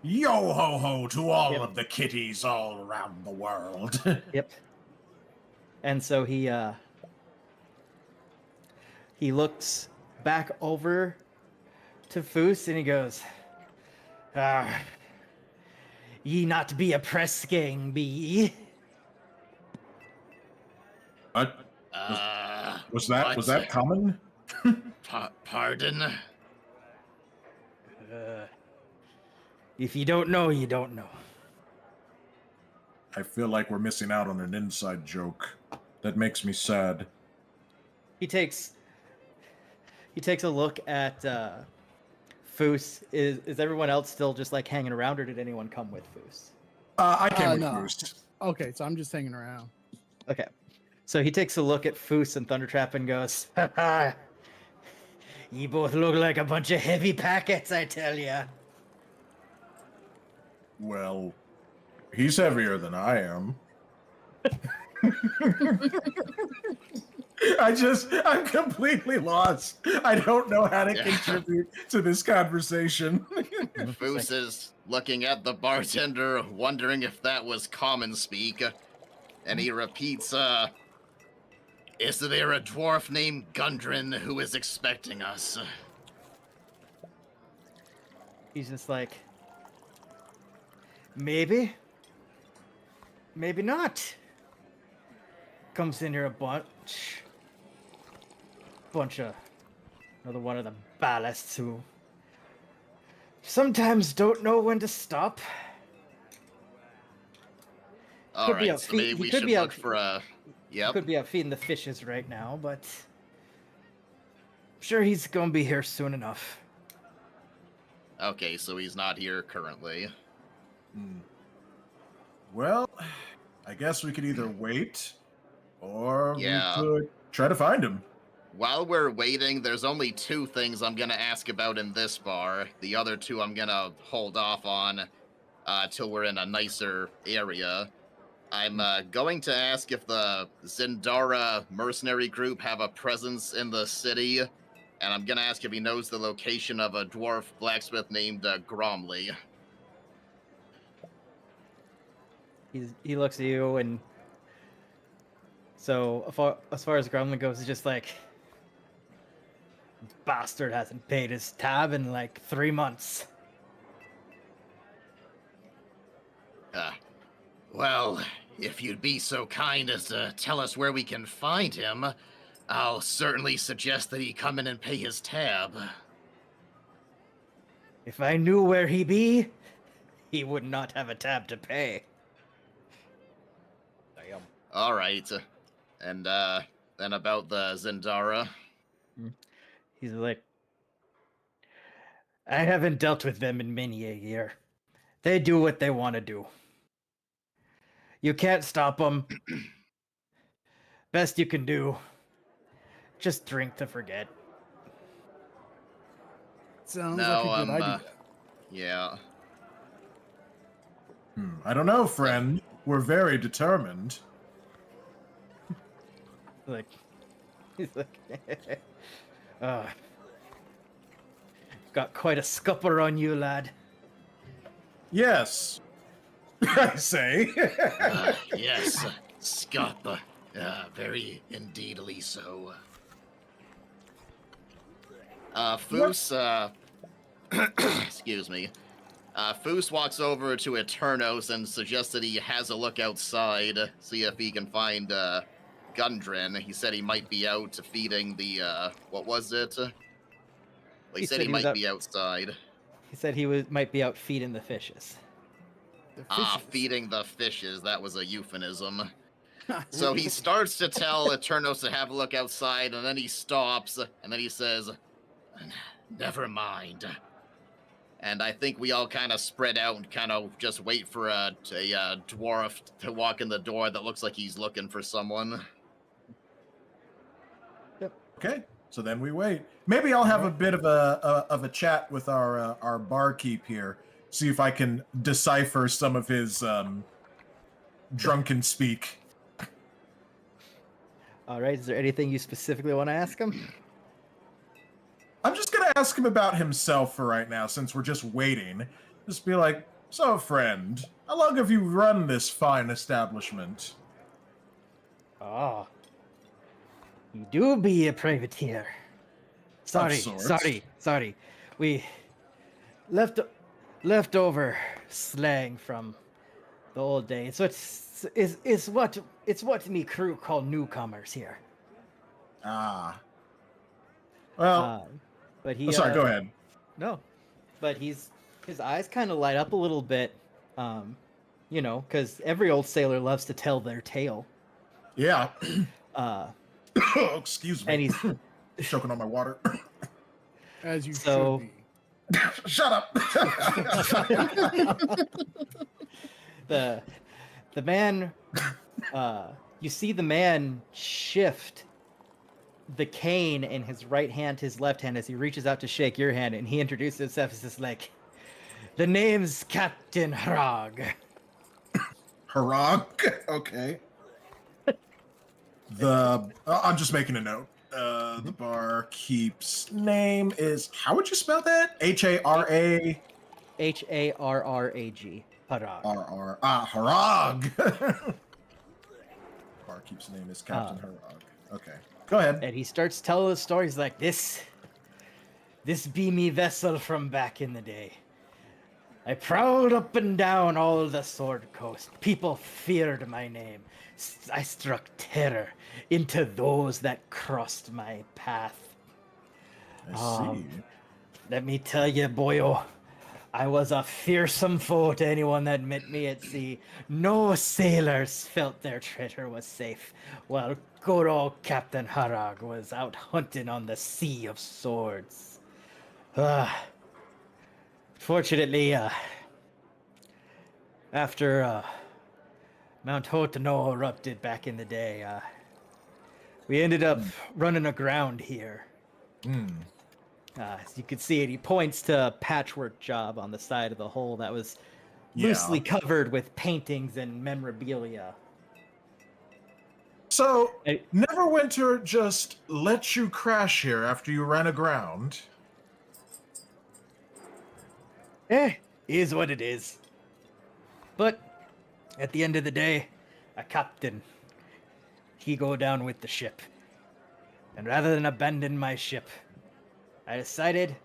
Yo ho ho to all Yep. of the kitties all around the world. Yep. And so he looks back over to Foos and he goes, ye not be a press gang, be ye? What? Was that what? common? Pardon? If you don't know, you don't know. I feel like we're missing out on an inside joke. That makes me sad. He takes a look at Foos. Is everyone else still just like hanging around, or did anyone come with Foos? I came with no. Boost. Okay, so I'm just hanging around. Okay. So he takes a look at Foos and Thundertrap and goes, "Ha ha! You both look like a bunch of heavy packets, I tell ya." Well, he's heavier than I am. I'm completely lost. I don't know how to Yeah. contribute to this conversation. Foos is looking at the bartender, wondering if that was common speak, and he repeats, Is there a dwarf named Gundren who is expecting us? He's just like, maybe, maybe not. Comes in here a bunch of another one of the ballasts who sometimes don't know when to stop. All Could be right, out so feed- maybe he we could should be look out- for a. Yep. Could be out feeding the fishes right now, but I'm sure he's gonna be here soon enough. Okay, so he's not here currently. Hmm. Well, I guess we could either wait or Yeah. we could try to find him. While we're waiting, there's only two things I'm gonna ask about in this bar. The other two I'm gonna hold off on till we're in a nicer area. I'm going to ask if the Zindara mercenary group have a presence in the city, and I'm gonna ask if he knows the location of a dwarf blacksmith named Gromley. He looks at you, and so as far as Gremlin goes, it's just like, bastard hasn't paid his tab in like 3 months. Well, if you'd be so kind as to tell us where we can find him, I'll certainly suggest that he come in and pay his tab. If I knew where he be, he would not have a tab to pay. Damn. All right. And then about the Zindara. He's like, I haven't dealt with them in many a year. They do what they want to do. You can't stop them. Best you can do, just drink to forget. Sounds No, like a good idea. Yeah. I don't know, friend. We're very determined. Like, he's like, got quite a scupper on you, lad. Yes. I say. Yes, Scupper. Very indeedly so. Foos, excuse me. Foos walks over to Eternos and suggests that he has a look outside, see if he can find, Gundren. He said he might be out feeding the, what was it? Well, he said he was might out- be outside. He said might be out feeding the fishes. The Ah, fishes. feeding the fishes. That was a euphemism. So he starts to tell Eternos to have a look outside, and then he stops, and then he says, never mind. And I think we all kind of spread out and kind of just wait for a dwarf to walk in the door that looks like he's looking for someone. Okay, so then we wait. Maybe I'll have a bit of a chat with our barkeep here. See if I can decipher some of his drunken speak. All right. Is there anything you specifically want to ask him? I'm just gonna ask him about himself for right now, since we're just waiting. Just be like, so friend, how long have you run this fine establishment? Oh, you do be a privateer. Sorry, sorts. sorry. We leftover slang from the old days. So it's what me crew call newcomers here. Ah. Well, But he. sorry, go ahead. No, but his eyes kind of light up a little bit. You know, because every old sailor loves to tell their tale. Yeah. Uh, Excuse me. and he's choking on my water. As you So- should be. Shut up. the man. You see the man shift the cane in his right hand to his left hand as he reaches out to shake your hand, and he introduces himself as just like, the name's Captain Hrog. Harag. Okay. I'm just making a note. The barkeep's name is, how would you spell that? H-A-R-A. Harrag. Harag. R-R. Ah, Harag. Barkeep's name is Captain Harag. Okay. Go ahead. And he starts telling the stories like this be me vessel from back in the day. I prowled up and down all the Sword Coast. People feared my name. I struck terror into those that crossed my path. I see. Let me tell you, boyo, I was a fearsome foe to anyone that met me at sea. No sailors felt their treasure was safe, while good old Captain Harag was out hunting on the Sea of Swords. Fortunately, after Mount Hotano erupted back in the day, we ended up running aground here. As you can see it, he points to a patchwork job on the side of the hole that was loosely covered with paintings and memorabilia. So, Neverwinter just let you crash here after you ran aground. Is what it is. But at the end of the day, a captain, he go down with the ship. And rather than abandon my ship, I decided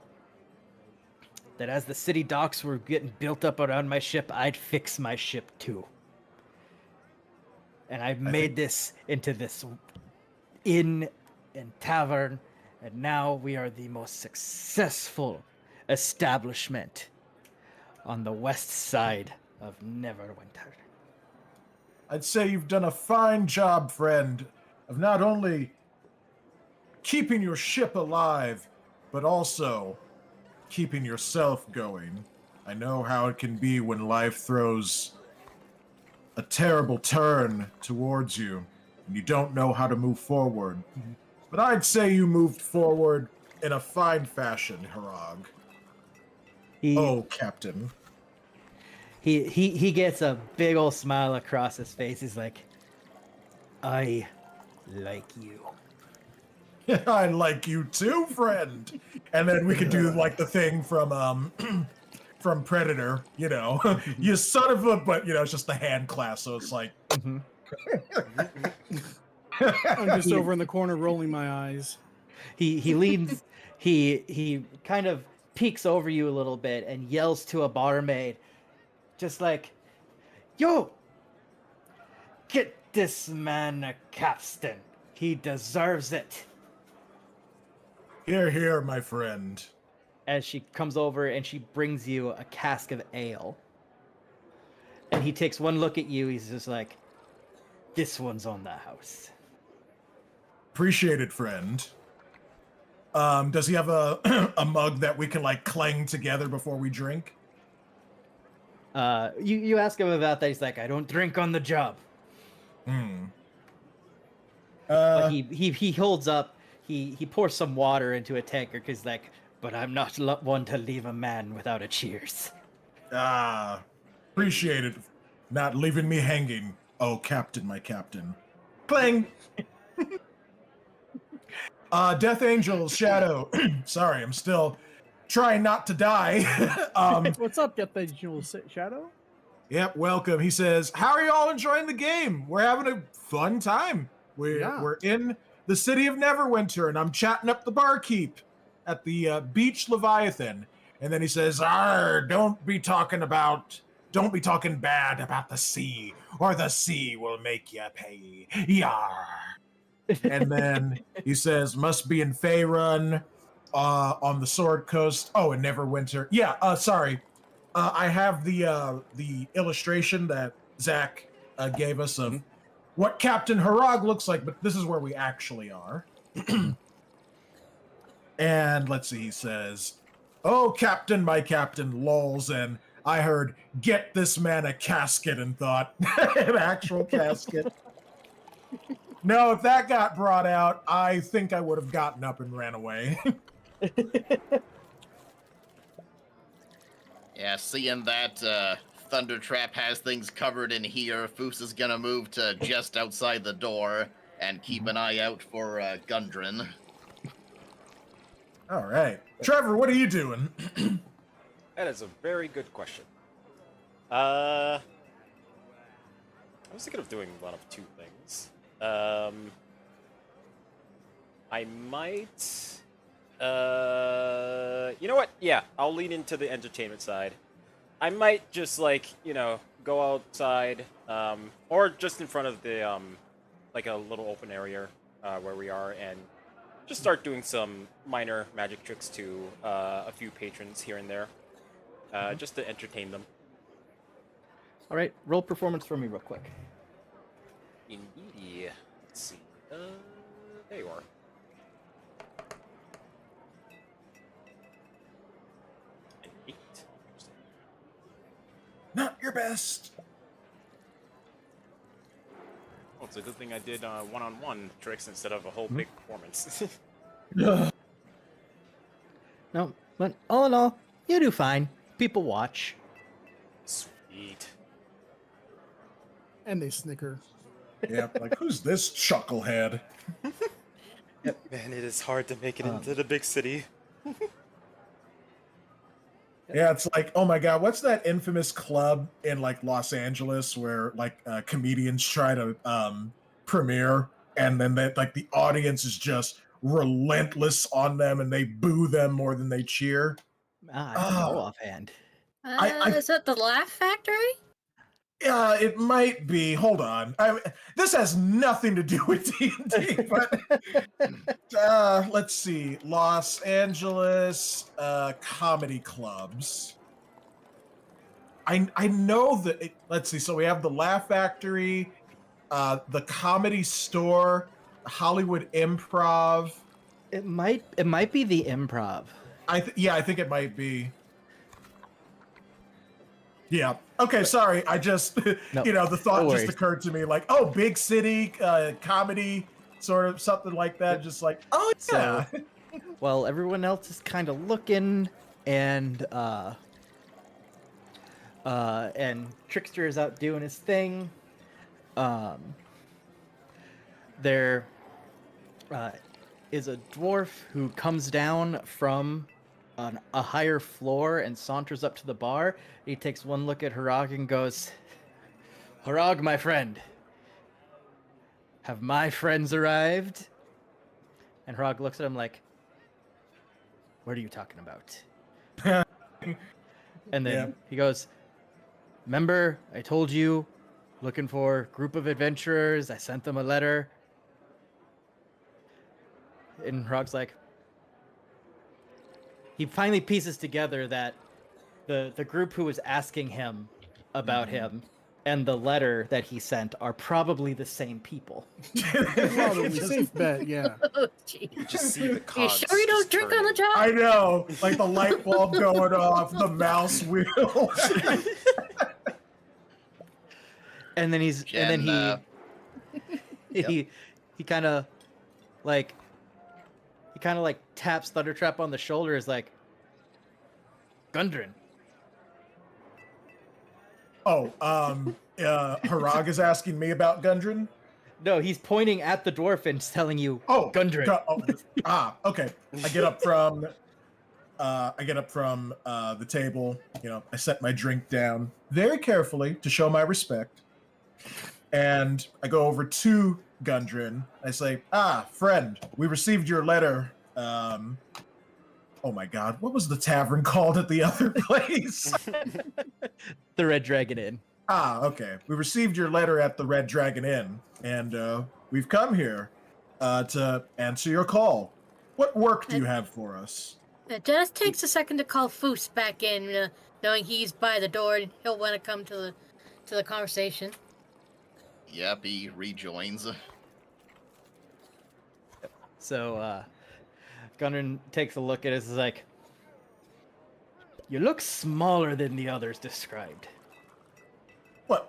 that as the city docks were getting built up around my ship, I'd fix my ship too. And I've made this into this inn and tavern, and now we are the most successful establishment on the west side of Neverwinter. I'd say you've done a fine job, friend, of not only keeping your ship alive, but also keeping yourself going. I know how it can be when life throws a terrible turn towards you, and you don't know how to move forward. But I'd say you moved forward in a fine fashion, Harag. Captain. He gets a big old smile across his face. He's like, I like you. I like you too, friend. And then we could do like the thing from from Predator, you know. You son of a, but you know, it's just the hand clasp, so it's like I'm just over in the corner rolling my eyes. He leans, he kind of peeks over you a little bit and yells to a barmaid, just like, yo, get this man a capstan. He deserves it. Here, here, my friend. As she comes over and she brings you a cask of ale. And he takes one look at you. He's just like, this one's on the house. Appreciate it, friend. Does he have a a mug that we can like clang together before we drink? You ask him about that. He's like, I don't drink on the job. But he holds up. He pours some water into a tankard because like, but I'm not one to leave a man without a cheers. Appreciate it. Not leaving me hanging. Oh, captain, my captain. Clang! Death Angel's Shadow. Sorry, I'm still trying not to die. What's up, Death Angel Shadow? Yep, welcome. He says, how are you all enjoying the game? We're having a fun time. We're in the city of Neverwinter, and I'm chatting up the barkeep at the Beach Leviathan. And then he says, don't be talking bad about the sea, or the sea will make you pay. Yar. And then he says, must be in Faerun, on the Sword Coast. Oh, in Neverwinter. Yeah, sorry. I have the illustration that Zach gave us of what Captain Harag looks like, but this is where we actually are. And let's see, he says, oh, Captain, my captain, lolls, and I heard, get this man a casket, and thought, an actual casket. No, if that got brought out, I think I would have gotten up and ran away. Yeah, seeing that Thundertrap has things covered in here, Foos is gonna move to just outside the door and keep an eye out for Gundren. All right. Trevor, what are you doing? That is a very good question. I was thinking of doing one of two things. I might. You know what? Yeah, I'll lean into the entertainment side. I might just go outside, or just in front of the like a little open area where we are, and just start doing some minor magic tricks to a few patrons here and there, just to entertain them. All right, roll performance for me real quick. Indeed. Let's see. There you are. An 8. Not your best. Well, it's a good thing I did one-on-one tricks instead of a whole big performance. No, but all in all, you do fine. People watch. Sweet. And they snicker. Yeah, like who's this chucklehead? Man, it is hard to make it into the big city. Yeah, it's like, oh my god, what's that infamous club in like Los Angeles where like comedians try to premiere, and then like the audience is just relentless on them and they boo them more than they cheer. I don't know offhand. Is that the Laugh Factory? Yeah, it might be. Hold on. This has nothing to do with D&D, but let's see. Los Angeles comedy clubs. I know that. Let's see. So we have the Laugh Factory, the Comedy Store, Hollywood Improv. It might be the Improv. I think it might be. Yeah. Okay. Sorry. I just, No, the thought no just worries. occurred to me, like, oh, big city comedy, sort of something like that. Just like, oh yeah. So, well, everyone else is kind of looking, and Trickster is out doing his thing. There is a dwarf who comes down from a higher floor and saunters up to the bar. He takes one look at Harag and goes, "Harag, my friend, have my friends arrived?" And Harag looks at him like, "What are you talking about?" And then he goes, "Remember, I told you, looking for a group of adventurers. I sent them a letter." And Harag's like, he finally pieces together that the group who was asking him about him and the letter that he sent are probably the same people. Probably safe bet, yeah. Oh, jeez. Just see the You cogs. sure you don't just drink on the turning. job? I know, like the light bulb going off, the mouse wheel. And then he kind of like taps Thundertrap on the shoulder, is like, "Gundren." Oh, Harag is asking me about Gundren. No, he's pointing at the dwarf and telling you, Oh, Gundren. Okay. I get up from the table. I set my drink down very carefully to show my respect, and I go over to Gundren. I say, friend, we received your letter. Oh my God, what was the tavern called at the other place? The Red Dragon Inn. Okay. We received your letter at the Red Dragon Inn, and we've come here to answer your call. What work do you have for us? It just takes a second to call Foos back in, knowing he's by the door and he'll want to come to the conversation. Yep, he rejoins. So, Gundren takes a look at it and is like, "You look smaller than the others described." What?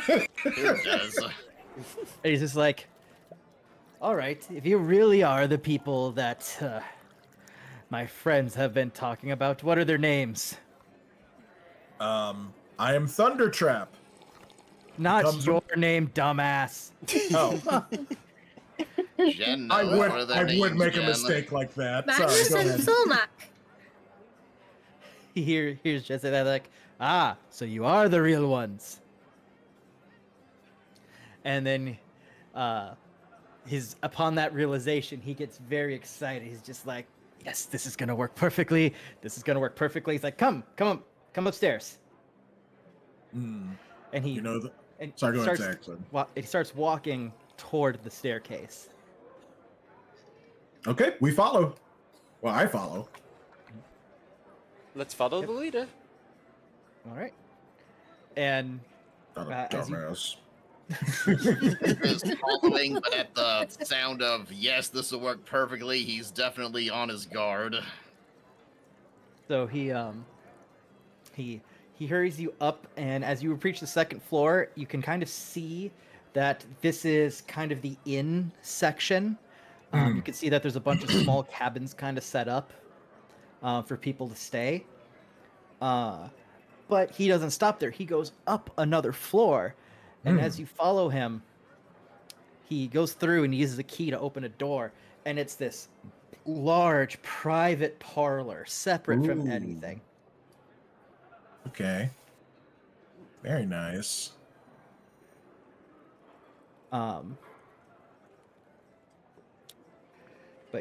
It does. And he's just like, "All right, if you really are the people that my friends have been talking about, what are their names?" I am Thundertrap. Not Comes your name, dumbass. Oh, Jen I knows what are their would names, make a Jen. mistake like that. Sorry, Magnus go and ahead. Sulmak. Here's just that, like, so you are the real ones. And then upon that realization, he gets very excited. He's just like, yes, this is gonna work perfectly. This is gonna work perfectly. He's like, come upstairs. Mm. And he You know, and sorry, he go ahead, starts, Jackson. he starts walking toward the staircase. Okay, we follow. Well, I follow. Let's follow Yep. the leader. All right. And Not a as you- dumbass. Is following, but at the sound of yes, this will work perfectly, he's definitely on his guard. So he hurries you up, and as you reach the second floor, you can kind of see that this is kind of the inn section. You can see that there's a bunch of small cabins kind of set up for people to stay. But he doesn't stop there. He goes up another floor, and as you follow him, he goes through and he uses a key to open a door, and it's this large private parlor, separate from anything. Okay. Very nice. But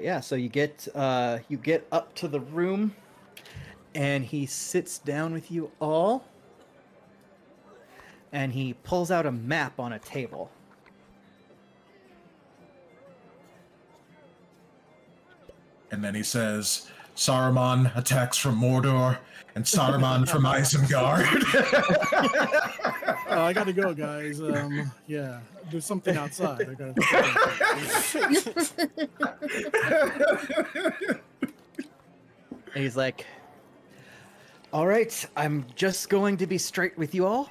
yeah, so you get up to the room, and he sits down with you all, and he pulls out a map on a table. And then he says, Saruman attacks from Mordor, and Saruman from Isengard. I gotta go, guys. Yeah, there's something outside. I gotta. And he's like, all right, I'm just going to be straight with you all.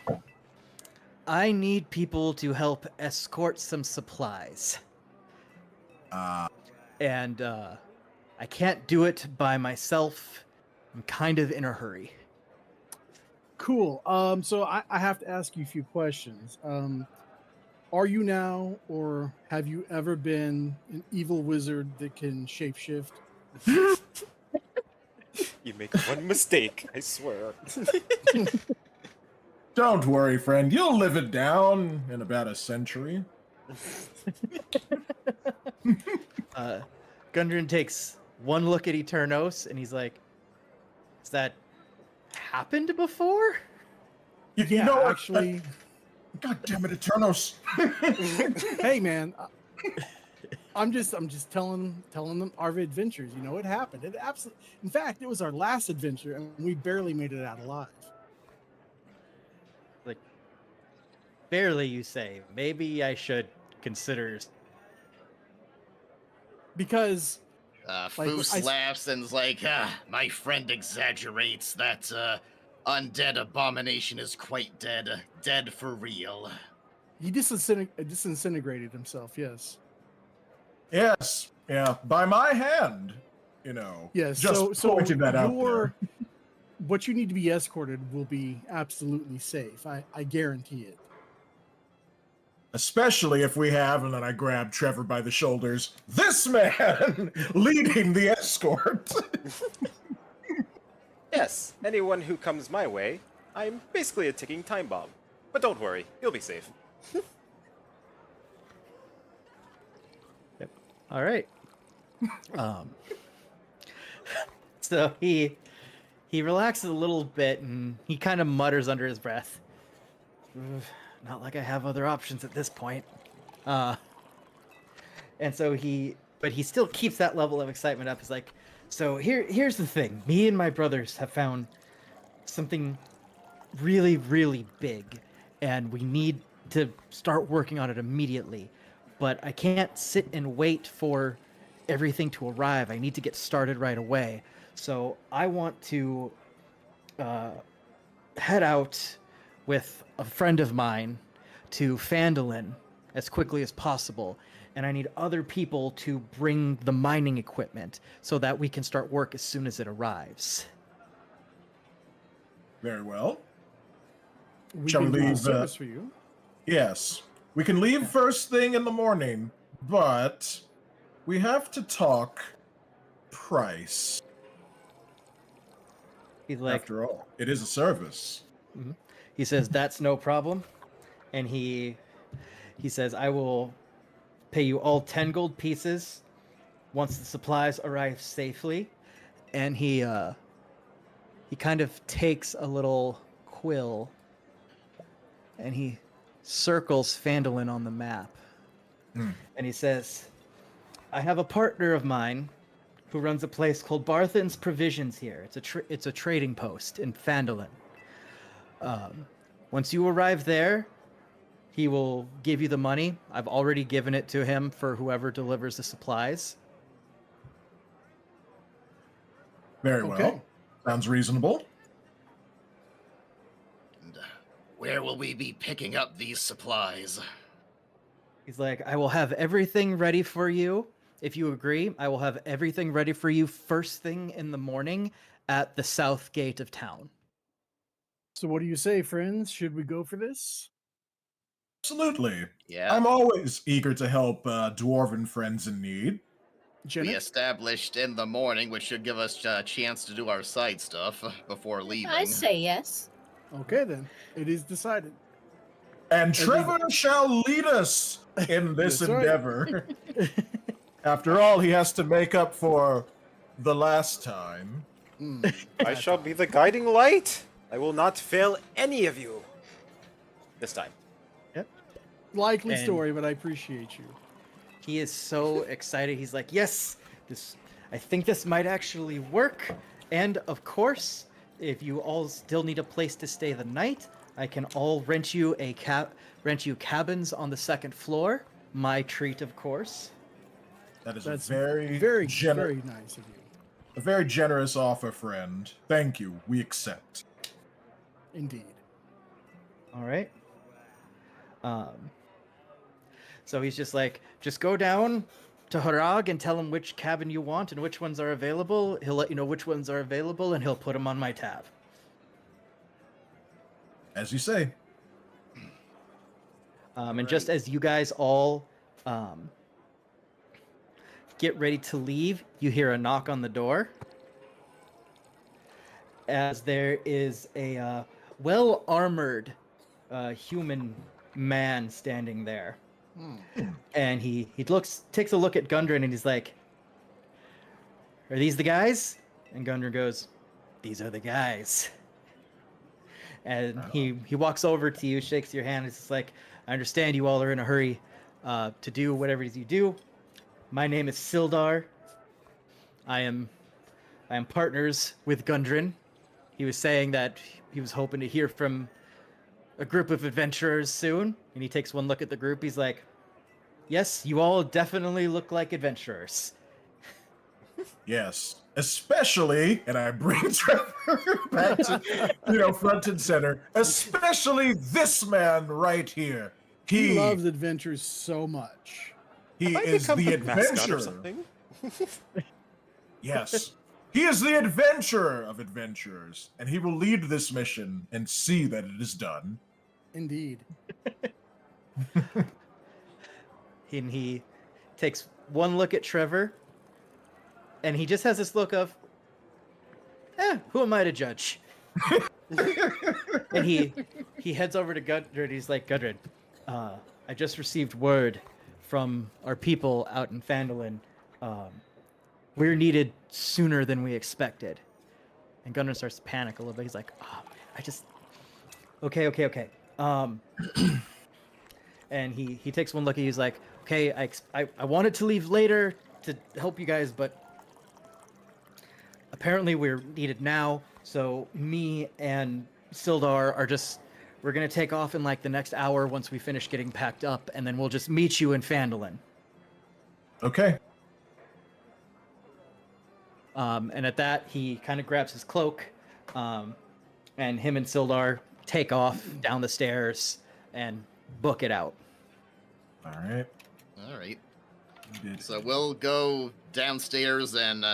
I need people to help escort some supplies. And I can't do it by myself. I'm kind of in a hurry. Cool. So I have to ask you a few questions. Are you now, or have you ever been an evil wizard that can shapeshift? You make one mistake, I swear. Don't worry, friend. You'll live it down in about a century. Gundren takes one look at Eternos, and he's like, has that happened before? You know what? actually. God damn it, Eternos. Hey, man. I'm just telling them our adventures. You know, it happened. It absolutely. In fact, it was our last adventure, and we barely made it out alive. Like, barely, you say. Maybe I should consider. Because Foos laughs and's like, my friend exaggerates. That undead abomination is quite dead. Dead for real. he disintegrated himself. Yes. Yes, yeah, by my hand. You know. Yes. Just so pointing that out there. what you need to be escorted will be absolutely safe. I guarantee it. Especially if we have, and then I grab Trevor by the shoulders, this man leading the escort. Yes, anyone who comes my way, I'm basically a ticking time bomb. But don't worry, you'll be safe. All right. So he relaxes a little bit, and he kind of mutters under his breath, not like I have other options at this point. And so he still keeps that level of excitement up. He's like, so here's the thing. Me and my brothers have found something really, really big, and we need to start working on it immediately. But I can't sit and wait for everything to arrive. I need to get started right away. So I want to head out with a friend of mine to Phandalin as quickly as possible. And I need other people to bring the mining equipment so that we can start work as soon as it arrives. Very well. We Shall can we do a leave, service for you. Yes. We can leave first thing in the morning, but we have to talk price. He's like, After all, it is a service. he says, that's no problem. And he says, I will pay you all 10 gold pieces once the supplies arrive safely. And he kind of takes a little quill and he circles Phandalin on the map. And he says, I have a partner of mine who runs a place called Barthen's Provisions here. It's a trading post in Phandalin. Once you arrive there, he will give you the money. I've already given it to him for whoever delivers the supplies. Very Okay. well. Sounds reasonable. And, where will we be picking up these supplies? He's like, I will have everything ready for you. If you agree, I will have everything ready for you first thing in the morning at the south gate of town. So what do you say, friends? Should we go for this? Absolutely. Yeah. I'm always eager to help dwarven friends in need. We Jenna? established in the morning, which should give us a chance to do our side stuff before leaving. I say yes. Okay, then. It is decided. And Trevor shall lead us in this That's right. endeavor. After all, he has to make up for the last time. I shall be the guiding light. I will not fail any of you this time. Likely And- story, but I appreciate you. He is so excited. He's like, yes, I think this might actually work. And of course, if you all still need a place to stay the night, I can all rent you cabins on the second floor. My treat, of course. That is That's a very, very very nice of you. a very generous offer, friend. Thank you. We accept. Indeed. All right. So he's just like, just go down to Harag and tell him which cabin you want and which ones are available. He'll let you know which ones are available and he'll put them on my tab. As you say. And just as you guys all get ready to leave, you hear a knock on the door. As there is a well-armored human man standing there. And he takes a look at Gundren and he's like, are these the guys? And Gundren goes, these are the guys. And he walks over to you, shakes your hand, and is like, I understand you all are in a hurry to do whatever it is you do. My name is Sildar. I am partners with Gundren. He was saying that he was hoping to hear from a group of adventurers soon. And he takes one look at the group. He's like, yes, you all definitely look like adventurers. Yes. Especially, and I bring Trevor back to, front and center, especially this man right here. He loves adventures so much. He Have I is become the mascot or adventurer. something? Yes. He is the adventurer of adventurers, and he will lead this mission and see that it is done. Indeed. And he takes one look at Trevor, and he just has this look of, who am I to judge? And he heads over to Gudrid. He's like, Gudrid, I just received word from our people out in Phandalin. We're needed sooner than we expected. And Gudrid starts to panic a little bit. He's like, okay. And he takes one look and he's like, okay, I wanted to leave later to help you guys, but apparently we're needed now. So me and Sildar we're going to take off in like the next hour once we finish getting packed up, and then we'll just meet you in Phandalin. Okay. And at that, he kind of grabs his cloak, and him and Sildar take off down the stairs and book it out. All right. All right. So we'll go downstairs and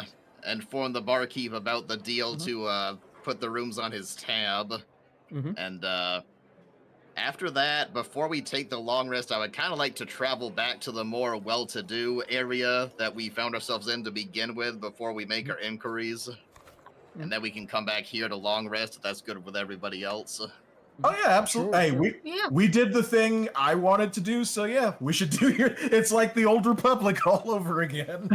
inform the barkeep about the deal to put the rooms on his tab. And after that, before we take the long rest, I would kind of like to travel back to the more well-to-do area that we found ourselves in to begin with before we make our inquiries. And then we can come back here to long rest if that's good with everybody else. Oh yeah, absolutely. Hey, Yeah. we did the thing I wanted to do, so yeah, we should do your. It's like the old Republic all over again.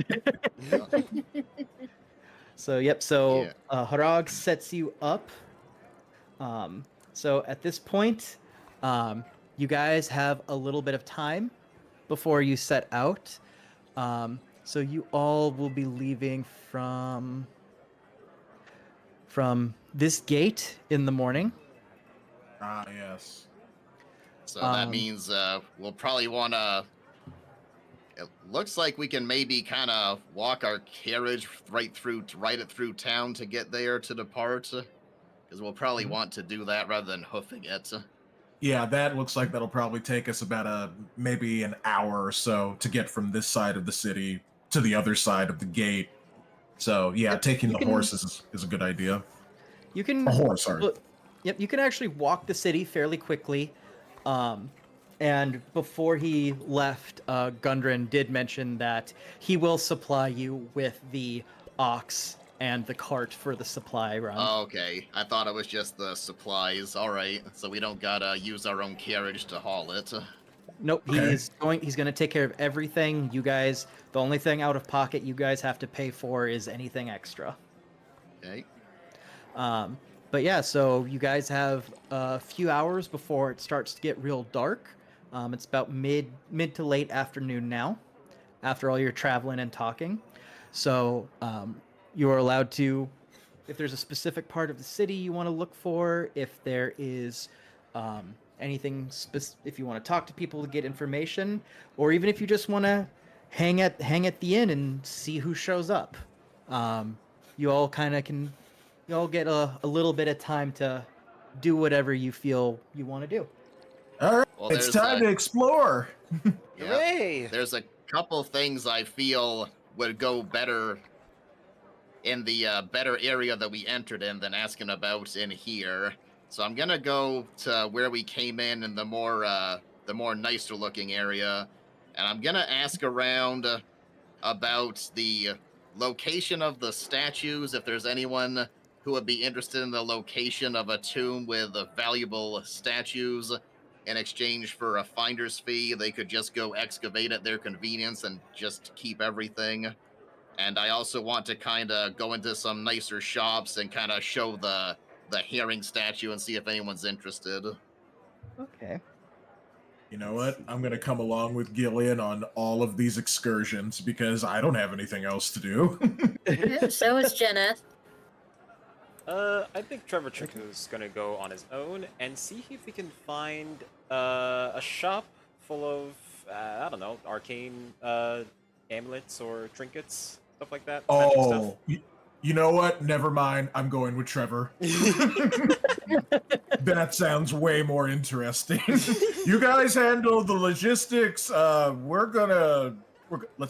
So yep. So Yeah. Harag sets you up. So at this point, you guys have a little bit of time before you set out. So you all will be leaving from this gate in the morning. Ah, yes. So that Um, means we'll probably want to. It looks like we can maybe kind of walk our carriage right it through town to get there to depart, because we'll probably want to do that rather than hoofing it. Yeah, that looks like that'll probably take us about maybe an hour or so to get from this side of the city to the other side of the gate. So yeah, Yep, taking you the can- horse is a good idea. You can. A horse, sorry. Well, yep, you can actually walk the city fairly quickly. And before he left, Gundren did mention that he will supply you with the ox and the cart for the supply run. Okay, I thought it was just the supplies. All right, so we don't gotta use our own carriage to haul it. Nope, Okay. he's going to take care of everything. You guys, the only thing out of pocket you guys have to pay for is anything extra. Okay. But yeah, so you guys have a few hours before it starts to get real dark. It's about mid to late afternoon now, after all your traveling and talking. So you are allowed to, if there's a specific part of the city you want to look for, if there is anything, if you want to talk to people to get information, or even if you just want to hang at the inn and see who shows up. You all kind of can. You all get a little bit of time to do whatever you feel you want to do. All right, Well, it's there's time to explore. Yep. Hooray! There's a couple things I feel would go better in the better area that we entered in than asking about in here. So I'm gonna go to where we came in the more nicer looking area, and I'm gonna ask around about the location of the statues. If there's anyone who would be interested in the location of a tomb with valuable statues in exchange for a finder's fee, they could just go excavate at their convenience and just keep everything. And I also want to kind of go into some nicer shops and kind of show the herring statue and see if anyone's interested. Okay. You know what? I'm gonna come along with Gillian on all of these excursions because I don't have anything else to do. Yeah, so is Jenna. I think Trevor Chiku's gonna go on his own and see if we can find a shop full of I don't know, arcane amulets or trinkets, stuff like that. Magic stuff. You know what? Never mind. I'm going with Trevor. That sounds way more interesting. You guys handle the logistics. Let's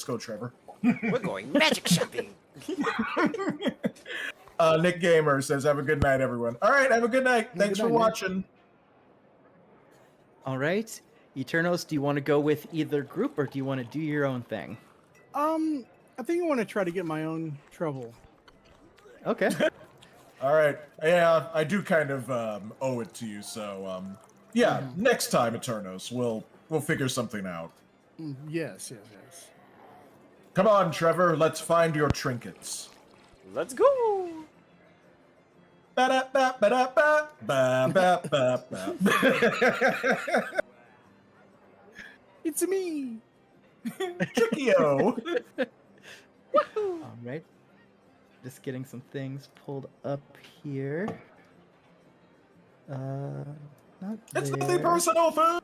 go, Trevor. We're going magic shopping. Nick Gamer says, "Have a good night, everyone." All right, have a good night. Thanks for good night, man. watching. All right. Eternos, do you want to go with either group or do you want to do your own thing? I think I want to try to get my own trouble. Okay. All right. Yeah, I do kind of owe it to you. So, yeah, next time, Eternos, we'll figure something out. Yes. Come on, Trevor. Let's find your trinkets. Let's go. Ba-da-ba-ba-da-ba, ba-ba-ba-ba. It's me. Trickio. All right. Just getting some things pulled up here. Not It's there. nothing personal, food.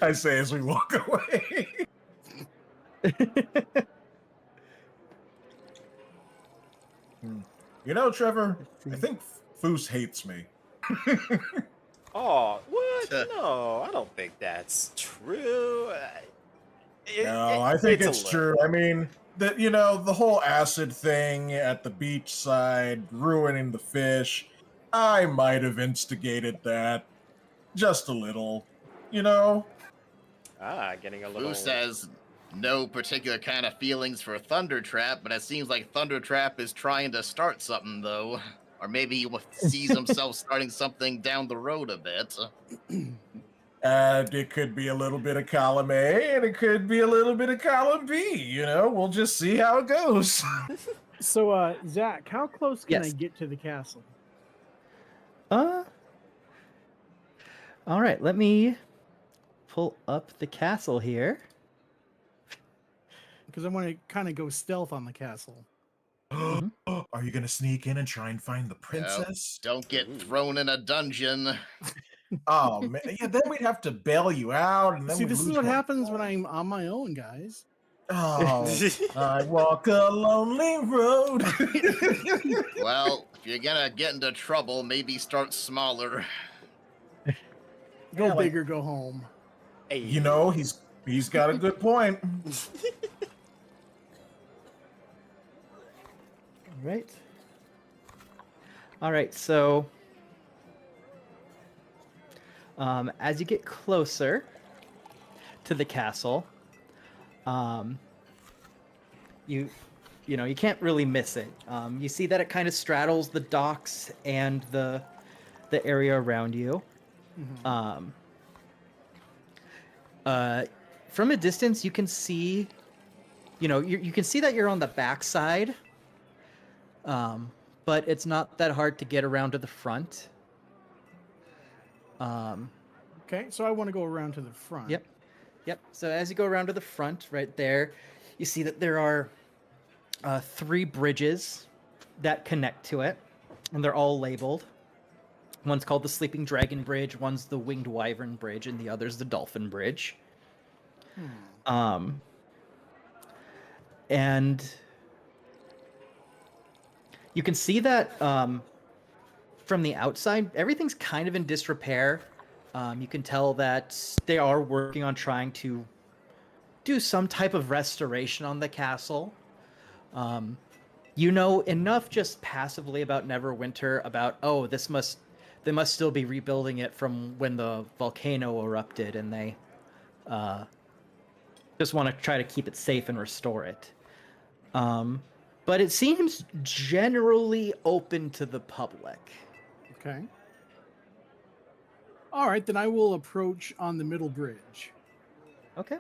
I say as we walk away. You know, Trevor, I think Foos hates me. Oh, what? No, I don't think that's true. No, I think a it's little. true. I mean, the whole acid thing at the beach side, ruining the fish, I might have instigated that. Just a little, Getting a little. Who says no particular kind of feelings for Thundertrap, but it seems like Thundertrap is trying to start something, though. Or maybe he sees himself starting something down the road a bit. And it could be a little bit of column A, and it could be a little bit of column B. You know, we'll just see how it goes. So, Zach, how close can I Yes. get to the castle? All right, let me pull up the castle here. Because I want to kind of go stealth on the castle. Are you gonna sneak in and try and find the princess? Don't get thrown in a dungeon. Oh man, yeah. Then we'd have to bail you out, and then See, we this is lose what one. happens when I'm on my own, guys. Oh, I walk a lonely road. Well, if you're gonna get into trouble, maybe start smaller. Go Yeah, like- big or go home. Hey. You know, he's got a good point. Right. All right, so as you get closer to the castle, you can't really miss it. You see that it kind of straddles the docks and the area around you. Mhm. From a distance, you can see, you can see that you're on the backside. But it's not that hard to get around to the front. Okay, so I want to go around to the front. Yep. So as you go around to the front, right there, you see that there are 3 bridges that connect to it, and they're all labeled. One's called the Sleeping Dragon Bridge, one's the Winged Wyvern Bridge, and the other's the Dolphin Bridge. And you can see that from the outside, everything's kind of in disrepair. You can tell that they are working on trying to do some type of restoration on the castle. You know enough just passively about Neverwinter, about, they must still be rebuilding it from when the volcano erupted, and they just want to try to keep it safe and restore it. But it seems generally open to the public. Okay. All right, then I will approach on the middle bridge. Okay.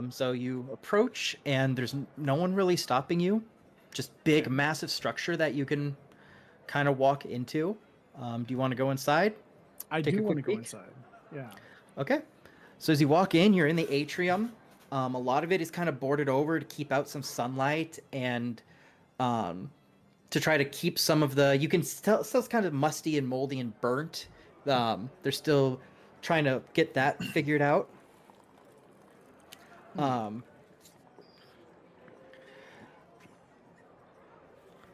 So you approach, and there's no one really stopping you. Just big, massive structure that you can kind of walk into. Do you want to go inside? I Take a do want to quick go peek? inside. Yeah. Okay. So as you walk in, you're in the atrium. A lot of it is kind of boarded over to keep out some sunlight and to try to keep some of the... You can still it's kind of musty and moldy and burnt. They're still trying to get that figured out.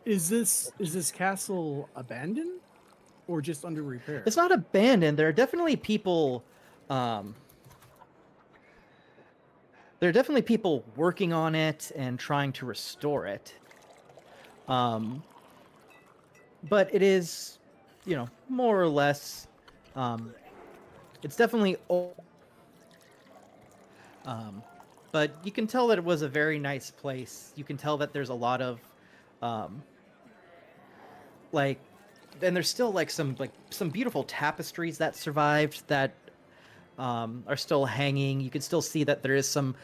Is this castle abandoned or just under repair? It's not abandoned. There are definitely people... There are definitely people working on it and trying to restore it. But it is, more or less, it's definitely old. But you can tell that it was a very nice place. You can tell that there's a lot of, and there's still some beautiful tapestries that survived that are still hanging. You can still see that there is some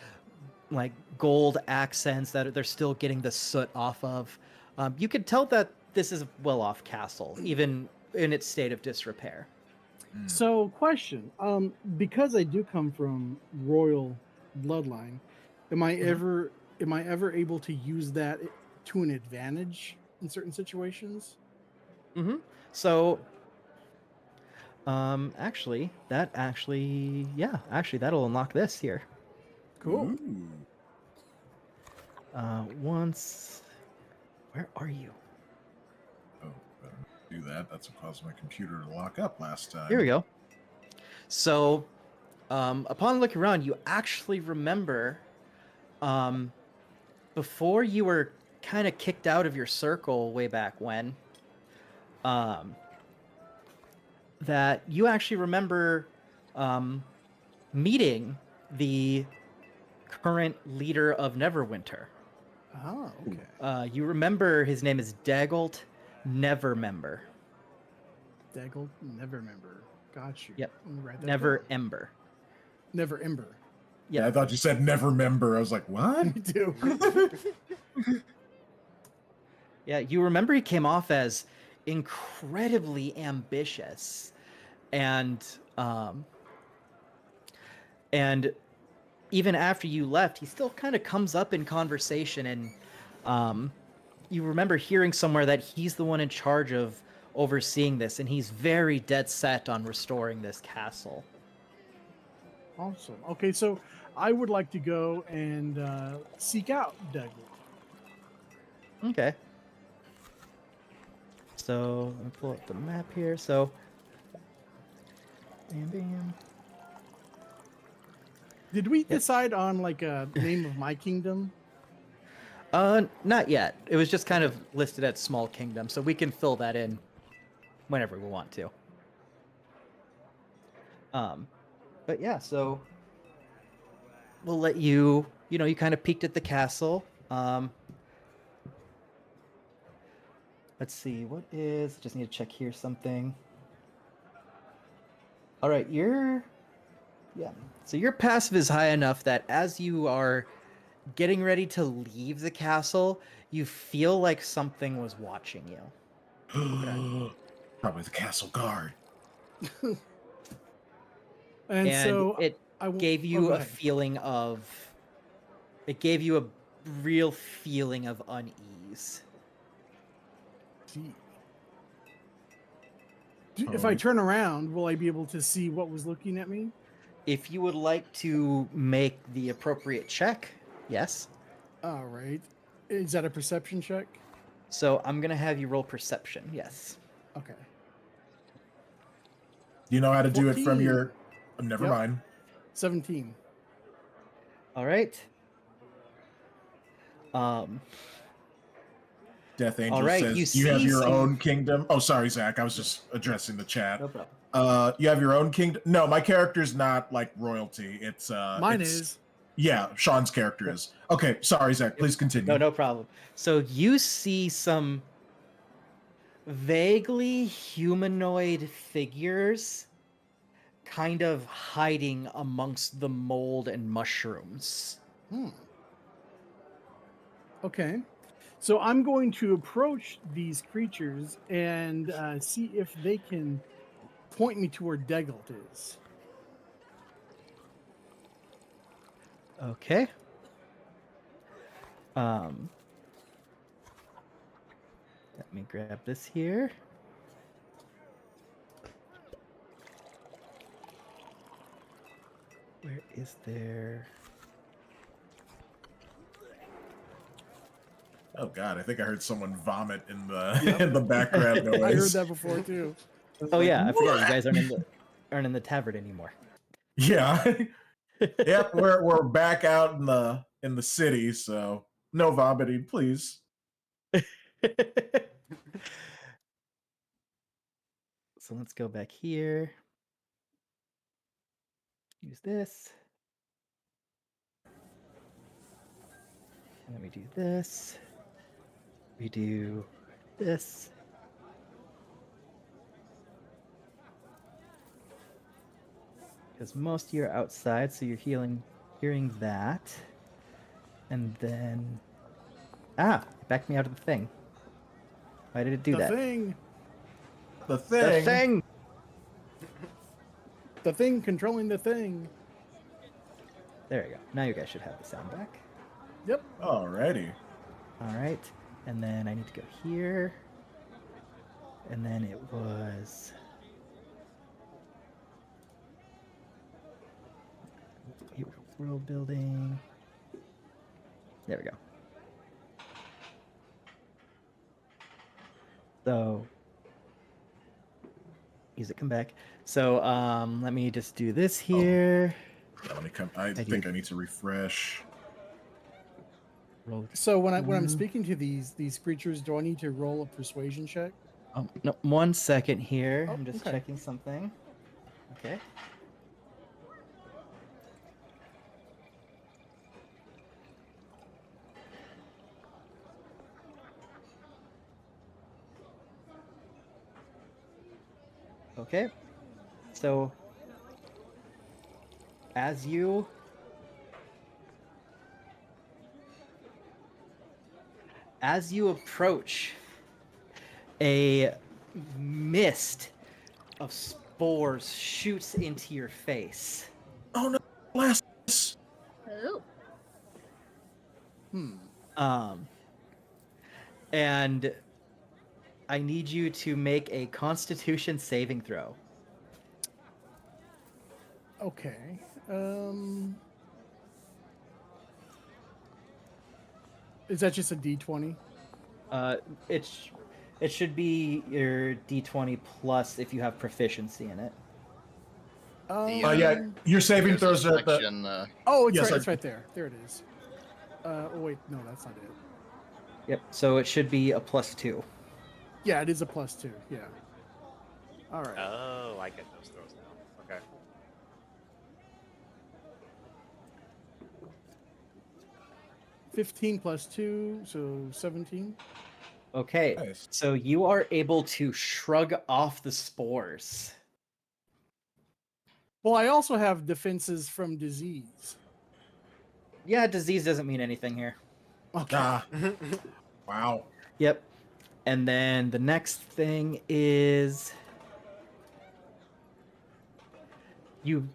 gold accents that they're still getting the soot off of. You can tell that this is a well-off castle, even in its state of disrepair. So, question: because I do come from royal bloodline, am I ever able to use that to an advantage in certain situations? So, actually, that'll unlock this here. Cool. Where are you? Oh, better not do that. That's what caused my computer to lock up last time. Here we go. So, upon looking around, you actually remember, before you were kind of kicked out of your circle way back when, that you actually remember meeting the current leader of Neverwinter. Oh, okay. You remember his name is Daggelt Nevermember. Daggle, never remember. Got you. Yep. Let me write that Never down. Ember. Never Ember. Yep. Yeah, I thought you said never member. I was like, what? Me too. Yeah, you remember he came off as incredibly ambitious, and even after you left, he still kind of comes up in conversation, and you remember hearing somewhere that he's the one in charge of overseeing this, and he's very dead set on restoring this castle. Awesome. Okay, so I would like to go and seek out Daggle. Okay. So let me pull up the map here. So, bam, bam. Did we decide on like a name of my kingdom? Not yet. It was just kind of listed as small kingdom, so we can fill that in whenever we want to. But yeah, so we'll let you. You know, you kind of peeked at the castle. Let's see, what is... Just need to check here something. All right, yeah. So your passive is high enough that as you are getting ready to leave the castle, you feel like something was watching you. Probably the castle guard. And so it I gave go you a ahead. feeling of... It gave you a real feeling of unease. See. If I turn around, will I be able to see what was looking at me? If you would like to make the appropriate check, yes. All right. Is that a perception check? So I'm going to have you roll perception, yes. Okay. You know how to do it from 14. your... never Yep. mind. 17. All right. Death Angel All right, says you you have see your some- own kingdom. Oh, sorry, Zach. I was just addressing the chat. No problem. You have your own kingdom. No, my character's not like royalty. It's Mine is. Yeah, Sean's character is. Okay, sorry, Zach. Please continue. No problem. So you see some vaguely humanoid figures kind of hiding amongst the mold and mushrooms. Okay. So I'm going to approach these creatures and see if they can point me to where Degalt is. Okay. Let me grab this here. Where is there? Oh God, I think I heard someone vomit in the in the background noise. I heard that before too. Oh yeah, I forgot you guys aren't in the tavern anymore. Yeah. Yep, we're back out in the city, so no vomiting, please. So let's go back here. Use this. And then we do this. We do this. Because most of you are outside, so you're hearing that. And then... Ah! It backed me out of the thing. Why did it do that? The The thing. thing! The thing controlling the thing. There we go. Now you guys should have the sound back. Yep. Alrighty. Alright. And then I need to go here. And then it was... World building. There we go. So, music come back. So, let me just do this here. Yeah, let me come. I do. think I need to refresh. Roll. So when I'm speaking to these creatures, do I need to roll a persuasion check? Oh, no, 1 second here. Oh, I'm just okay. checking something. Okay. Okay. So as you approach, a mist of spores shoots into your face. Oh no, blast. Oh. And I need you to make a Constitution saving throw. Okay. Is that just a D20? It should be your D20 plus if you have proficiency in it. Yeah, your saving There's a throws are at the. section, Oh, it's Yes, right. It's I- right there. There it is. Oh wait, no, that's not it. Yep. So it should be a +2. Yeah, it is a +2. Yeah. All right. Oh, I get those throws now. Okay. 15 plus 2, so 17. Okay. Nice. So you are able to shrug off the spores. Well, I also have defenses from disease. Yeah, disease doesn't mean anything here. Okay. Ah. Wow. Yep. And then the next thing is you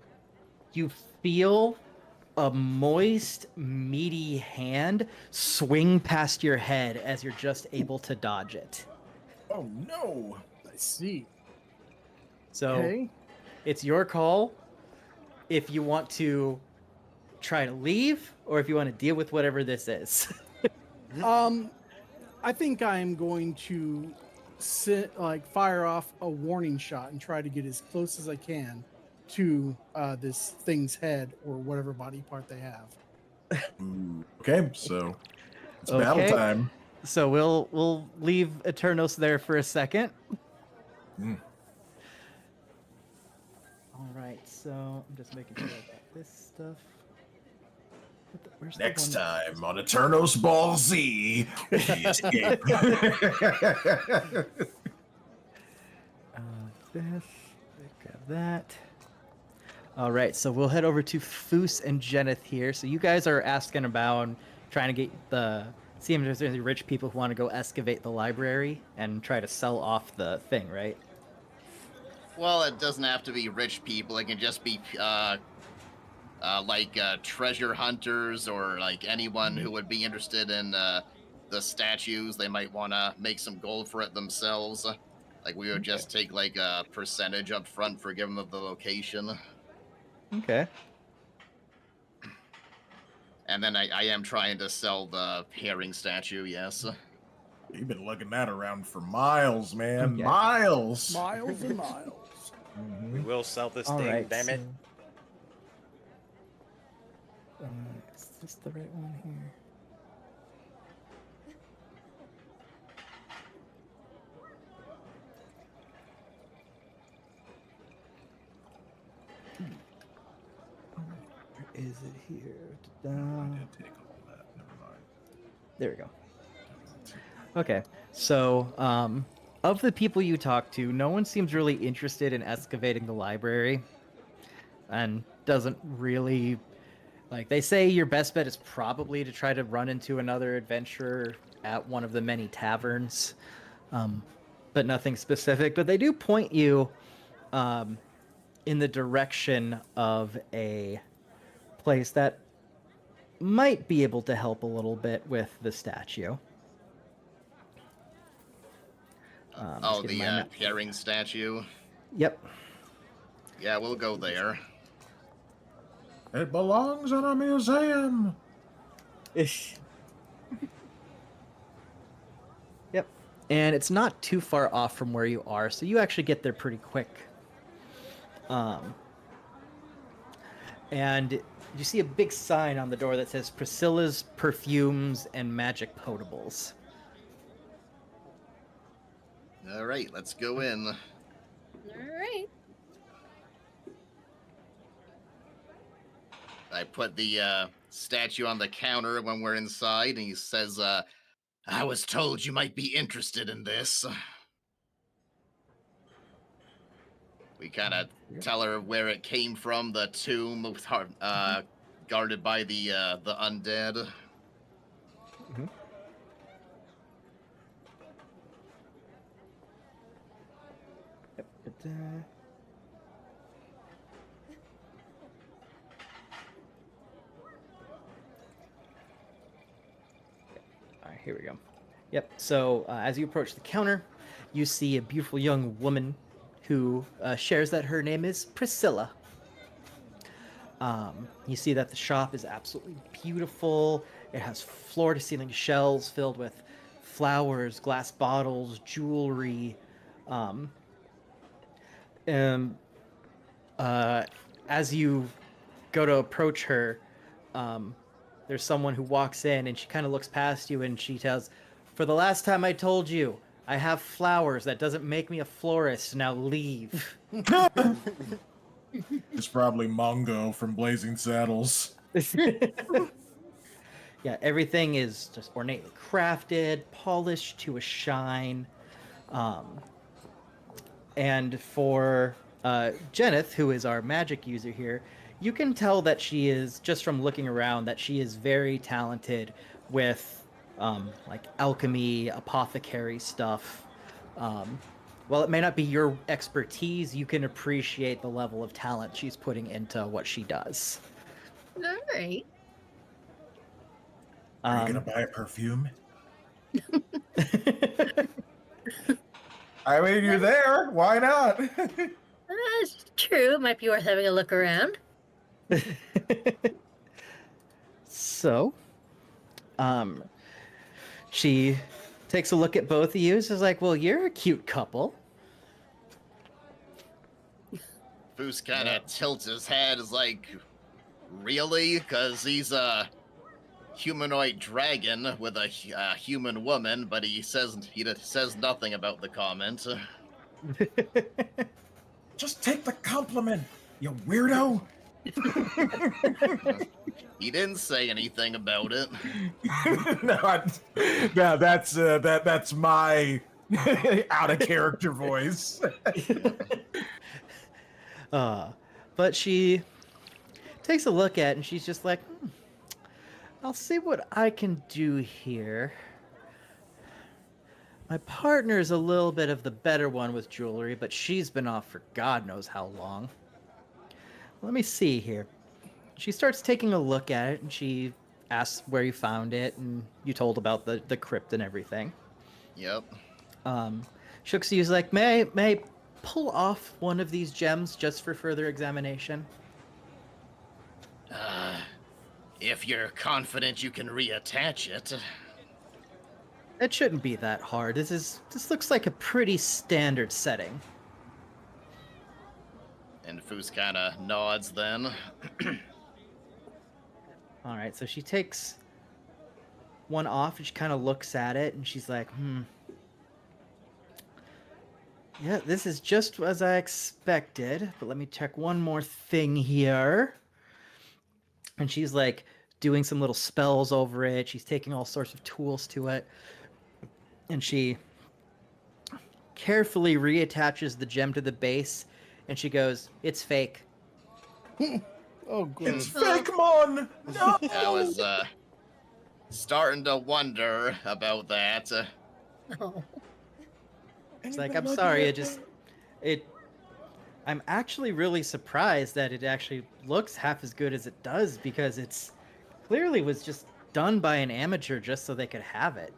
feel a moist, meaty hand swing past your head as you're just able to dodge it. Oh no. I see. So Okay. it's your call if you want to try to leave or if you want to deal with whatever this is. I think I'm going to fire off a warning shot and try to get as close as I can to this thing's head or whatever body part they have. Ooh. Okay, so it's battle Okay. time. So we'll leave Eternos there for a second. Mm. All right, so I'm just making sure I got this stuff. Where's the Next one- time on Eternos Ball Z, we escape. This, grab that. All right, so we'll head over to Foos and Jeneth here. So you guys are asking about trying to get see if there's any rich people who want to go excavate the library and try to sell off the thing, right? well, it doesn't have to be rich people. It can just be treasure hunters or like anyone who would be interested in the statues. They might want to make some gold for it themselves. Like we would just take like a percentage up front for giving them the location. Okay. And then I am trying to sell the herring statue, yes. You've been lugging that around for miles, man. Okay. Miles. Miles and miles. Mhm. We will sell this All thing, right. damn it. So, is this the right one here? Where is it here? I Da-da. did take all that. Never mind. There we go. Okay, so of the people you talk to, no one seems really interested in excavating the library, and doesn't really like. They say your best bet is probably to try to run into another adventurer at one of the many taverns, but nothing specific. But they do point you in the direction of a place that might be able to help a little bit with the statue. Oh, just the getting my map. herring statue. Yep. Yeah, we'll go there. It belongs in a museum. Yep. And it's not too far off from where you are, so you actually get there pretty quick. And you see a big sign on the door that says Priscilla's Perfumes and Magic Potables. All right, let's go in. All right. I put the statue on the counter when we're inside, and he says, I was told you might be interested in this. We kind of tell her where it came from, the tomb guarded by the undead. Yep. All right, here we go. Yep. So as you approach the counter, you see a beautiful young woman who shares that her name is Priscilla. You see that the shop is absolutely beautiful. It has floor-to-ceiling shelves filled with flowers, glass bottles, jewelry. As you go to approach her, there's someone who walks in and she kind of looks past you and she tells, "For the last time I told you, I have flowers. That doesn't make me a florist. Now leave." It's probably Mongo from Blazing Saddles. Yeah, everything is just ornately crafted, polished to a shine. And for Jeneth, who is our magic user here, you can tell that she is, just from looking around, that she is very talented with like alchemy, apothecary stuff. While it may not be your expertise, you can appreciate the level of talent she's putting into what she does. All right. Are you gonna buy a perfume? I mean, you're there. Why not? That's true. It might be worth having a look around. So, she takes a look at both of you. She's like, "Well, you're a cute couple." Foos kind of tilts his head, is like, really? Because he's a humanoid dragon with a human woman, but he says nothing about the comment. Just take the compliment, you weirdo. He didn't say anything about it. No, that's my out of character voice. But she takes a look at it and she's just like, "I'll see what I can do here. My partner's a little bit of the better one with jewelry, but she's been off for God knows how long. Let me see here." She starts taking a look at it and she asks where you found it, and you told about the crypt and everything. Yep. She looks at you, like, may I pull off one of these gems just for further examination? If you're confident you can reattach it. It shouldn't be that hard. This looks like a pretty standard setting. And Foos kind of nods then. All right, so she takes one off and she kind of looks at it and she's like, "Yeah, this is just as I expected, but let me check one more thing here." And she's like doing some little spells over it. She's taking all sorts of tools to it. And she carefully reattaches the gem to the base and she goes, "It's fake." Oh, good. It's fake, mon. No. I was starting to wonder about that. Oh. It's like, "I'm sorry, I'm actually really surprised that it actually looks half as good as it does, because it's clearly was just done by an amateur just so they could have it."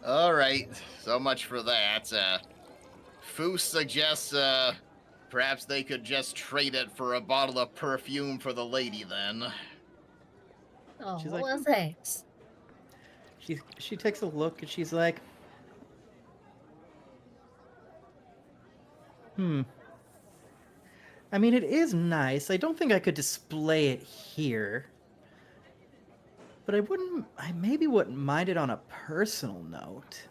All right, so much for that. Foos suggests perhaps they could just trade it for a bottle of perfume for the lady then. Oh, She's like, well, thanks. She takes a look and she's like, I mean, it is nice. I don't think I could display it here, but I maybe wouldn't mind it on a personal note."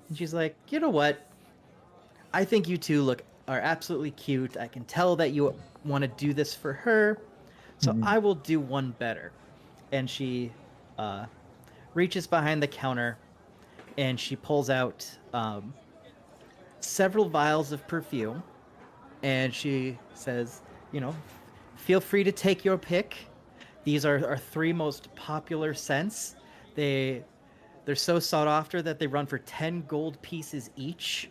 And she's like, "You know what? I think you two are absolutely cute. I can tell that you want to do this for her, so I will do one better." And she reaches behind the counter and she pulls out several vials of perfume, and she says, you know, feel free to take your pick. These are our 3 most popular scents. They're so sought after that they run for 10 gold pieces each.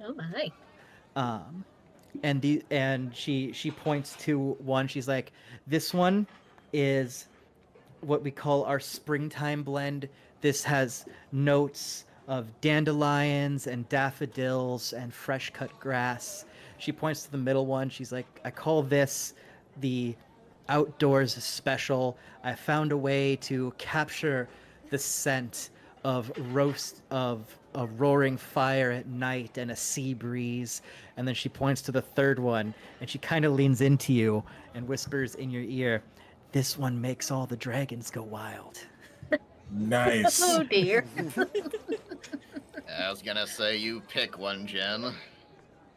Oh my. And she points to one. She's like, this one is what we call our springtime blend. This has notes of dandelions and daffodils and fresh cut grass. She points to the middle one. She's like, I call this the outdoors special. I found a way to capture the scent of a roaring fire at night and a sea breeze. And then she points to the third one, and she kind of leans into you and whispers in your ear, this one makes all the dragons go wild. Nice. Oh dear. I was gonna say you pick one, Jen.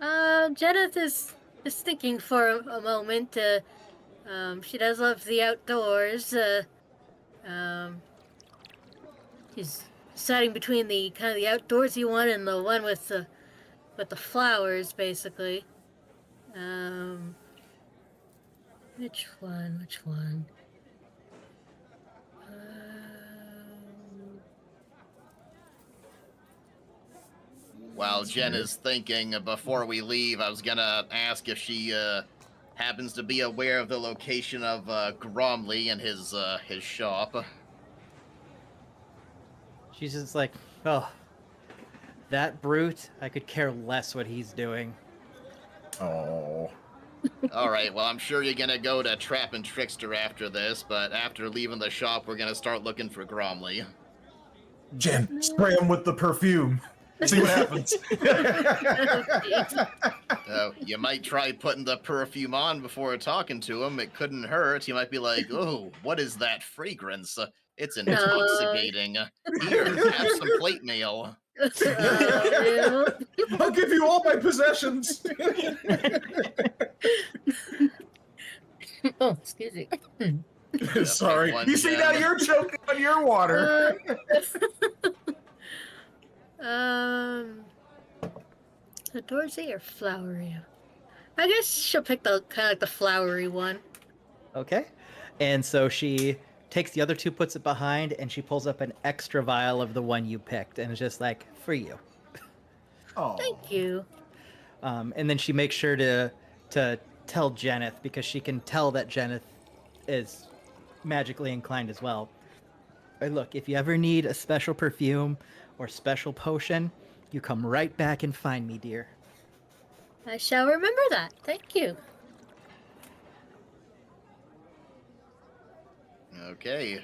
Jeneth is thinking for a moment. She does love the outdoors. She's deciding between the kind of the outdoorsy one and the one with the flowers, basically. Which one? Which one? While Jen is thinking, before we leave, I was gonna ask if she happens to be aware of the location of Gromley and his shop. She's just like, oh, that brute, I could care less what he's doing. Oh. All right, well, I'm sure you're gonna go to Trap and Trickster after this, but after leaving the shop, we're gonna start looking for Gromley. Jen, spray him with the perfume. See what happens. You might try putting the perfume on before talking to him. It couldn't hurt. You might be like, oh, what is that fragrance? It's intoxicating. Here, have some plate mail. I'll give you all my possessions. Oh, excuse me. Sorry. One, You see, Jen. now you're choking on your water. Outdoorsy or flowery? I guess she'll pick the kind of like the flowery one. Okay. And so she takes the other 2, puts it behind, and she pulls up an extra vial of the one you picked, and it's just like, for you. Oh. Thank you. And then she makes sure to tell Jeneth, because she can tell that Jeneth is magically inclined as well. Hey, look, if you ever need a special perfume or special potion, you come right back and find me, dear. I shall remember that. Thank you. Okay.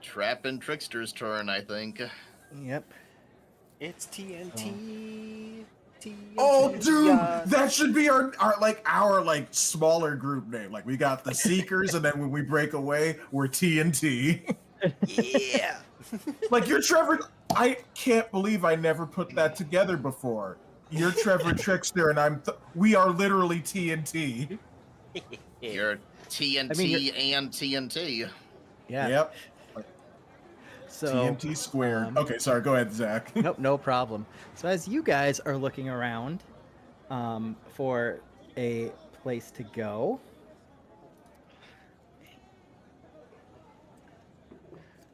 Trap and Trickster's turn, I think. Yep. It's TNT. TNT. Oh, dude, Yeah. that should be our smaller group name. Like, we got the Seekers, and then when we break away, we're TNT. Yeah. Like, you're Trevor. I can't believe I never put that together before. You're Trevor Trickster, and we are literally TNT. You're TNT I mean, and TNT. Yeah. Yep. So TNT squared. Okay, sorry. Go ahead, Zach. Nope, no problem. So as you guys are looking around for a place to go,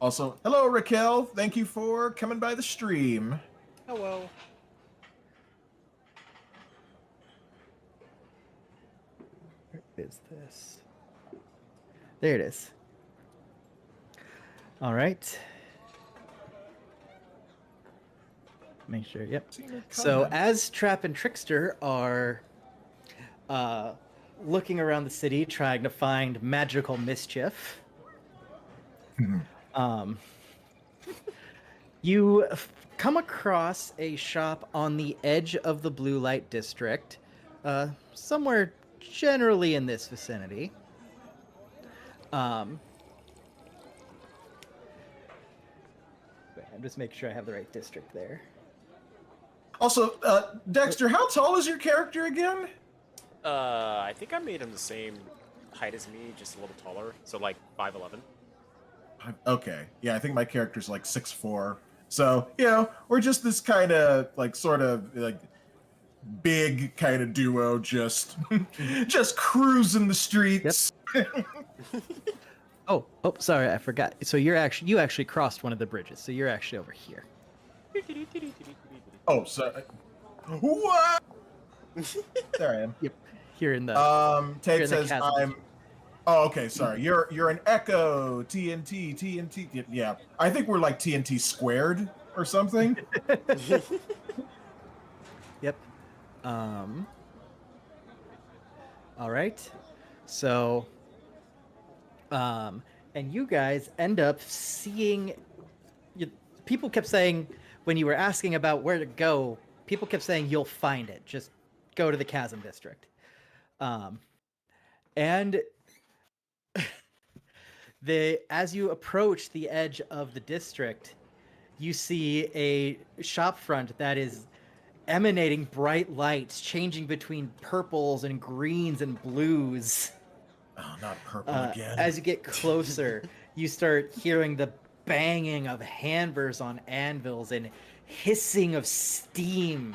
Also, hello, Raquel. Thank you for coming by the stream. Hello. where is this? There it is. All right. Make sure. Yep. So as Trap and Trickster are looking around the city trying to find magical mischief, you come across a shop on the edge of the blue light district, somewhere generally in this vicinity. Wait, I'm just making sure I have the right district there. Also, Dexter, how tall is your character again? I think I made him the same height as me, just a little taller. So like 5'11". Okay. Yeah, I think my character's like 6'4". So, we're just this kind of like sort of like big kind of duo, just just cruising the streets. Oh, sorry, I forgot. So you actually crossed one of the bridges. So you're actually over here. Oh, sorry. What? There I am. Yep. Here in the Tate in the says chasm. I'm. Oh, okay. Sorry. You're an Echo TNT. Yeah, I think we're like TNT squared or something. Yep. All right. So and you guys end up seeing people kept saying when you were asking about where to go, people kept saying you'll find it. Just go to the Chasm District. And as you approach the edge of the district, you see a shop front that is emanating bright lights, changing between purples and greens and blues. Oh, not purple again. As you get closer, you start hearing the banging of hammers on anvils and hissing of steam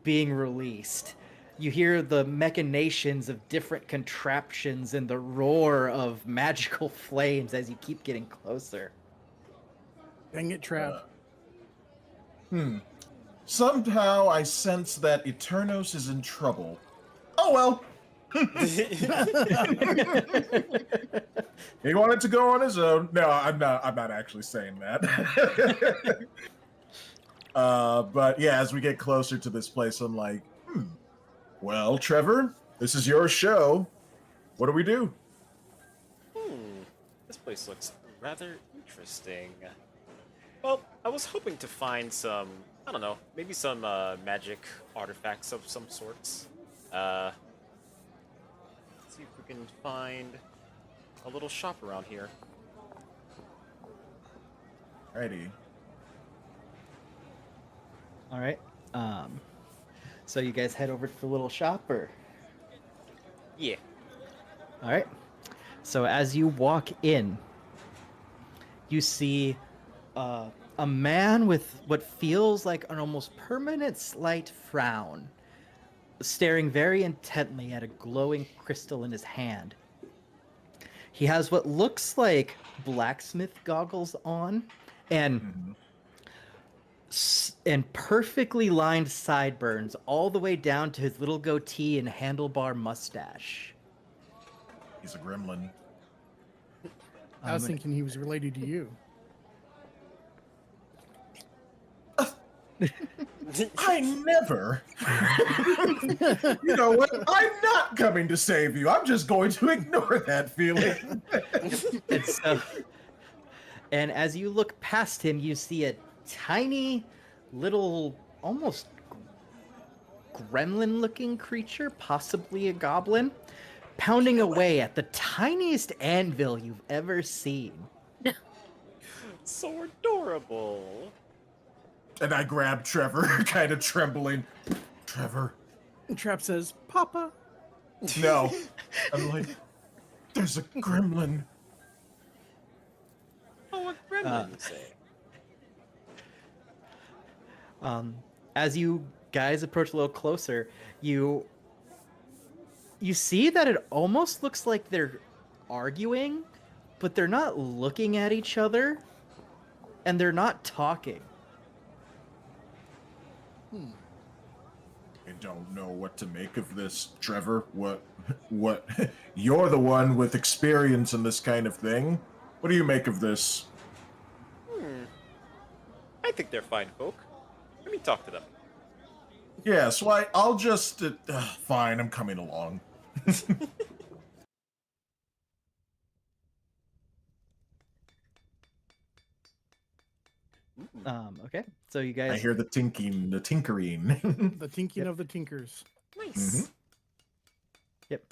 being released. You hear the machinations of different contraptions and the roar of magical flames as you keep getting closer. Dang it, Trap. Somehow I sense that Eternos is in trouble. Oh well. He wanted to go on his own. No, I'm not actually saying that. But yeah, as we get closer to this place, I'm like, well, Trevor, this is your show. What do we do? This place looks rather interesting. Well, I was hoping to find some, I don't know, maybe some magic artifacts of some sorts. Let's see if we can find a little shop around here. Alrighty. All right. So you guys head over to the little shop, or? Yeah. All right. So as you walk in, you see a man with what feels like an almost permanent slight frown, staring very intently at a glowing crystal in his hand. He has what looks like blacksmith goggles on, and perfectly lined sideburns all the way down to his little goatee and handlebar mustache. He's a gremlin. I was thinking he was related to you. I never. You know what? I'm not coming to save you. I'm just going to ignore that feeling. And as you look past him, you see a tiny little, almost gremlin-looking creature, possibly a goblin, pounding away at the tiniest anvil you've ever seen. So adorable. And I grab Trevor, kind of trembling. Trevor. And Trap says, Papa. No. I'm like, there's a gremlin. Oh, what gremlin you say? As you guys approach a little closer, you see that it almost looks like they're arguing, but they're not looking at each other, and they're not talking. I don't know what to make of this, Trevor. What? You're the one with experience in this kind of thing. What do you make of this? I think they're fine folk. Let me talk to them. Yeah, so I'll just... fine, I'm coming along. Okay, so you guys... I hear the tinkering. The tinking of the tinkers. Nice. Yep.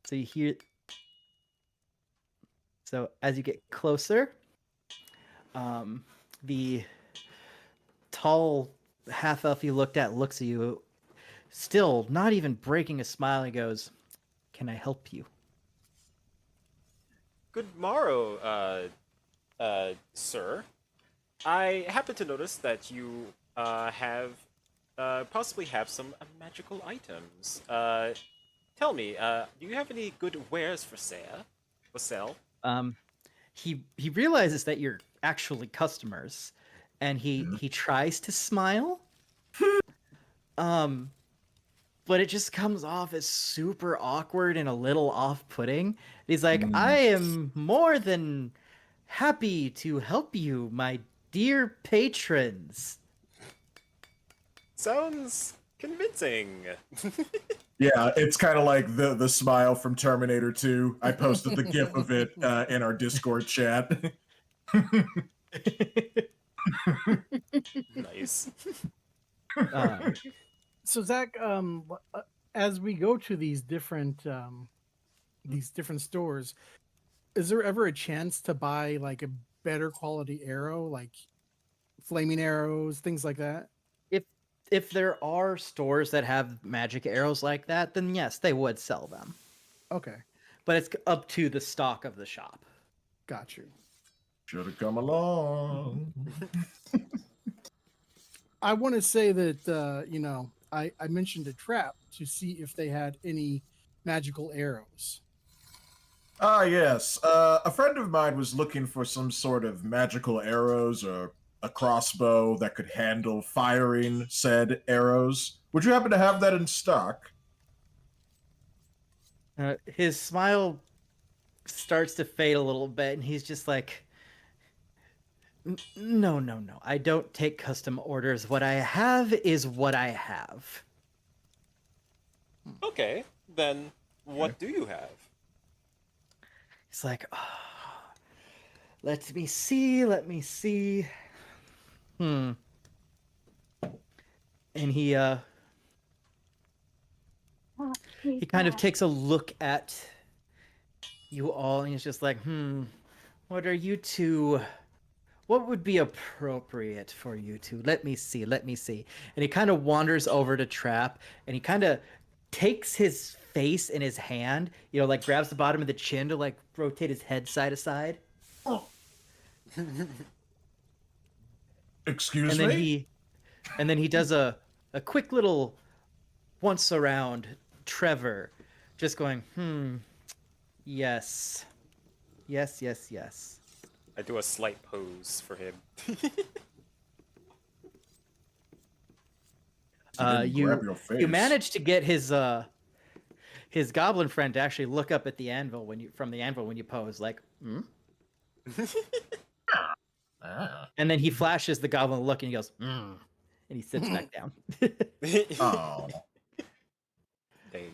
So you hear... So as you get closer, the tall half-elf you looked at looks at you, still not even breaking a smile. He goes, "Can I help you?" Good morrow, sir. I happen to notice that you have possibly have some magical items. Tell me, do you have any good wares for sale? For sale? He realizes that you're actually customers, and he tries to smile. But it just comes off as super awkward and a little off-putting. He's like, I am more than happy to help you, my dear patrons. Sounds convincing. Yeah, it's kind of like the smile from Terminator 2. I posted the GIF of it in our Discord chat. Nice. So Zach, as we go to these different stores, is there ever a chance to buy like a better quality arrow, like flaming arrows, things like that? If there are stores that have magic arrows like that, then yes, they would sell them. Okay, But it's up to the stock of the shop. got you. Should have come along. I want to say that I mentioned a trap to see if they had any magical arrows. Ah, yes. A friend of mine was looking for some sort of magical arrows or a crossbow that could handle firing said arrows. Would you happen to have that in stock? His smile starts to fade a little bit, and he's just like, no. I don't take custom orders. What I have is what I have. Okay, then what do you have? He's like, oh, let me see. And he kind of takes a look at you all, and he's just like, what are you two? What would be appropriate for you two? Let me see. And he kind of wanders over to Trap, and he kind of takes his face in his hand, like grabs the bottom of the chin to like rotate his head side to side. Excuse and me? Then he does a quick little once around Trevor, just going, yes. I do a slight pose for him. Grab your face. You managed to get his goblin friend to actually look up at the anvil when you pose, like, And then he flashes the goblin a look, and he goes, and he sits back down. Oh. Dang.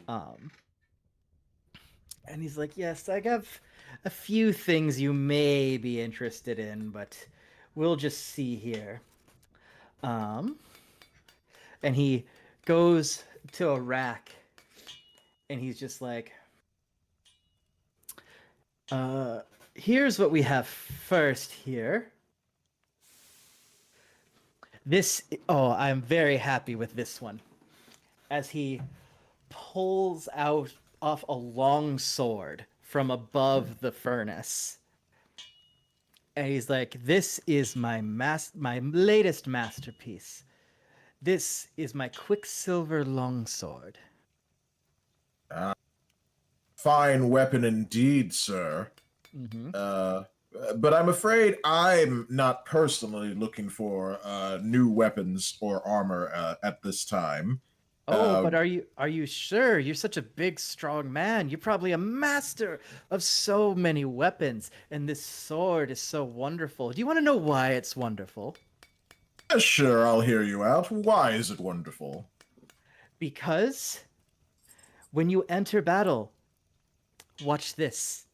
And he's like, yes, I have a few things you may be interested in, but we'll just see here. And he goes to a rack, and he's just like, here's what we have first here. I'm very happy with this one. As he pulls off a long sword from above the furnace. And he's like, this is my latest masterpiece. This is my Quicksilver longsword. Fine weapon indeed, sir. But I'm afraid I'm not personally looking for new weapons or armor at this time. But are you sure? You're such a big, strong man. You're probably a master of so many weapons, and this sword is so wonderful. Do you want to know why it's wonderful? Sure, I'll hear you out. Why is it wonderful? Because when you enter battle, watch this.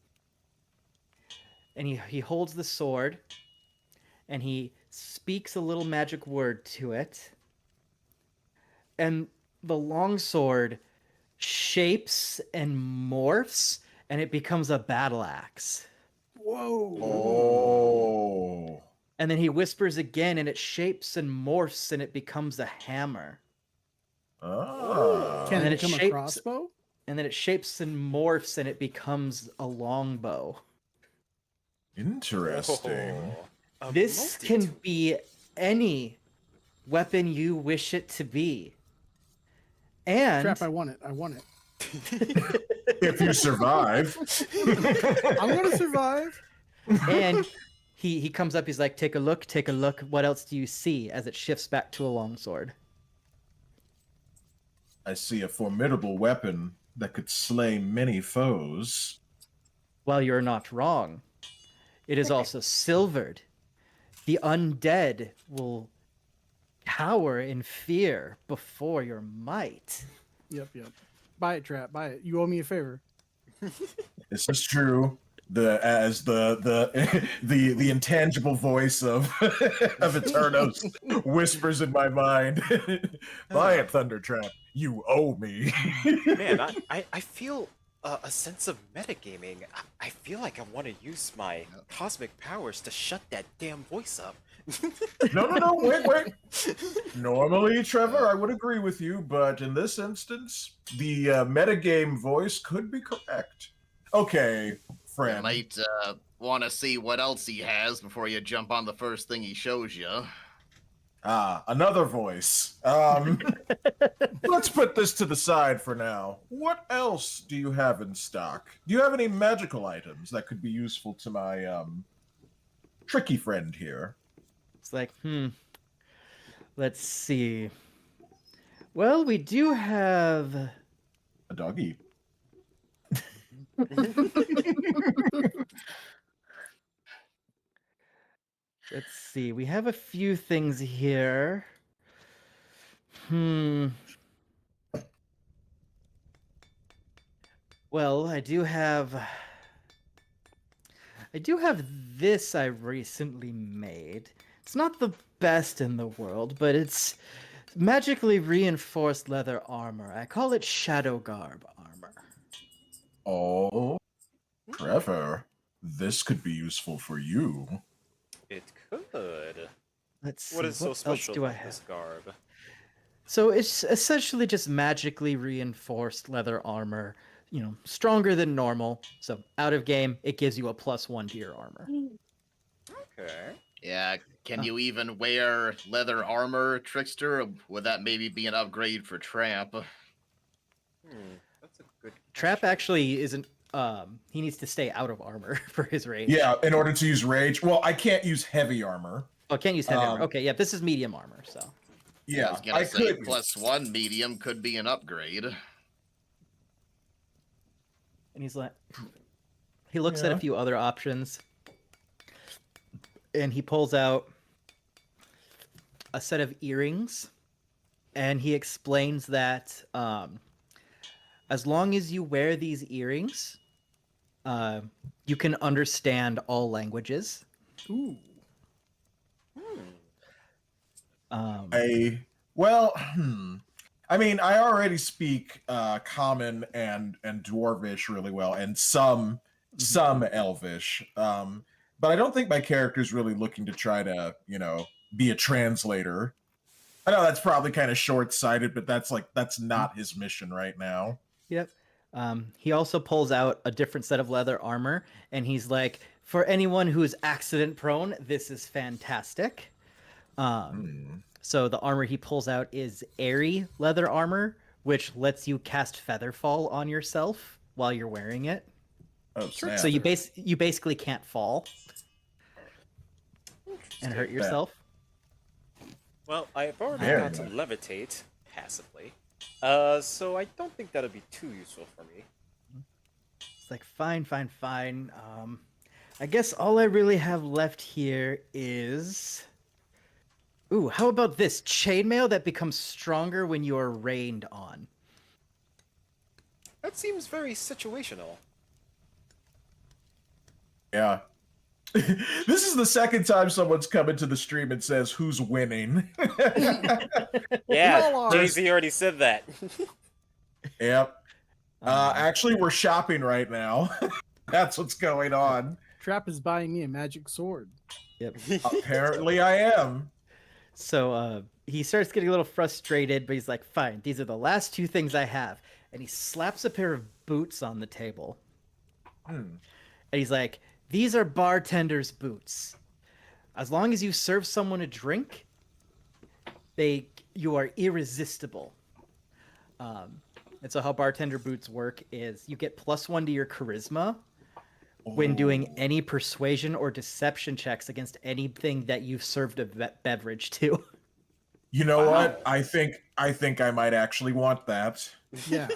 And he holds the sword, and he speaks a little magic word to it, and the longsword shapes and morphs, and it becomes a battle axe. Whoa. Oh. And then he whispers again, and it shapes and morphs, and it becomes a hammer. Ah. Can then it it become a shapes- crossbow? And then it shapes and morphs, and it becomes a longbow. Interesting. Oh. This can be any weapon you wish it to be. And Trap, I want it. I want it. If you survive. I'm gonna survive. and he comes up, he's like, take a look, take a look. What else do you see? As it shifts back to a longsword. I see a formidable weapon that could slay many foes. Well, you're not wrong. It is also silvered. The undead will cower in fear before your might. Yep. Buy it, Trap. Buy it. You owe me a favor. This is true. As the intangible voice of of Eternos whispers in my mind. Buy it, Thundertrap. You owe me. Man, I feel a sense of metagaming. I feel like I want to use my cosmic powers to shut that damn voice up. No, wait. Normally, Trevor, I would agree with you, but in this instance, the metagame voice could be correct. Okay, You friend. might want to see what else he has before you jump on the first thing he shows you. Ah, another voice. Let's put this to the side for now. What else do you have in stock? Do you have any magical items that could be useful to my tricky friend here? It's like, let's see. Well, we do have... A doggy. Let's see. We have a few things here. Well, I do have this I recently made. It's not the best in the world, but it's magically reinforced leather armor. I call it Shadow Garb armor. Oh, Trevor, this could be useful for you. It could. Let's see. What is so else special do I about have? this garb? So it's essentially just magically reinforced leather armor, stronger than normal. So out of game, it gives you a +1 to your armor. Okay. Yeah, can you even wear leather armor, Trickster? Or would that maybe be an upgrade for Trap? That's a good Trap question. actually isn't. He needs to stay out of armor for his rage. Yeah, in order to use rage. Well, I can't use heavy armor. Oh, can't use heavy armor. Okay, yeah, this is medium armor. So I Yeah, was gonna say could. +1 medium could be an upgrade. and he's like, he looks at a Yeah. few other options, and he pulls out a set of earrings, and he explains that as long as you wear these earrings, you can understand all languages. Ooh. I mean, I already speak Common and Dwarvish really well, and some Elvish. But I don't think my character's really looking to try to, be a translator. I know that's probably kind of short-sighted, but that's not his mission right now. Yep. He also pulls out a different set of leather armor, and he's like, for anyone who's accident prone, this is fantastic. So the armor he pulls out is airy leather armor, which lets you cast Featherfall on yourself while you're wearing it. Oh, snap. So you basically can't fall and hurt yourself. Well, I've already There got you to go. levitate passively, so I don't think that'll be too useful for me. It's like, fine. I guess all I really have left here is... Ooh, how about this? Chainmail that becomes stronger when you are rained on. That seems very situational. Yeah. This is the second time someone's come into the stream and says, who's winning? Yeah, all are. Jay-Z already said that. Yep. Actually, we're shopping right now. That's what's going on. Trap is buying me a magic sword. Yep. Apparently, I am. So he starts getting a little frustrated, but he's like, fine, these are the last two things I have. And he slaps a pair of boots on the table. And he's like, these are bartender's boots. as long as you serve someone a drink, you are irresistible. And so how bartender boots work is you get +1 to your charisma when doing any persuasion or deception checks against anything that you've served a beverage to. You know what? I think I might actually want that. Yeah.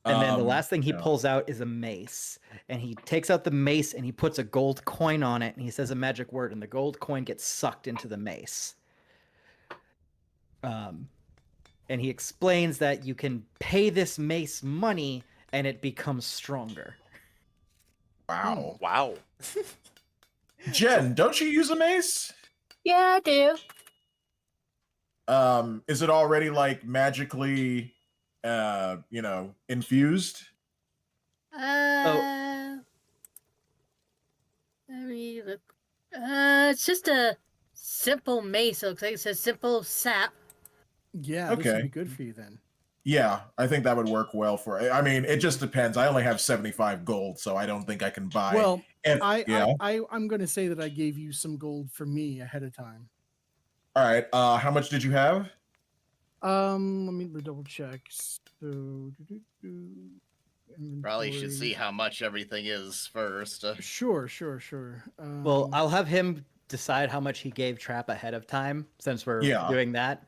And then the last thing he yeah. pulls out is a mace. And he takes out the mace and he puts a gold coin on it and he says a magic word and the gold coin gets sucked into the mace. And he explains that you can pay this mace money and it becomes stronger. Wow. Wow. Jen, don't you use a mace? Yeah, I do. Is it already like magically infused? Let me look. It's just a simple mace. It looks like it says simple sap. Yeah, this would Okay. be good for you then. Yeah, I think that would work well for it. I mean, it just depends. I only have 75 gold, so I don't think I can buy. Well, and, I'm going to say that I gave you some gold for me ahead of time. All right. How much did you have? Let me double check. So, Probably should inventory. see how much everything is first. Sure. Well, I'll have him decide how much he gave Trap ahead of time since we're doing that.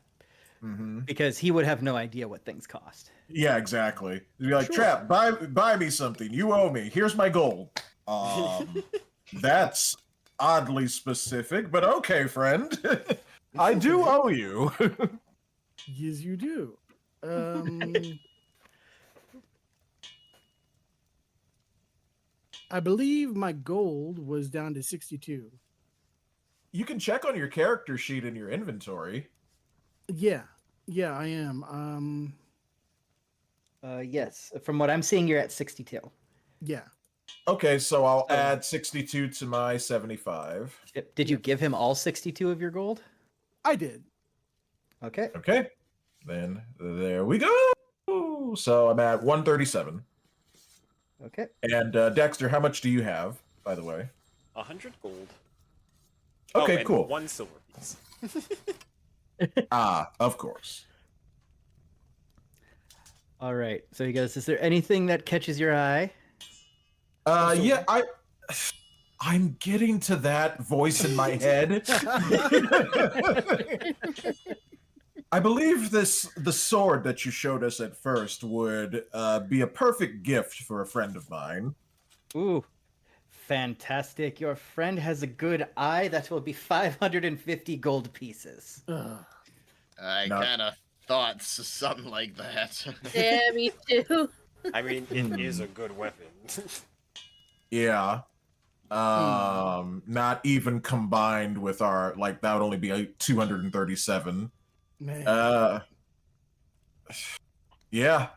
Mm-hmm. Because he would have no idea what things cost. Yeah, exactly. You'd be like, Trap, buy me something. You owe me. Here's my gold. That's oddly specific, but okay, friend. I do owe you. Yes, you do. I believe my gold was down to 62. You can check on your character sheet in your inventory. Yeah, I am. Yes. From what I'm seeing, you're at 62. Yeah. Okay, so I'll add 62 to my 75. Did you give him all 62 of your gold? I did. Okay. Okay, then there we go. So I'm at 137. Okay. And Dexter, how much do you have, by the way? 100 gold. Okay, and cool. 1 silver piece. Of course. All right. So he goes, is there anything that catches your eye? Yeah, I'm getting to that voice in my head. I believe the sword that you showed us at first would be a perfect gift for a friend of mine. Ooh, fantastic. Your friend has a good eye. That will be 550 gold pieces. I kind of thought something like that. Yeah, me too. I mean, it is a good weapon. Yeah. Not even combined with our, like, that would only be 237. Man. Yeah,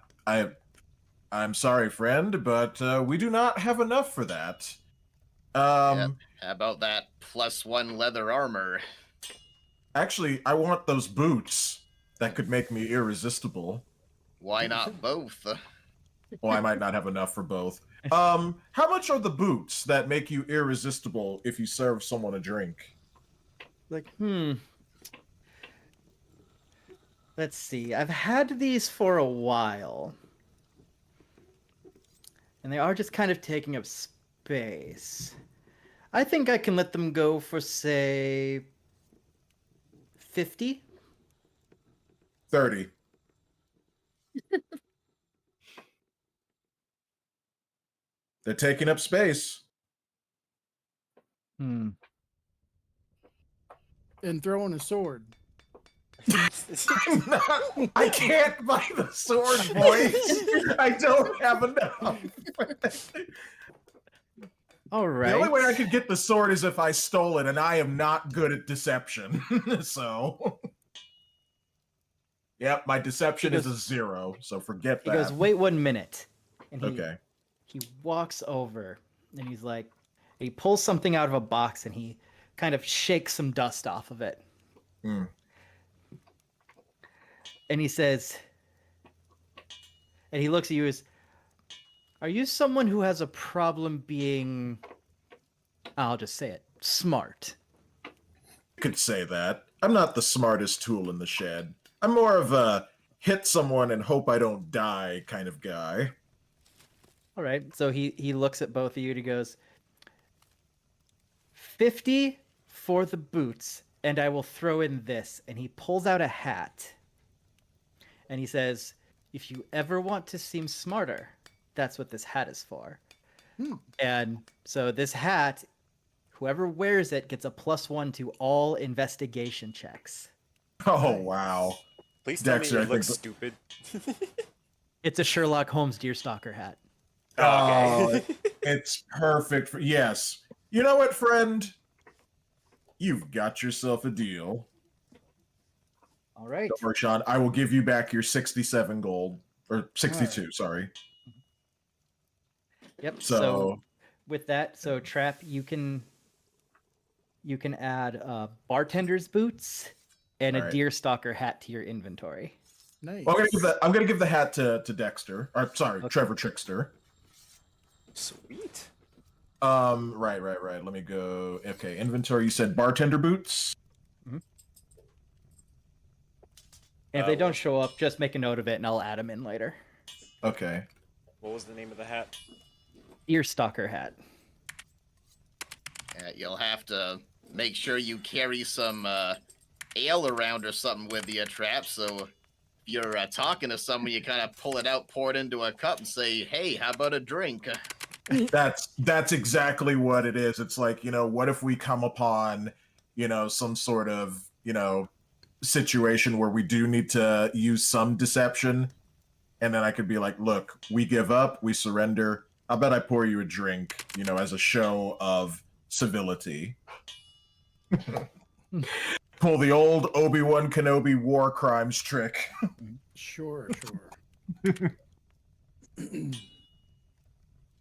I'm sorry, friend, but we do not have enough for that. How about that +1 leather armor? Actually, I want those boots that could make me irresistible. Why not both? Well, I might not have enough for both. How much are the boots that make you irresistible if you serve someone a drink? Like, let's see. I've had these for a while. And they are just kind of taking up space. I think I can let them go for, say, 50? 30. They're taking up space. And throwing a sword. I can't buy the sword, boys. I don't have enough. All right. The only way I could get the sword is if I stole it, and I am not good at deception. So, yep, my deception is a 0. So forget He that. goes, wait 1 minute. And Okay. He walks over and he's like, he pulls something out of a box and he kind of shakes some dust off of it. Mm. And he says, and he looks at you as, are you someone who has a problem being, I'll just say it, smart? could say that. I'm not the smartest tool in the shed. I'm more of a hit someone and hope I don't die kind of guy. All right. So he looks at both of you and he goes, 50 for the boots, and I will throw in this. And he pulls out a hat. And he says, if you ever want to seem smarter, that's what this hat is for. And so this hat, whoever wears it gets a +1 to all investigation checks. Oh, wow. Please tell Dexter, me I it think looks stupid. It's a Sherlock Holmes deerstalker hat. Oh, it's perfect for yes. You know what, friend? You've got yourself a deal. All right. Don't worry, Sean. I will give you back your 67 gold. Or 62, sorry. Yep. So, So with that, so Trap, you can add bartender's boots and a Alright. deerstalker hat to your inventory. Nice. well, I'm gonna give the hat to Dexter. Or sorry, Okay. Trevor Trickster. Sweet. Right. Let me go. Okay, inventory. You said bartender boots. And if they don't show up, just make a note of it and I'll add them in later. Okay. What was the name of the hat? Deerstalker hat. You'll have to make sure you carry some ale around or something with you, Trap. So if you're talking to someone, you kind of pull it out, pour it into a cup, and say, "Hey, how about a drink?" That's exactly what it is. It's like, what if we come upon, some sort of, situation where we do need to use some deception, and then I could be like, look, we give up, we surrender. I bet I pour you a drink, as a show of civility. Pull the old Obi-Wan Kenobi war crimes trick. Sure.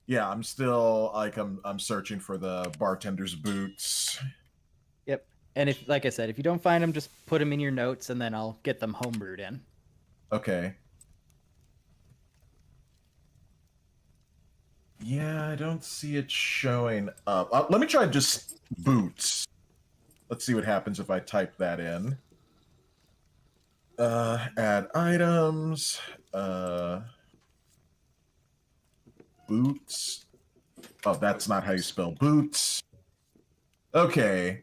Yeah, I'm still I'm searching for the bartender's boots. Yep. And if, like I said, if you don't find them, just put them in your notes and then I'll get them homebrewed in. Okay. Yeah, I don't see it showing up. Let me try just boots. Let's see what happens if I type that in. Add items. Boots. Oh, that's not how you spell boots. Okay.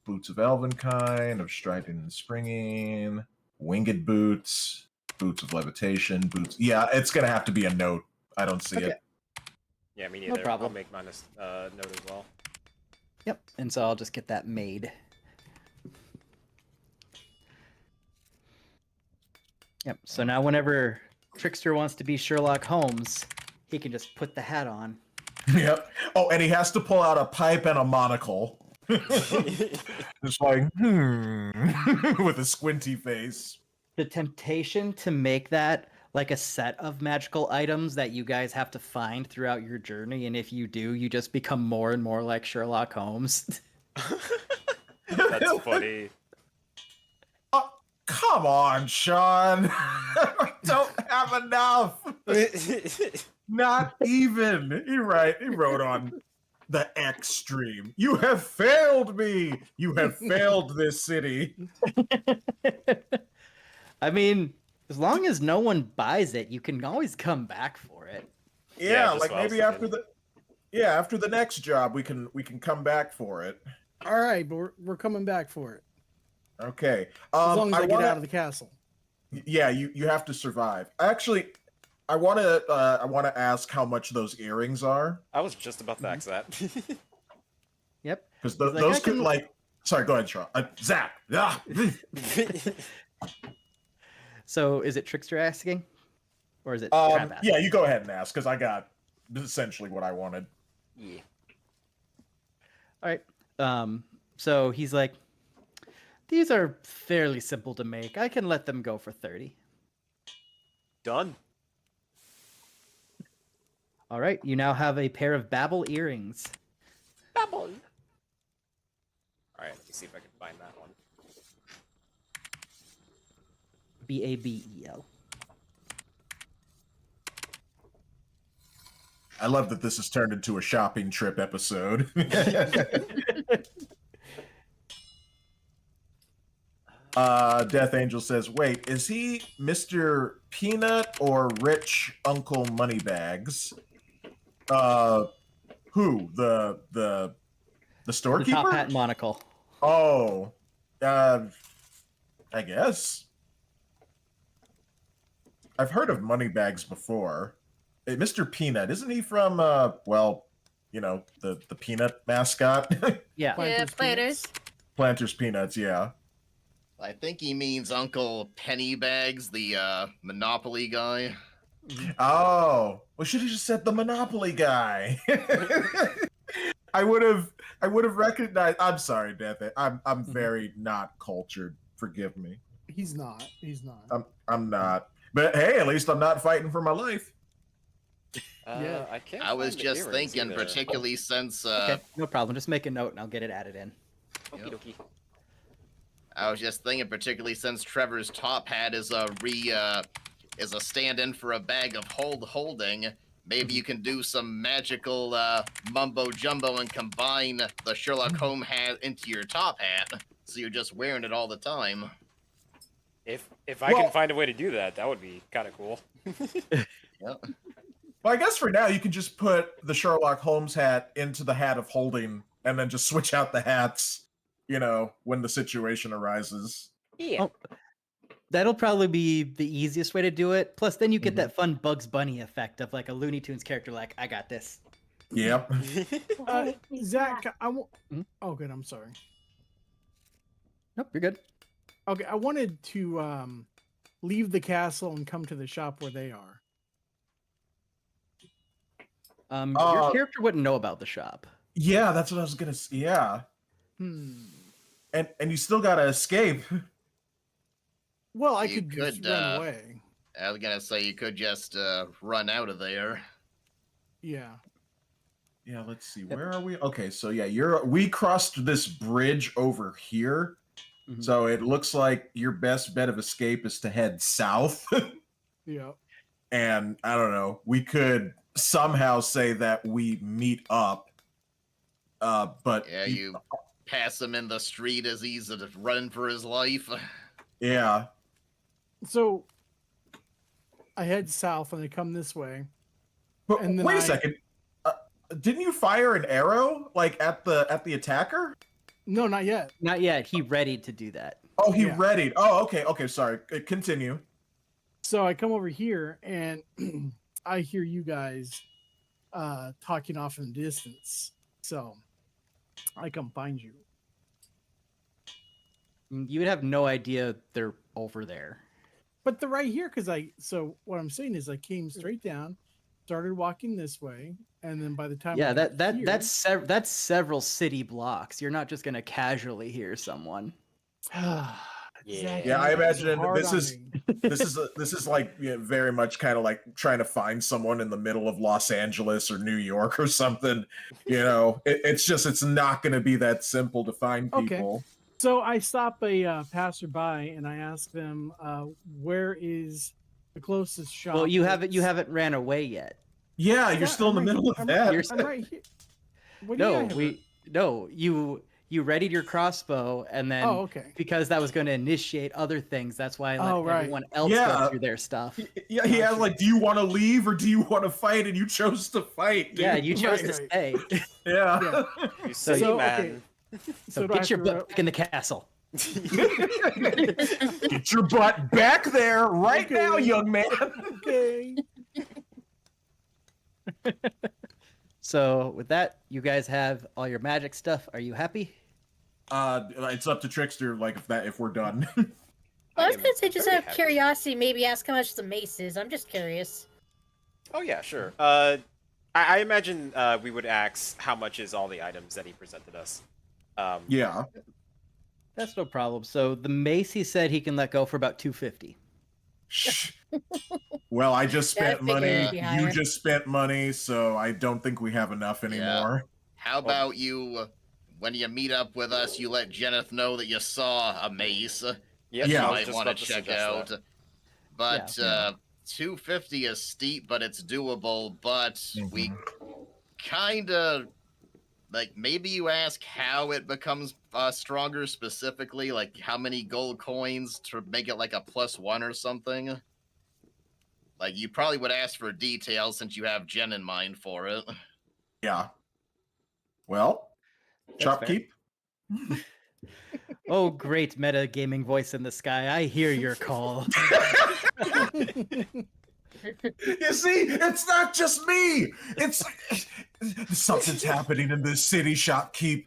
Boots of elvenkind, of striding and springing, winged boots. Boots of levitation, boots. Yeah, it's gonna have to be a note. I don't see it. Yeah, me neither. problem. I'll make mine a note as well. Yep. And so I'll just get that made. Yep. So now whenever Trickster wants to be Sherlock Holmes, he can just put the hat on. Yep. Oh, and he has to pull out a pipe and a monocle. Just like, with a squinty face. The temptation to make that like a set of magical items that you guys have to find throughout your journey, and if you do, you just become more and more like Sherlock Holmes. That's funny. Come on, Sean. I don't have enough. Not even. He wrote on the X stream. You have failed me. You have failed this city. I mean, as long as no one buys it, you can always come back for it. Yeah, just like what I was maybe after thinking. after the next job we can come back for it. All right, but we're coming back for it. Okay. As long as I get wanna- out of the castle. Yeah, you have to survive. Actually, I want to ask how much those earrings are, I was just about to ask that. Yep. because He's like, those I could can- like. Sorry, go ahead, Sean. Zach. Ah. So is it Trickster asking? Or is it Trap asking? Yeah, you go ahead and ask because I got essentially what I wanted. Yeah. All right. So he's like, these are fairly simple to make. I can let them go for 30. Done. All right. You now have a pair of Babel earrings. Babble. All right, let me see if I can find that one. Babel. I love that this has turned into a shopping trip episode. Death Angel says, "Wait, is he Mr. Peanut or Rich Uncle Moneybags? Who? The The storekeeper? top hat and monocle. Oh, I guess. I've heard of Moneybags before. Hey, Mr. Peanut, isn't he from well, you know, the peanut mascot? Yeah. Planters Planters. Planters Peanuts, yeah. I think he means Uncle Pennybags, the Monopoly guy. Oh, we should have just said the Monopoly guy. I would have recognized. I'm sorry, Death. I'm very not cultured. Forgive me. He's not. He's not. I'm not. But hey, at least I'm not fighting for my life. Yeah. I can't. I was find the just earrings thinking, either. particularly since Okay, no problem. Just make a note and I'll get it added in. Okie dokie. I was just thinking, particularly since Trevor's top hat is a stand-in for a bag of holding. Maybe you can do some magical mumbo jumbo and combine the Sherlock Holmes hat into your top hat, so you're just wearing it all the time. If I can find a way to do that, that would be kind of cool. Yep. Well, I guess for now you can just put the Sherlock Holmes hat into the hat of holding, and then just switch out the hats. You know, when the situation arises. Yeah. Oh, that'll probably be the easiest way to do it. Plus, then you get Mhm. that fun Bugs Bunny effect of like a Looney Tunes character, like, I got this. Yep. Zach, I want. Hmm? Oh, good. I'm sorry. Nope, you're good. Okay, I wanted to leave the castle and come to the shop where they are. Your character wouldn't know about the shop. Yeah, that's what I was gonna say. Yeah. And you still gotta escape. Well, I You could just could, run away. I was gonna say you could just run out of there. Yeah. Yeah, let's see. Where are we? Okay, so yeah, we crossed this bridge over here. Mhm. So it looks like your best bet of escape is to head south. Yeah. And I don't know, we could somehow say that we meet up. But Yeah, you pass him in the street as he's running for his life. yeah. So I head south and I come this way. But And then wait a I- second. Didn't you fire an arrow like at the attacker? No, not yet. Not yet. He readied to do that. Oh, he Yeah. readied. Oh, okay, sorry. Continue. So I come over here and I hear you guys talking off in the distance. So I come find you. You would have no idea they're over there. But they're right here because so what I'm saying is I came straight down, started walking this way, and then by the time Yeah, I got here- that's several city blocks. You're not just gonna casually hear someone. Zach, Yeah, I you're imagine hard this on is- me. this is like very much kind of like trying to find someone in the middle of Los Angeles or New York or something. You know, it's not going to be that simple to find Okay. people. So I stop a passerby and I ask them, "Where is the closest shop?" Well, you that's- haven't ran away yet. Yeah, you're Yeah, still in the I'm right middle here. of that. I'm right here. What do you No, have? you readied your crossbow, and then Oh, okay. because that was going to initiate other things, that's why I let Oh, right. everyone else Yeah. go through their stuff. Yeah, he asked Gotcha. like, "Do you want to leave or do you want to fight?" And you chose to fight. Dude. Yeah, you chose Right, to right. stay. Yeah. Yeah. You So- silly So, man. okay. So do I get your have to butt back in the castle. Get your butt back there right now, Okay. young man. Okay. So with that, you guys have all your magic stuff. Are you happy? It's up to Trickster. Like if we're done. Well, I was am gonna say, just very out of happy. curiosity, maybe ask how much the mace is. I'm just curious. Oh yeah, sure. I imagine we would ask how much is all the items that he presented us. Yeah. That's no problem. So the mace, he said he can let go for about 250. Shh. Well, I just Yeah, I spent figured money. it'd be You higher. just spent money, so I don't think we have enough anymore. How about you, when you meet up with us, you let Jeneth know that you saw a mace Yes, Yeah. you I was might just want to about to check suggest out. that. But Yeah. 250 is steep, but it's doable. But we Mhm. kind of like maybe you ask how it becomes stronger specifically, like how many gold coins to make it like a +1 or something. Like you probably would ask for details since you have Jen in mind for it. Yeah. Well, That's fair. Shopkeep. Oh, great meta gaming voice in the sky. I hear your call. You see, it's not just me. It's something's happening in this city, Shopkeep.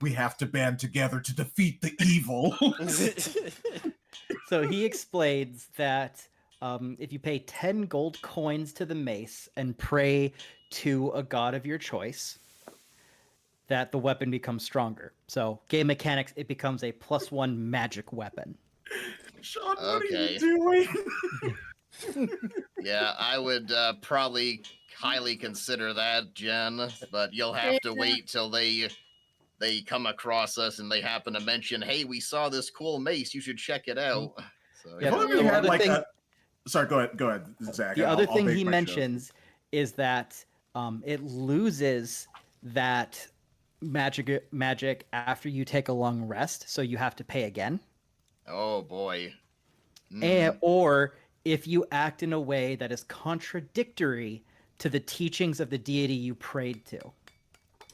We have to band together to defeat the evil. So he explains that if you pay 10 gold coins to the mace and pray to a god of your choice, that the weapon becomes stronger. So game mechanics, it becomes a +1 magic weapon. Sean, what are Okay. you doing? Yeah, I would probably highly consider that, Jen, but you'll have to wait till they come across us and they happen to mention, hey, we saw this cool mace, you should check it out. So Yeah, If only we the had other like thing- a. Sorry, go ahead, Zach. The other I'll thing make he my joke. mentions is that it loses that magic after you take a long rest, so you have to pay again. Oh boy. Or if you act in a way that is contradictory to the teachings of the deity you prayed to.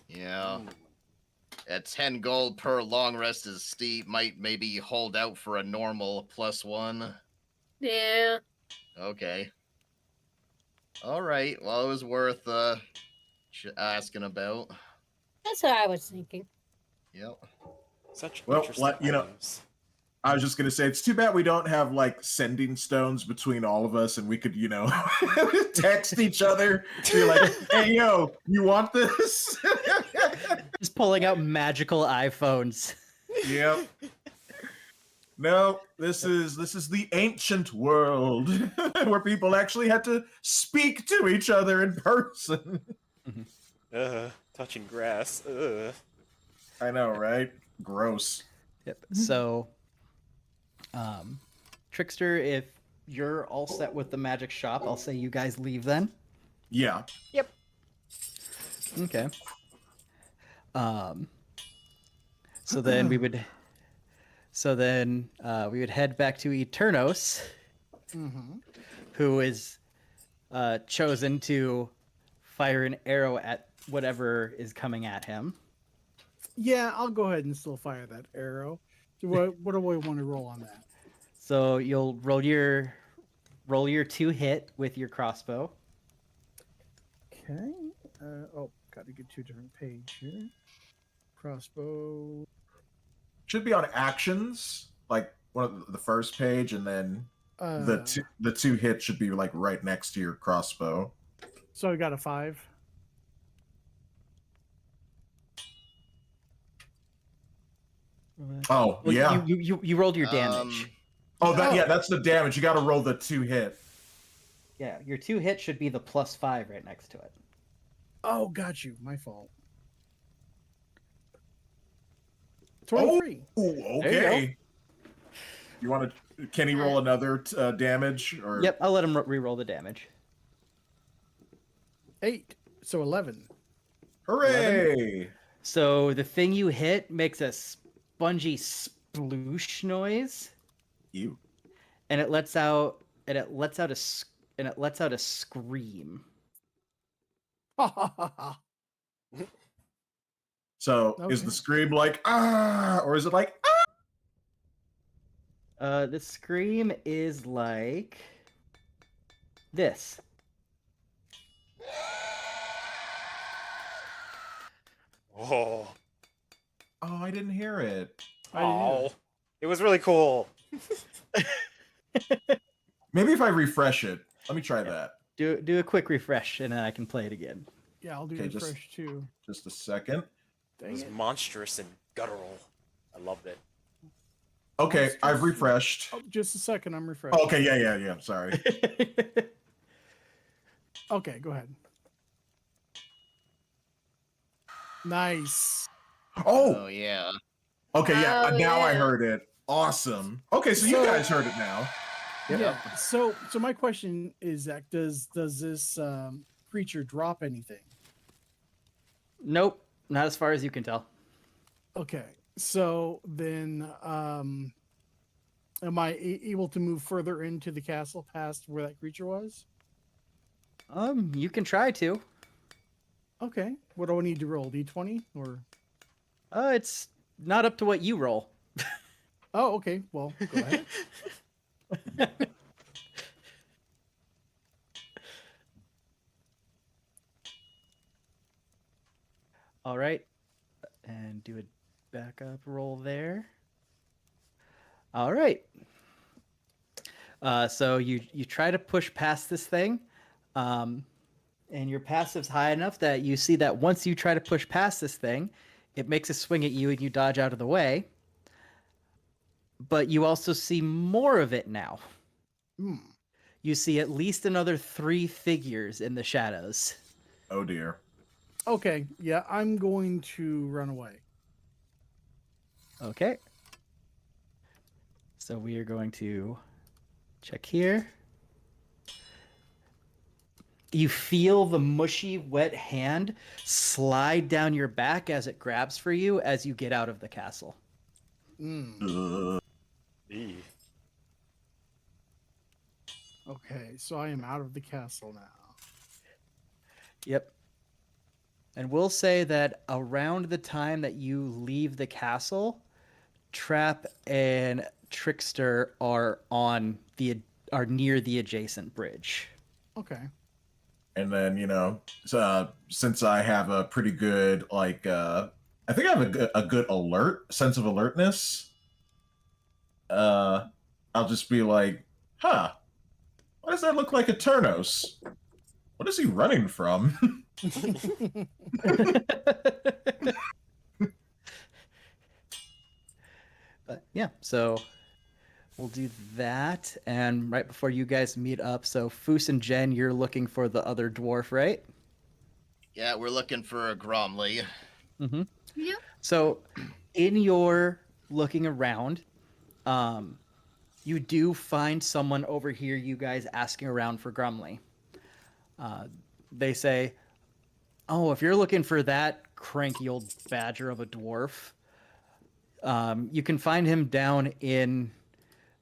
Yeah. At 10 gold per long rest is steep. Might maybe hold out for a normal +1. Yeah. Okay. All right. Well, it was worth asking about. That's what I was thinking. Yep. Such Well, interesting items. I was just gonna say it's too bad we don't have like sending stones between all of us, and we could, text each other. Be like, "Hey, yo, you want this?" Just pulling out magical iPhones. Yep. No, this is the ancient world where people actually had to speak to each other in person. Touching grass. I know, right? Gross. Yep. So, Trickster, if you're all set with the magic shop, I'll say you guys leave then. Yeah. Okay. So then we would head back to Eternos, who is chosen to fire an arrow at whatever is coming at him. Yeah, I'll go ahead and still fire that arrow. What do we want to roll on that? So you'll roll your 2 hit with your crossbow. Okay. Got to get to a different page here. Crossbow. Should be on actions, like one of the first page, and then the two hits should be like right next to your crossbow. So I got a 5. Oh, Well, yeah. You rolled your damage. That's the damage. You got to roll the 2 hit. Yeah, your 2 hit should be the +5 right next to it. Oh, got you. My fault. 23. Oh, There okay. You want to? Can he roll another damage? Or Yep, I'll let him re-roll the damage. 8. So 11. Hooray! So the thing you hit makes a spongy sploosh noise, You. and it lets out a scream. So is Okay. the scream like or is it like The scream is like this. Oh. Oh, I didn't hear it. Oh. It was really cool. Maybe if I refresh it. Let me try that. Do a quick refresh, and then I can play it again. Yeah, I'll do Okay, refresh too. Just a second. It Dang was it. monstrous and guttural. I loved it. Okay, I've refreshed. Oh, just a second. I'm refreshing. Okay, yeah. Sorry. Okay, go ahead. Nice. Oh yeah. Okay, yeah. Oh, Now I yeah. heard it. Awesome. Okay, so you So- guys heard it now. Yeah. So my question is, Zach, does this creature drop anything? Nope, not as far as you can tell. Okay, so then, am I able to move further into the castle past where that creature was? You can try to. Okay, what do I need to roll? D20 or? It's not up to what you roll. Oh, okay. Well, go ahead. All right, and do a backup roll there. All right. So you try to push past this thing, and your passive's high enough that you see that once you try to push past this thing, it makes a swing at you and you dodge out of the way. But you also see more of it now. Hmm. You see at least another 3 figures in the shadows. Oh dear. Okay, yeah, I'm going to run away. Okay. So we are going to check here. You feel the mushy, wet hand slide down your back as it grabs for you as you get out of the castle. Hmm. Eee. Okay, so I am out of the castle now. Yep. And we'll say that around the time that you leave the castle, Trap and Trickster are near the adjacent bridge. Okay. And then, since I have a pretty good, I think I have a good sense of alertness. I'll just be like, huh, why does that look like a Turnos? What is he running from? But yeah, so we'll do that. And right before you guys meet up, so Foos and Jen, you're looking for the other dwarf, right? Yeah, we're looking for a Gromley. Mm-hmm. Yep. So in your looking around, you do find someone over here, you guys asking around for Grumley. They say, oh, if you're looking for that cranky old badger of a dwarf, you can find him down in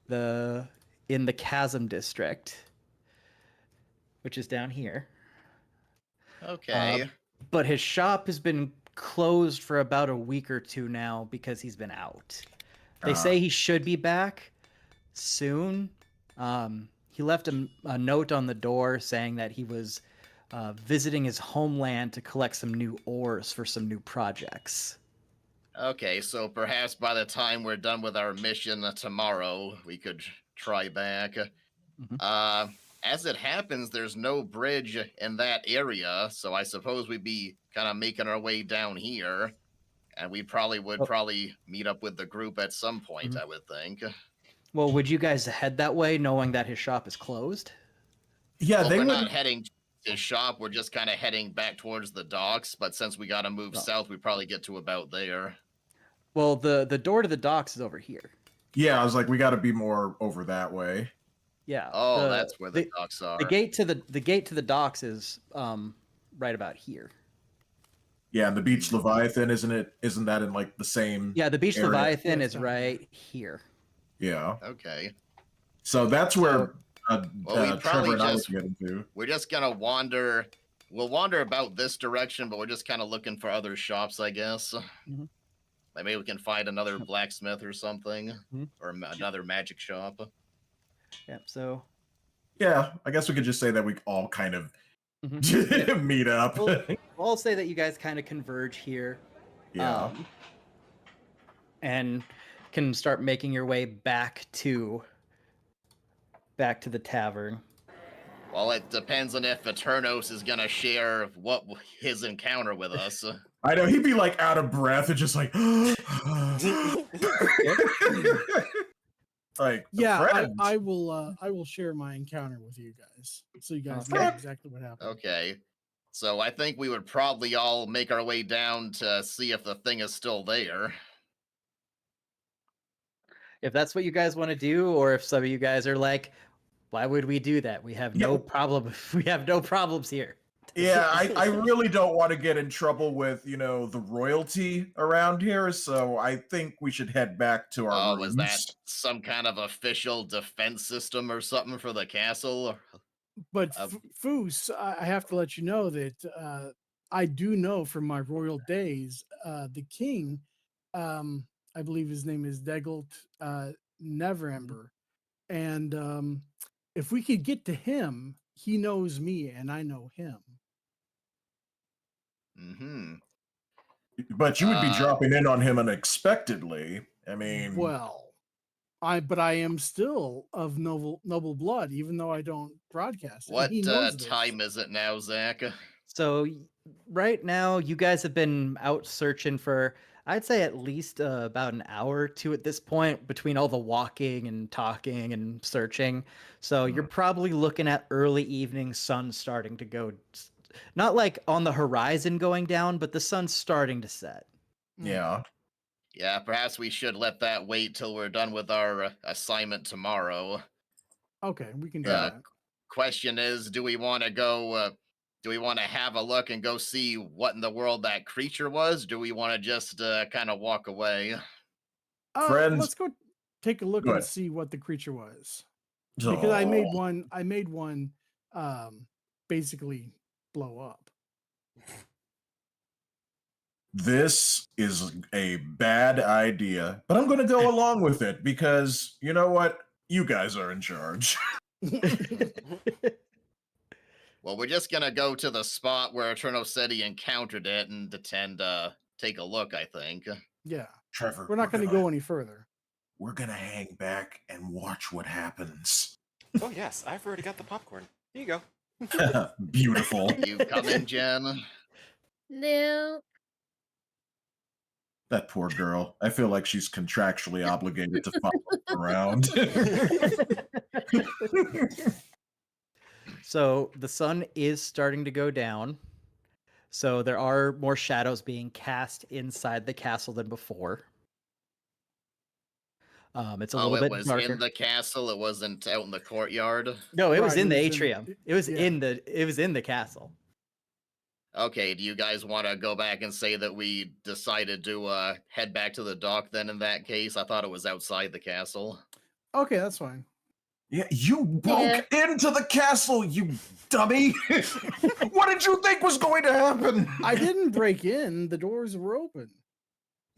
the Chasm District, which is down here. Okay. But his shop has been closed for about a week or two now because he's been out. They say he should be back soon. He left a note on the door saying that he was visiting his homeland to collect some new ores for some new projects. Okay, so perhaps by the time we're done with our mission tomorrow, we could try back. Mhm. As it happens, there's no bridge in that area, so I suppose we'd be kind of making our way down here, and we probably would meet up with the group at some point, Mhm. I would think. Well, would you guys head that way knowing that his shop is closed? Yeah, Well, they we're would. not heading to his shop, we're just kind of heading back towards the docks, but since we gotta move south, we probably get to about there. Well, the door to the docks is over here. Yeah, I was like, we got to be more over that way. Yeah. Oh, that's where the docks are. The gate to the docks is right about here. Yeah, and the Beach Leviathan, isn't it? Isn't that in like the same? Yeah, the Beach area? Leviathan Yes, is down right here. Yeah. Okay. So that's where Well, we probably Trevor and I just was getting to. we're just gonna wander. We'll wander about this direction, but we're just kind of looking for other shops, I guess. Mhm. Like maybe we can find another blacksmith or something, Mhm. or another magic shop. Yeah. So Yeah, I guess we could just say that we all kind of Mhm. meet up. Well, I'll say that you guys kind of converge here. Yeah. And can start making your way back to the tavern. Well, it depends on if Eternos is gonna share his encounter with us. I know he'd be like out of breath and just like, like Yeah, friends. I will share my encounter with you guys, so you guys know Okay. exactly what happened. Okay. So I think we would probably all make our way down to see if the thing is still there. If that's what you guys want to do, or if some of you guys are like, why would we do that? We have no problem. We have no problems here. Yeah, I really don't want to get in trouble with, the royalty around here, so I think we should head back to our Oh, rooms. was that some kind of official defense system or something for the castle? But Uh, Foos, I have to let you know that I do know from my royal days, the king, I believe his name is Degult Neverember, and if we could get to him, he knows me and I know him. Mm-hmm. But you would be Uh, dropping in on him unexpectedly. I mean, Well, but I am still of noble blood, even though I don't broadcast it. And what he knows this. time is it now, Zach? So right now, you guys have been out searching for, I'd say, at least about an hour or two at this point, between all the walking and talking and searching. So you're probably looking at early evening, sun starting to go, not like on the horizon going down, but the sun's starting to set. yeah. Yeah, perhaps we should let that wait till we're done with our assignment tomorrow. Okay, we can do Yeah. that. Question is, do we want to go? Do we want to have a look and go see what in the world that creature was? Do we want to just kind of walk away? Friends- Let's go take a look Go and ahead. see what the creature was. Because I made one basically blow up. This is a bad idea, but I'm going to go along with it because you know what? You guys are in charge. Well, we're just gonna go to the spot where Eterno said he encountered it and take a look. I think. Yeah. Trevor, We're not going to go any further. We're going to hang back and watch what happens. Oh yes, I've already got the popcorn. Here you go. Beautiful. You come in, Jen. No. That poor girl. I feel like she's contractually obligated to follow us around. So the sun is starting to go down. So there are more shadows being cast inside the castle than before. It's a little It bit was darker. in the castle. It wasn't out in the courtyard. No, it was Right, in the it was in- atrium. It was yeah. in the castle. Okay, do you guys want to go back and say that we decided to head back to the dock then in that case? I thought it was outside the castle. Okay, that's fine. Yeah, you broke into the castle, you dummy! What did you think was going to happen? I didn't break in. The doors were open.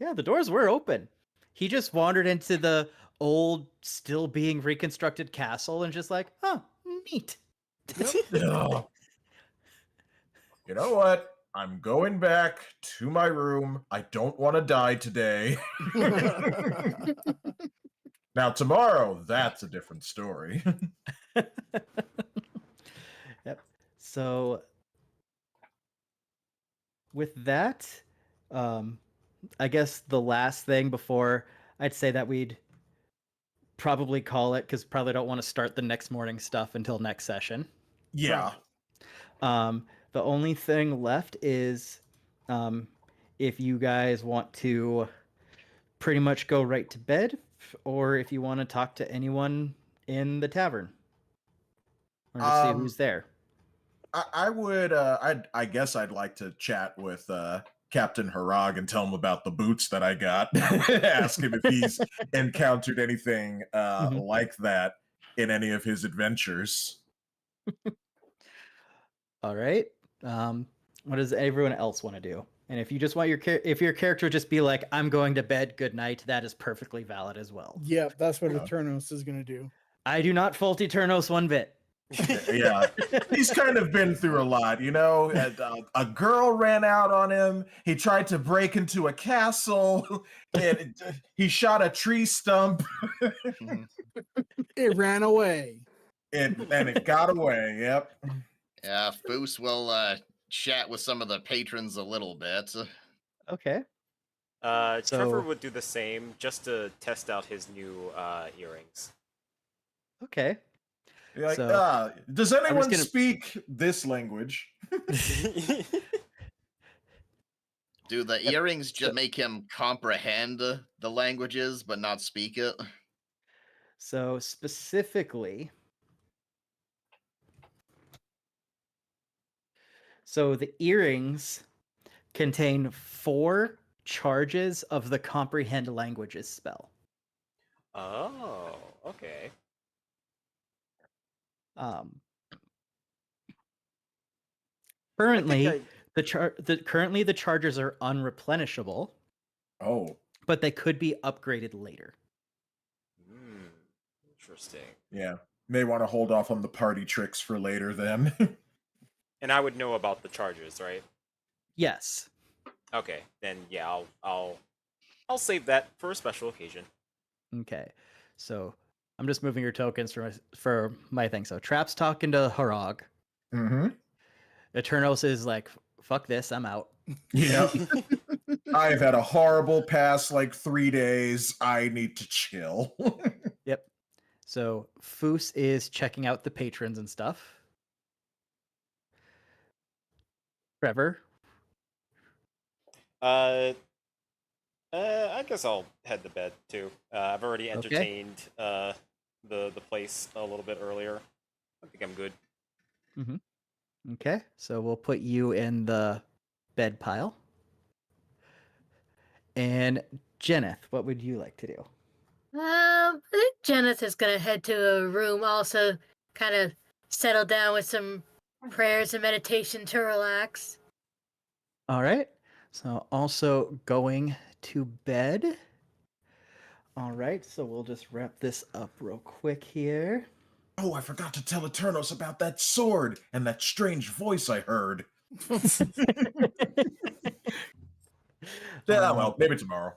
Yeah, the doors were open. He just wandered into the old, still being reconstructed castle and just like, oh, neat. Ugh. You know what? I'm going back to my room. I don't want to die today. Now, tomorrow, that's a different story. Yep. So with that, I guess the last thing before I'd say that we'd probably call it, because probably don't want to start the next morning stuff until next session. Yeah. The only thing left is if you guys want to pretty much go right to bed, or if you want to talk to anyone in the tavern, or to see who's there. I would, I guess I'd like to chat with Captain Harag and tell him about the boots that I got. Ask him if he's encountered anything like that in any of his adventures. All right. What does everyone else want to do? And if you just want if your character would just be like, I'm going to bed, good night, that is perfectly valid as well. Yeah, that's what Yeah. Eternos is going to do. I do not fault Eternos one bit. Yeah, he's kind of been through a lot, you know. A girl ran out on him. He tried to break into a castle. And he shot a tree stump. It ran away. And it got away. Yep. Yeah, Foos will chat with some of the patrons a little bit. Okay. Trevor So- would do the same just to test out his new earrings. Okay. You're like, So, does anyone gonna- speak this language? Do the Yep, earrings just so- make him comprehend the languages but not speak it? So So the earrings contain 4 charges of the comprehend languages spell. Oh, okay. Um, I think currently, I- currently the charges are unreplenishable, Oh, but they could be upgraded later. Interesting. yeah. May want to hold off on the party tricks for later then. And I would know about the charges, right? Yes. Okay, then yeah, I'll save that for a special occasion. Okay. So I'm just moving your tokens for my thing. So Trap's talking to Harag. Mm-hmm. Eternos is like, fuck this, I'm out. Yeah. I've had a horrible past 3 days. I need to chill. Yep. So Foos is checking out the patrons and stuff. Trevor. I guess I'll head to bed too. I've already entertained the place a little bit earlier. I think I'm good. Okay. So we'll put you in the bed pile. And Jeneth, what would you like to do? I think Jeneth is gonna head to a room, also kind of settle down with some prayers and meditation to relax. All right. So also going to bed. All right. So we'll just wrap this up real quick here. Oh, I forgot to tell Eternos about that sword and that strange voice I heard. Yeah, well, maybe tomorrow.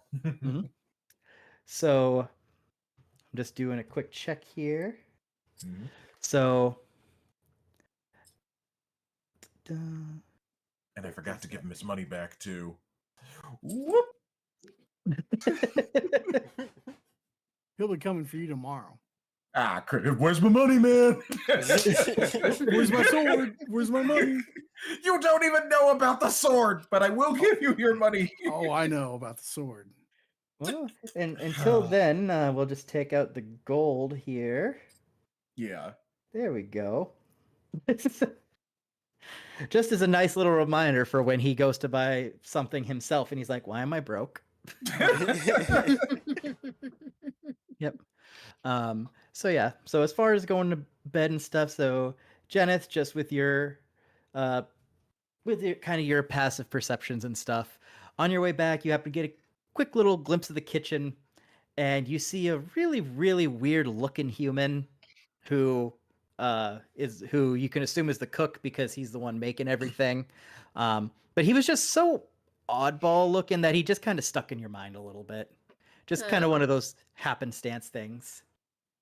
So I'm just doing a quick check here. Mhm. So And I forgot to give him his money back too. Whoop. He'll be coming for you tomorrow. Ah, where's my money, man? Where's my sword? Where's my money? You don't even know about the sword, but I will give you your money. Oh, I know about the sword. well, and until then, we'll just take out the gold here. Yeah. There we go. Just as a nice little reminder for when he goes to buy something himself and he's like, why am I broke? Yep. So yeah, so as far as going to bed and stuff, so Jeneth, just with your kind of your passive perceptions and stuff, on your way back, you happen to get a quick little glimpse of the kitchen, and you see a really, really weird looking human who who you can assume is the cook because he's the one making everything. But he was just so oddball looking that he just kind of stuck in your mind a little bit. Just kind of one of those happenstance things.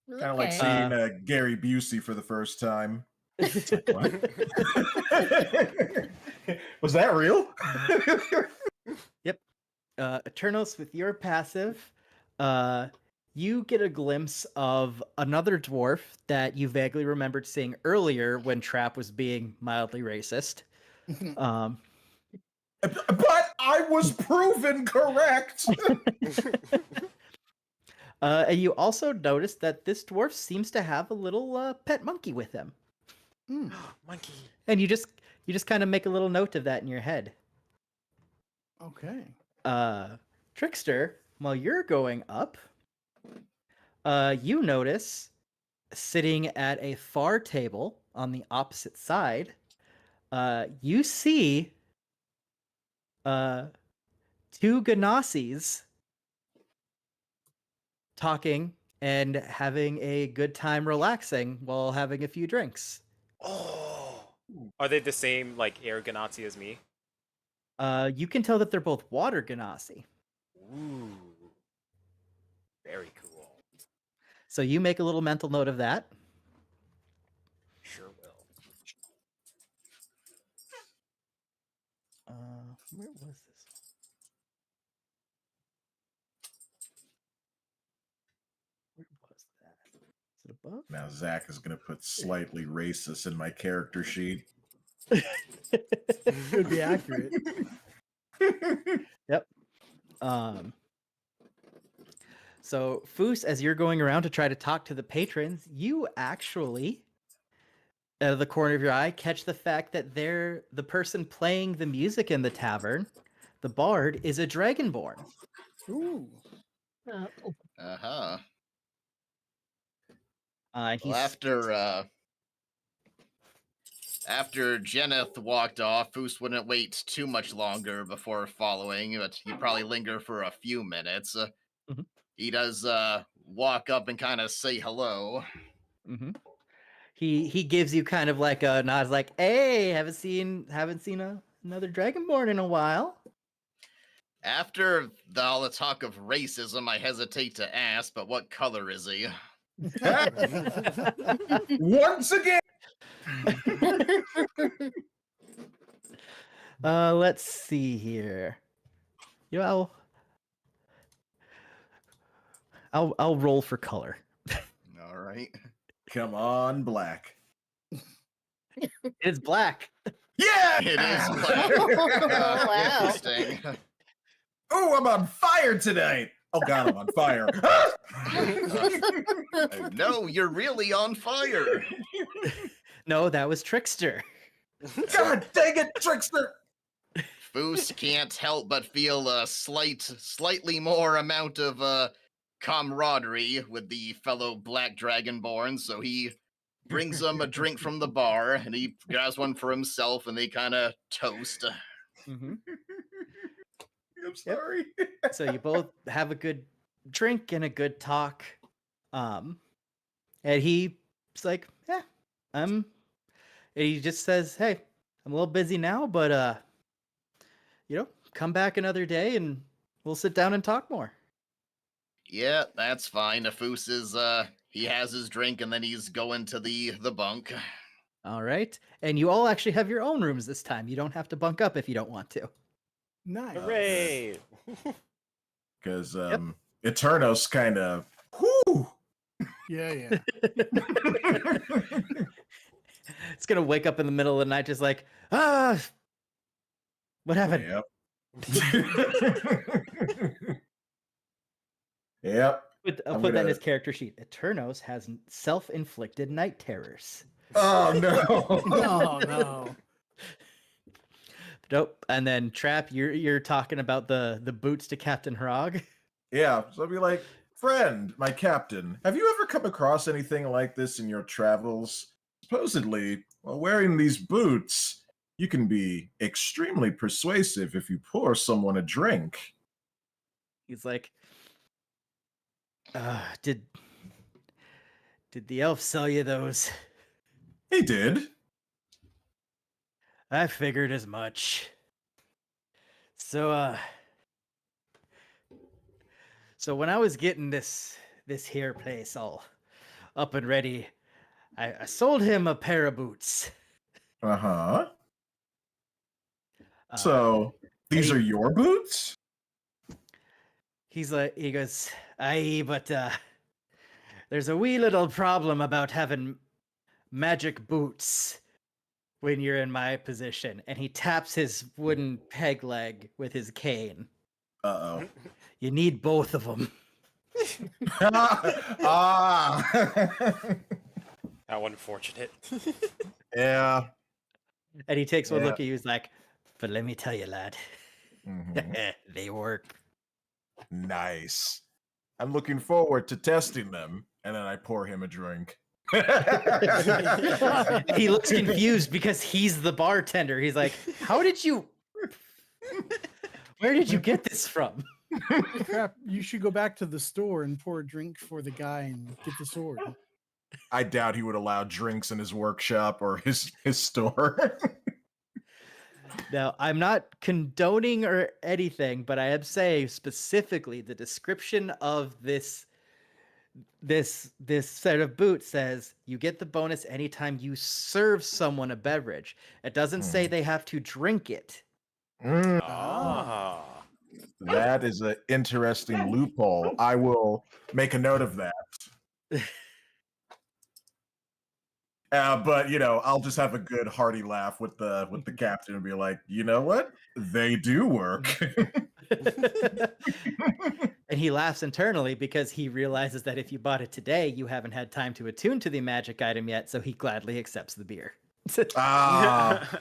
Kind of like seeing Gary Busey for the first time. What? Was that real? Yep. Eternos, with your passive, you get a glimpse of another dwarf that you vaguely remembered seeing earlier when Trap was being mildly racist. But I was proven correct. And you also noticed that this dwarf seems to have a little pet monkey with him. Monkey. And you just kind of make a little note of that in your head. Okay. Trickster, while you're going up, you notice sitting at a far table on the opposite side, you see 2 Ganasis talking and having a good time relaxing while having a few drinks. Oh, are they the same air Ganassi as me? You can tell that they're both water Ganassi. Ooh, very cool. So you make a little mental note of that. Sure will. Where was this? Where was that? Is it above? Now Zach is going to put slightly racist in my character sheet. Could be accurate. Yep. So Foos, as you're going around to try to talk to the patrons, you actually out of the corner of your eye, catch the fact that the person playing the music in the tavern, the bard, is a dragonborn. Ooh. Uh-huh. And Well, he's after Jeneth walked off, Foos wouldn't wait too much longer before following, but he'd probably linger for a few minutes. Mhm. He does walk up and kind of say hello. he gives you kind of like a nod, like, "Hey, haven't seen another dragonborn in a while." After all the talk of racism, I hesitate to ask, but what color is he? Once again. Let's see here. You know, I'll roll for color. All right. Come on, black. It's black. Yeah! It is black. Wow. Interesting. Oh, I'm on fire tonight. Oh God, I'm on fire. No, you're really on fire. No, that was Trickster. God dang it, trickster! Foos can't help but feel a slightly more amount of camaraderie with the fellow Black Dragonborn, so he brings them a drink from the bar, and he grabs one for himself, and they kind of toast. I'm sorry. So you both have a good drink and a good talk. And he's like, "Yeah, and he just says, "Hey, I'm a little busy now, but come back another day and we'll sit down and talk more." Yeah, that's fine. Foos is he has his drink, and then he's going to the bunk. All right. And you all actually have your own rooms this time. You don't have to bunk up if you don't want to. Nice. Hooray! Because Eternos kind of. Whoo! Yeah. It's going to wake up in the middle of the night just like, what happened? Yep. I'll put that in his character sheet. Eternos has self-inflicted night terrors. Oh no. Oh no. Nope. And then Trap, you're talking about the boots to Captain Hrog. Yeah. So I'd be like, friend, my captain, have you ever come across anything like this in your travels? Supposedly, while wearing these boots, you can be extremely persuasive if you pour someone a drink. He's like, did the elf sell you those? He did. I figured as much. So when I was getting this here place all up and ready, I sold him a pair of boots. Uh-huh. So these are your boots? He goes, aye, but there's a wee little problem about having magic boots when you're in my position. And he taps his wooden peg leg with his cane. Uh-oh. You need both of them. Ah. How unfortunate. Yeah. And he takes one Yeah. look at you. He's like, but let me tell you, lad, Mhm. they work. Nice. I'm looking forward to testing them. And then I pour him a drink. He looks confused because he's the bartender. He's like, where did you get this from? Crap, you should go back to the store and pour a drink for the guy and get the sword. I doubt he would allow drinks in his workshop or his store. Now, I'm not condoning or anything, but I am saying specifically the description of this set of boots says you get the bonus anytime you serve someone a beverage. It doesn't say they have to drink it. Ah. That is an interesting loophole. I will make a note of that. But I'll just have a good hearty laugh with the captain and be like, you know what? They do work. And he laughs internally because he realizes that if you bought it today, you haven't had time to attune to the magic item yet, so he gladly accepts the beer. Ah,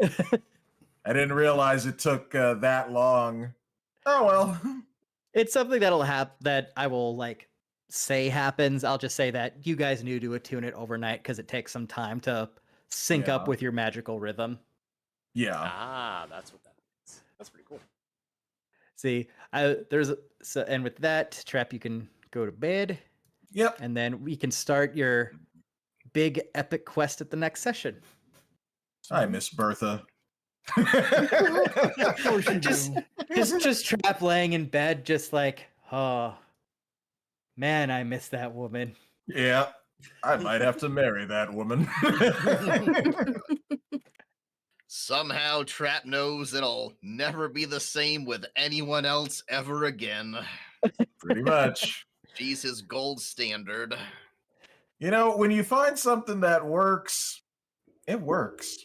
I didn't realize it took that long. Oh well. It's something that'll happen that I will like say happens. I'll just say that you guys knew to attune it overnight because it takes some time to sync up Yeah. with your magical rhythm. Yeah. That's what that means. That's pretty cool. See, and with that, Trap, you can go to bed, Yep. and then we can start your big epic quest at the next session. I miss Bertha. Of course you Just- do. Just Trap laying in bed, just like, oh man, I miss that woman. Yeah. I might have to marry that woman. Somehow, Trap knows it'll never be the same with anyone else ever again. Pretty much. She's his gold standard. You know, when you find something that works, it works.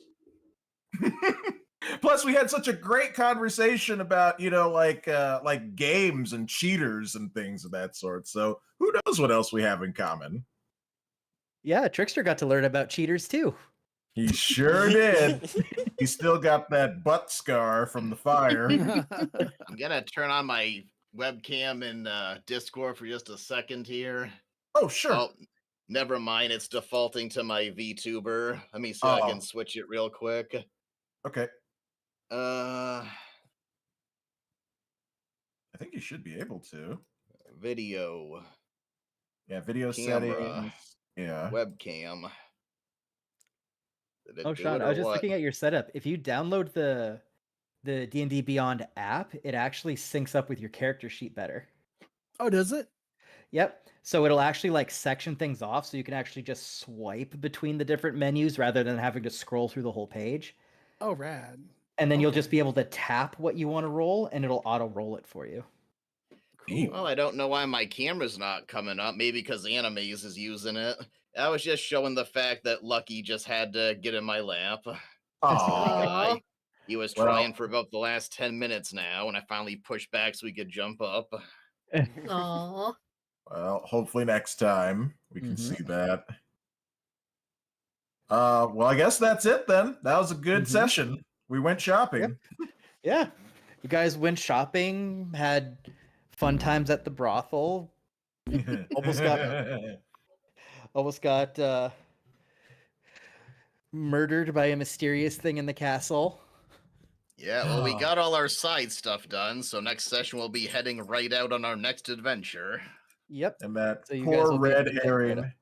Plus, we had such a great conversation about, like games and cheaters and things of that sort. So who knows what else we have in common? Yeah, Trickster got to learn about cheaters too. He sure did. He still got that butt scar from the fire. I'm gonna turn on my webcam in Discord for just a second here. Oh, sure. Oh, never mind. It's defaulting to my VTuber. Let me see if I Oh. can switch it real quick. Okay. Uh, I think you should be able to. video, Yeah, video Camera. settings. Yeah. webcam. Did it Oh, do Sean, it I or was just what? looking at your setup. If you download the D&D Beyond app, it actually syncs up with your character sheet better. Oh, does it? Yep. So it'll actually like section things off so you can actually just swipe between the different menus rather than having to scroll through the whole page. Oh, rad. And then you'll Okay. just be able to tap what you want to roll and it'll auto roll it for you. Neat. Cool. Well, I don't know why my camera's not coming up. Maybe because Animes is using it. I was just showing the fact that Lucky just had to get in my lap. Silly Aw. guy. He was Well- trying for about the last 10 minutes now, and I finally pushed back so we could jump up. Aw. Well, hopefully next time we can Mhm. see that. Well, I guess that's it then. That was a good Mhm. session. We went shopping. Yeah. You guys went shopping, had fun times at the brothel, almost got murdered by a mysterious thing in the castle. Yeah, well, we got all our side stuff done, so next session we'll be heading right out on our next adventure. Yep. And that So you guys poor will be able red to get rid of- herring.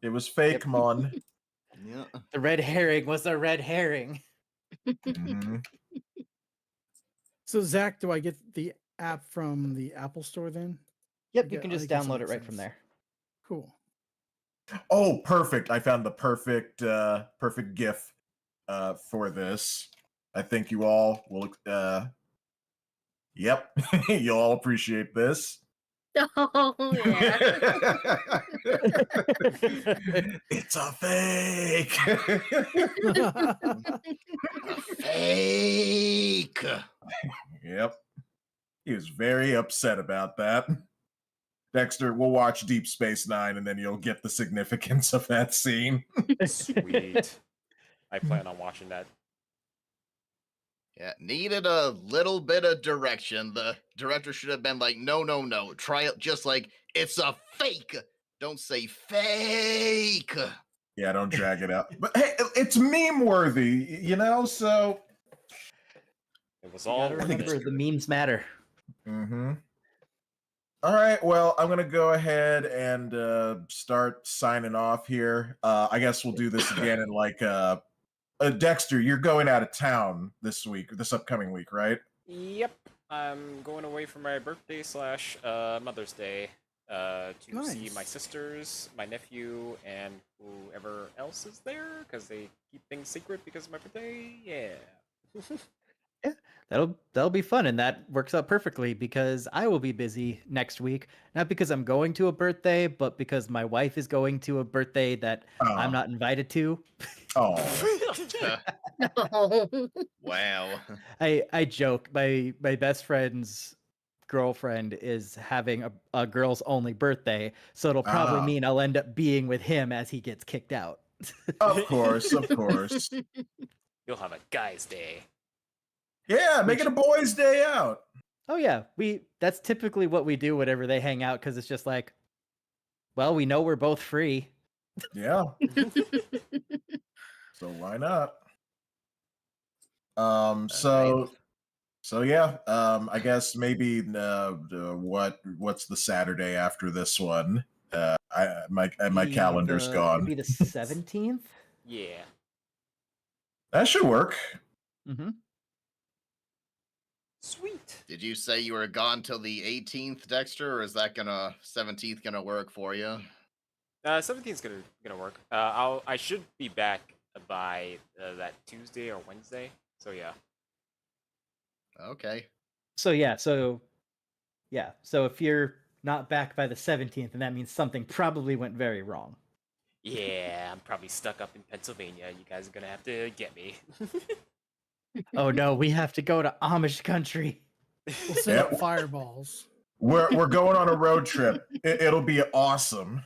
It was fake, Yep. Mon. Yeah. The red herring was a red herring. Mhm. So, Zach, do I get the app from the Apple Store then? Yep, I you get- can I just guess that download it makes right from sense. there. Cool. Oh, perfect. I found the perfect GIF for this. I think you all will yep. You'll all appreciate this. Oh, yeah. It's a fake. A fake! Yep. He was very upset about that. Dexter, we'll watch Deep Space Nine and then you'll get the significance of that scene. Sweet. I plan on watching that. Yeah, needed a little bit of direction. The director should have been like, no, no, no. Try it just like, it's a fake. Don't say fake. Yeah, don't drag it out. But hey, it's meme worthy, you know, so It was You all. gotta I think it's remember the memes matter. mm-hmm. All right, well, I'm gonna go ahead and start signing off here. I guess we'll do this again in like Dexter, you're going out of town this upcoming week, right? Yep. I'm going away for my birthday / Mother's Day to see my Nice. sisters, my nephew, and whoever else is there because they keep things secret because of my birthday. Yeah. That'll be fun, and that works out perfectly because I will be busy next week. Not because I'm going to a birthday, but because my wife is going to a birthday that I'm not invited to. Oh, Oh. Wow. I joke. My best friend's girlfriend is having a girl's only birthday, so it'll probably mean I'll end up being with him as he gets kicked out. Of course, of course. You'll have a guy's day. Yeah, make it a boys' day out. Oh yeah, that's typically what we do whenever they hang out, because it's just like, well, we know we're both free. Yeah. So why not? So yeah, I guess maybe what's the Saturday after this one? My calendar's gone. Maybe the 17th. Yeah. That should work. Mm-hmm. Sweet. Did you say you were gone till the 18th, Dexter, or is that 17th gonna work for you? 17th's gonna work. I should be back by that Tuesday or Wednesday. So yeah. Okay. So if you're not back by the 17th, then that means something probably went very wrong. Yeah, I'm probably stuck up in Pennsylvania. You guys are gonna have to get me. Oh no, we have to go to Amish country. We'll send up fireballs. We're going on a road trip. It'll be awesome.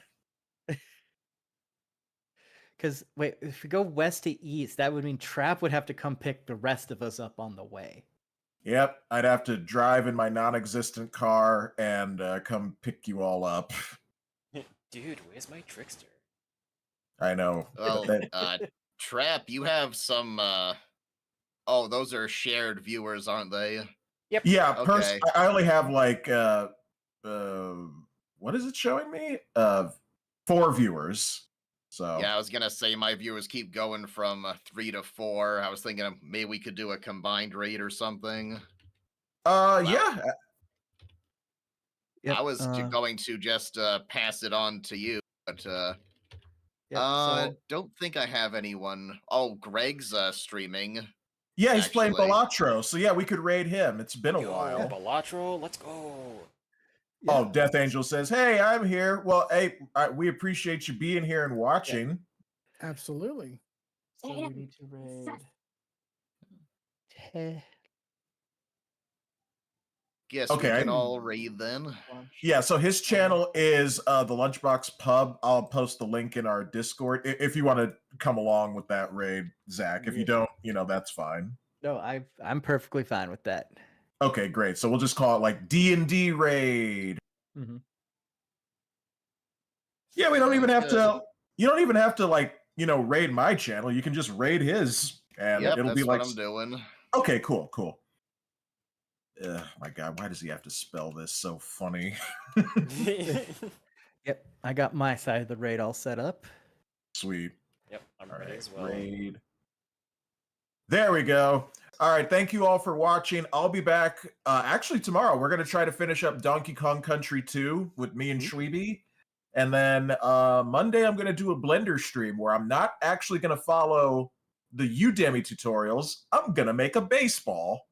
Because wait, if we go west to east, that would mean Trap would have to come pick the rest of us up on the way. Yep, I'd have to drive in my non-existent car and come pick you all up. Dude, where's my trickster? I know. Well, Trap, you have some. Oh, those are shared viewers, aren't they? Yep. Yeah, Okay. I only have like what is it showing me? 4 viewers. So Yeah, I was gonna say my viewers keep going from 3 to 4. I was thinking maybe we could do a combined raid or something. yeah. Yep, I was going to just pass it on to you, but yep, don't think I have anyone. Oh, Greg's streaming. Yeah, he's playing Actually. Balatro, so yeah, we could raid him. It's been a while. Balatro, let's go. Oh, Death Angel says, "Hey, I'm here." Well, hey, we appreciate you being here and watching. Absolutely. So we need to raid. Guess Okay, we can all raid then. Yeah, so his channel is the Lunchbox Pub. I'll post the link in our Discord if you want to come along with that raid, Zach. If you don't, that's fine. No, I'm perfectly fine with that. Okay, great. So we'll just call it like D&D raid. Mm-hmm. Yeah, we don't even have Good. to. You don't even have to raid my channel. You can just raid his, and Yep, it'll that's be like. what I'm doing. Okay, cool. My God, why does he have to spell this so funny? Yep, I got my side of the raid all set up. Sweet. Yep, I'm All ready right, as well. raid. There we go. All right, thank you all for watching. I'll be back actually tomorrow. We're going to try to finish up Donkey Kong Country 2 with me and Shweeby. And then Monday, I'm going to do a Blender stream where I'm not actually going to follow the Udemy tutorials. I'm going to make a baseball.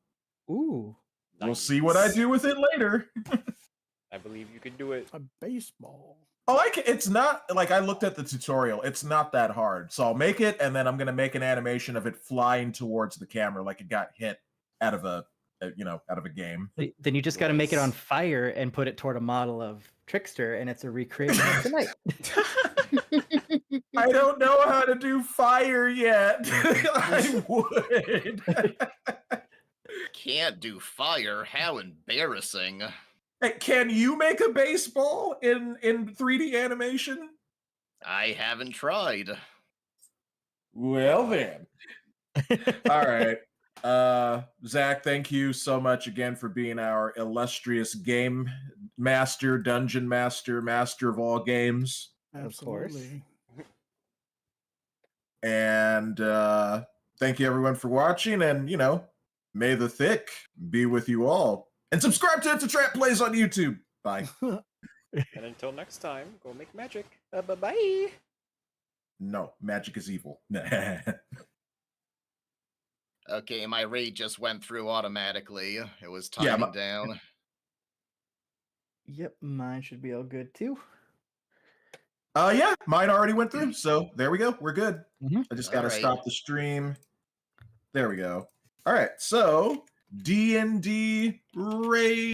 Ooh. We'll see what I do with it later. I believe you can do it. A baseball. Oh, it's not like I looked at the tutorial. It's not that hard. So I'll make it, and then I'm gonna make an animation of it flying towards the camera, like it got hit out of a game. Then you just got to make it on fire and put it toward a model of Trickster, and it's a recreation of tonight. I don't know how to do fire yet. I would. Can't do fire. How embarrassing. Hey, can you make a baseball in 3D animation? I haven't tried. Well then. All right. Zach, thank you so much again for being our illustrious game master, dungeon master, master of all games. Absolutely. And thank you everyone for watching, and may the thick be with you all. And subscribe to It's a Trap Plays on YouTube. Bye. And until next time, go make magic. Bye-bye. No, magic is evil. Okay, my raid just went through automatically. It was timing down. Yep, mine should be all good too. Yeah, mine already went through. So there we go. We're good. Mm-hmm. I just got to All right. stop the stream. There we go. All right. So D&D raid.